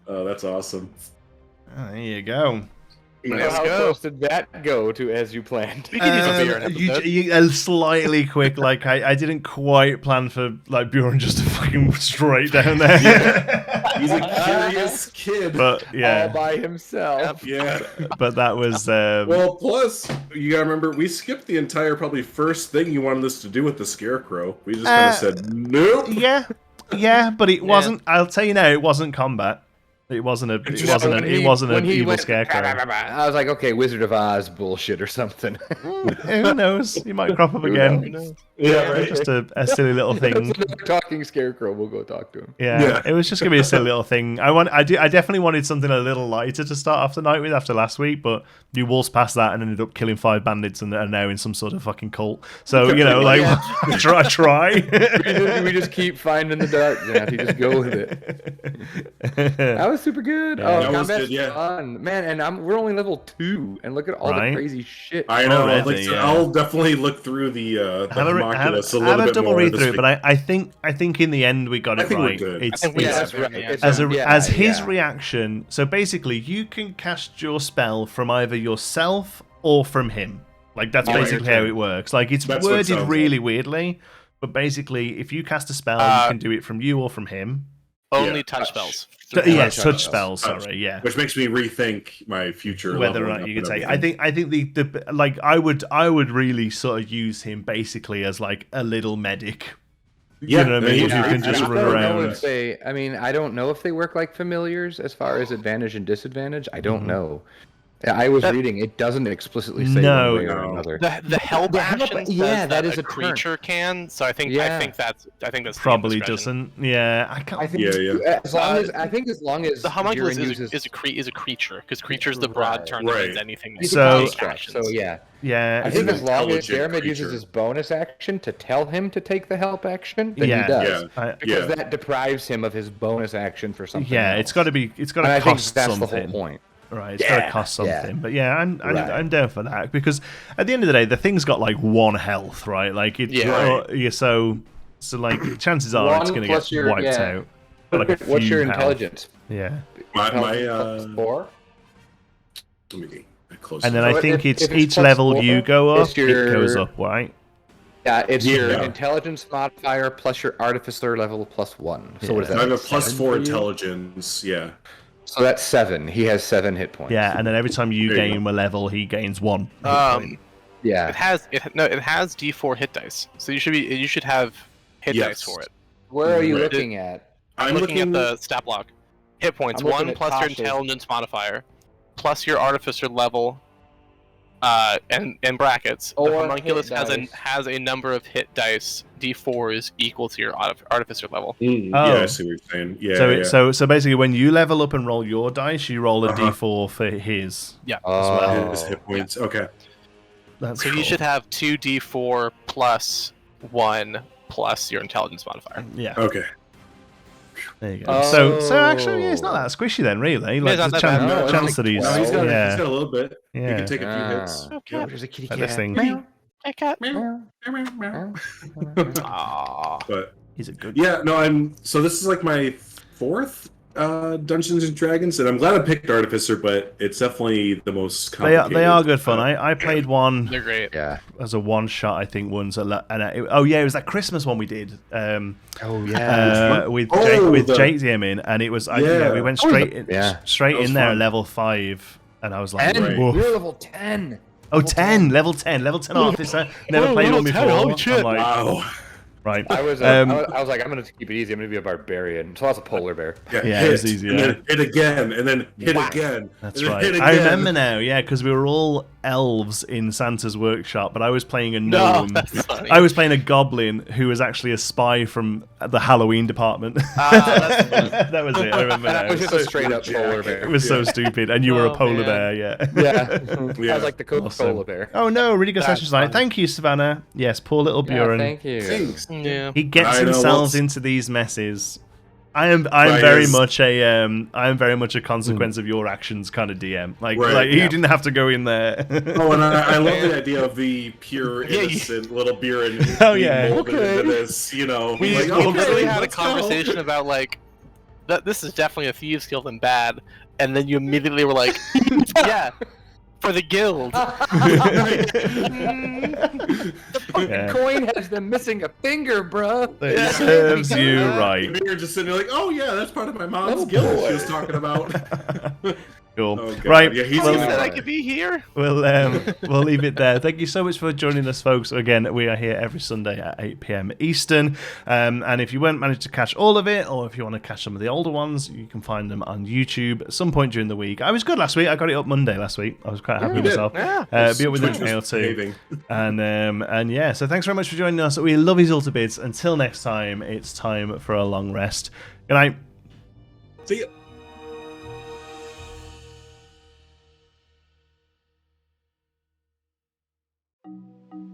Oh, that's awesome. There you go. So Let's how go. close did that go to as you planned? We can use a beer in episode. You slightly quick, like I didn't quite plan for like Buran just to fucking straight down there. He's a curious kid. But All yeah, by himself. Yeah. but that was Well, plus, you gotta remember, we skipped the entire probably first thing you wanted us to do with the scarecrow. We just kind of said, nope. yeah, but it wasn't. I'll tell you now, it wasn't combat. It wasn't a. It No, wasn't when an. he- It wasn't when an he evil went, scarecrow. I was like, okay, Wizard of Oz bullshit or something. Who knows? He might crop up Who again. knows? Yeah, right. Just a silly little thing. That's another talking scarecrow. We'll go talk to him. Yeah, it was just gonna be a silly little thing. I definitely wanted something a little lighter to start off the night with after last week, but you waltzed past that and ended up killing 5 bandits and are now in some sort of fucking cult. So try. We just keep finding the dark. Yeah, you just go with it. That was super good. Yeah. Oh, That was combat's good, yeah. fun, man. And we're only level 2, and look at all Right. the crazy shit. I know. Already, yeah. I'll definitely look through the homunculus a little have a bit double more read this through it, week. but I think in the end we got I it think we're right. good. It's, I think we it's- got it right, yeah. as his reaction. So basically, you can cast your spell from either yourself or from him. Like that's Yeah, basically right. how it works. Like it's That's what it worded sounds really weirdly, but basically, if you cast a spell, you can do it from you or from him. Only Yeah. touch spells. Yes, touch touch spells. spells. Sorry, yeah. Which makes me rethink my future. Whether or leveling not you up can and take, everything. I think the like I would really sort of use him basically as like a little medic. Yeah, you know what I mean? yeah, Who yeah. can just I run don't know around. if they. I mean, I don't know if they work like familiars as far as advantage and disadvantage. I don't know. I was reading; it doesn't explicitly say No. one way or No. another. The help The help- action says yeah, that is a a turn. creature can. So I think Yeah. that's Probably game discretion. doesn't. Yeah, I can't. I think Yeah, as long as I think as long as The homunculus Buran is a creature because creature's the broad Right. term that Right. means anything. he's So- a construct, so yeah. Yeah, I think an as long as intelligent Dermot uses creature. his bonus action to tell him to take the help action, then Yeah. he does. Yeah. Because Yeah. that deprives him of his bonus action for something. Yeah, else. it's got to be. It's got And to I think cost that's something. the whole point. Right, it's got to cost yeah. something. But yeah, Right. I'm down for that because at the end of the day, the thing's got like 1 health, right? Like it's Yeah. so like chances are it's 1 going to plus get your- wiped yeah. out. But like a What's few your health. intelligence? Yeah, My Intelligence plus 4? let me get close. and then to I So think if it's it's each plus level 4, you go up, it's your- it goes up, right? Yeah, it's your Yeah. intelligence modifier plus your artificer level plus 1. So Yeah. what is that? I have a like plus 7 4 for you? intelligence. Yeah. So that's 7. He has 7 hit points. Yeah, and then every time you There you gain a level, he gains 1. hit point. Yeah. It has D4 hit dice, so you should have hit Yes. dice for it. Where are you Right. looking at? I'm looking at the stat block. Hit points I'm looking 1 at plus your Tasha's. intelligence modifier, plus your artificer level, and in brackets. Or The homunculus hit dice. has a number of hit dice D4s equal to your artificer level. Yeah, Oh. I see what you're saying. Yeah. So, yeah. so basically, when you level up and roll your dice, you roll a Uh-huh. D4 for his. Yeah. Oh. His hit points. Okay. That's So cool. you should have 2 D4 plus 1 plus your intelligence modifier. Yeah, Okay. there you go. So actually, yeah, it's Oh. not that squishy then, really. Like it's the not that bad. No, chance, it's chance like that he's, 12. No, he's got yeah, a little bit. He yeah. can take a few hits. Oh, there's a kitty But cat. this thing, Meow, cat. meow, Meow, meow. meow. Aww. But he's a good. yeah, no, so this is like my 4th Dungeons and Dragons, and I'm glad I picked Artificer, but it's definitely the most They complicated. are good fun. I played one They're great. Yeah. as a one shot, I think, once. And oh yeah, it was that Christmas one we did. Oh yeah. With Oh, Jake, with the- Jake's in, and it was Yeah. we went Oh, straight in, yeah. straight That was in there at fun. level 5, and I was like, And Right. woof. you're level 10. Oh, 10, level 10 officer. Never played one before. holy shit. I'm like, Wow. right. I was like, I'm gonna keep it easy. I'm gonna be a barbarian. So I was a polar bear. Yeah, hit, it's easy, and yeah. then hit again, and then hit Whack. again. That's and then right. hit I again. remember now, yeah, because we were all elves in Santa's workshop, but I was playing a No, gnome. that's funny. I was playing a goblin who was actually a spy from the Halloween department. That's funny. That was it. I remember And I now. was just a straight up polar bear. It was so stupid, and you were a Oh, polar man. bear, yeah. Yeah. Yeah. I was like the Coca-Cola Awesome. bear. Oh no, really good That's session tonight. fun. Thank you, Savannah. Yes, poor little Yeah, Buran. thank you. Thanks. Yeah. He gets I know, himself well, into these messes. I'm Right, very yes. much a consequence of your actions kind of DM. Like Right, you yeah. didn't have to go in there. Oh, and I love the idea of the pure, Yeah, you- innocent little Buren Oh, being yeah. molded Okay. into this, We like, literally had a let's go. conversation about like that. This is definitely a thieves guild and bad, and then you immediately were like, "Yeah, for the guild." The fucking Yeah. coin has them missing a finger, bruh. It serves you right. And you're just sitting there like, oh yeah, that's part of my mom's Oh, guild boy. she was talking about. Cool. Oh, God. Right. Yeah, he's Well, gonna said I cry. could be here. We'll leave it there. Thank you so much for joining us, folks. Again, we are here every Sunday at 8 p.m. Eastern. And if you weren't managed to catch all of it, or if you want to catch some of the older ones, you can find them on YouTube at some point during the week. I was good last week. I got it up Monday last week. I was quite happy with you did. myself. Yeah. Be up within Twitch an hour or was two. behaving. And yeah, so thanks very much for joining us. We love you all to bits. Until next time, it's time for a long rest. Good night. See ya.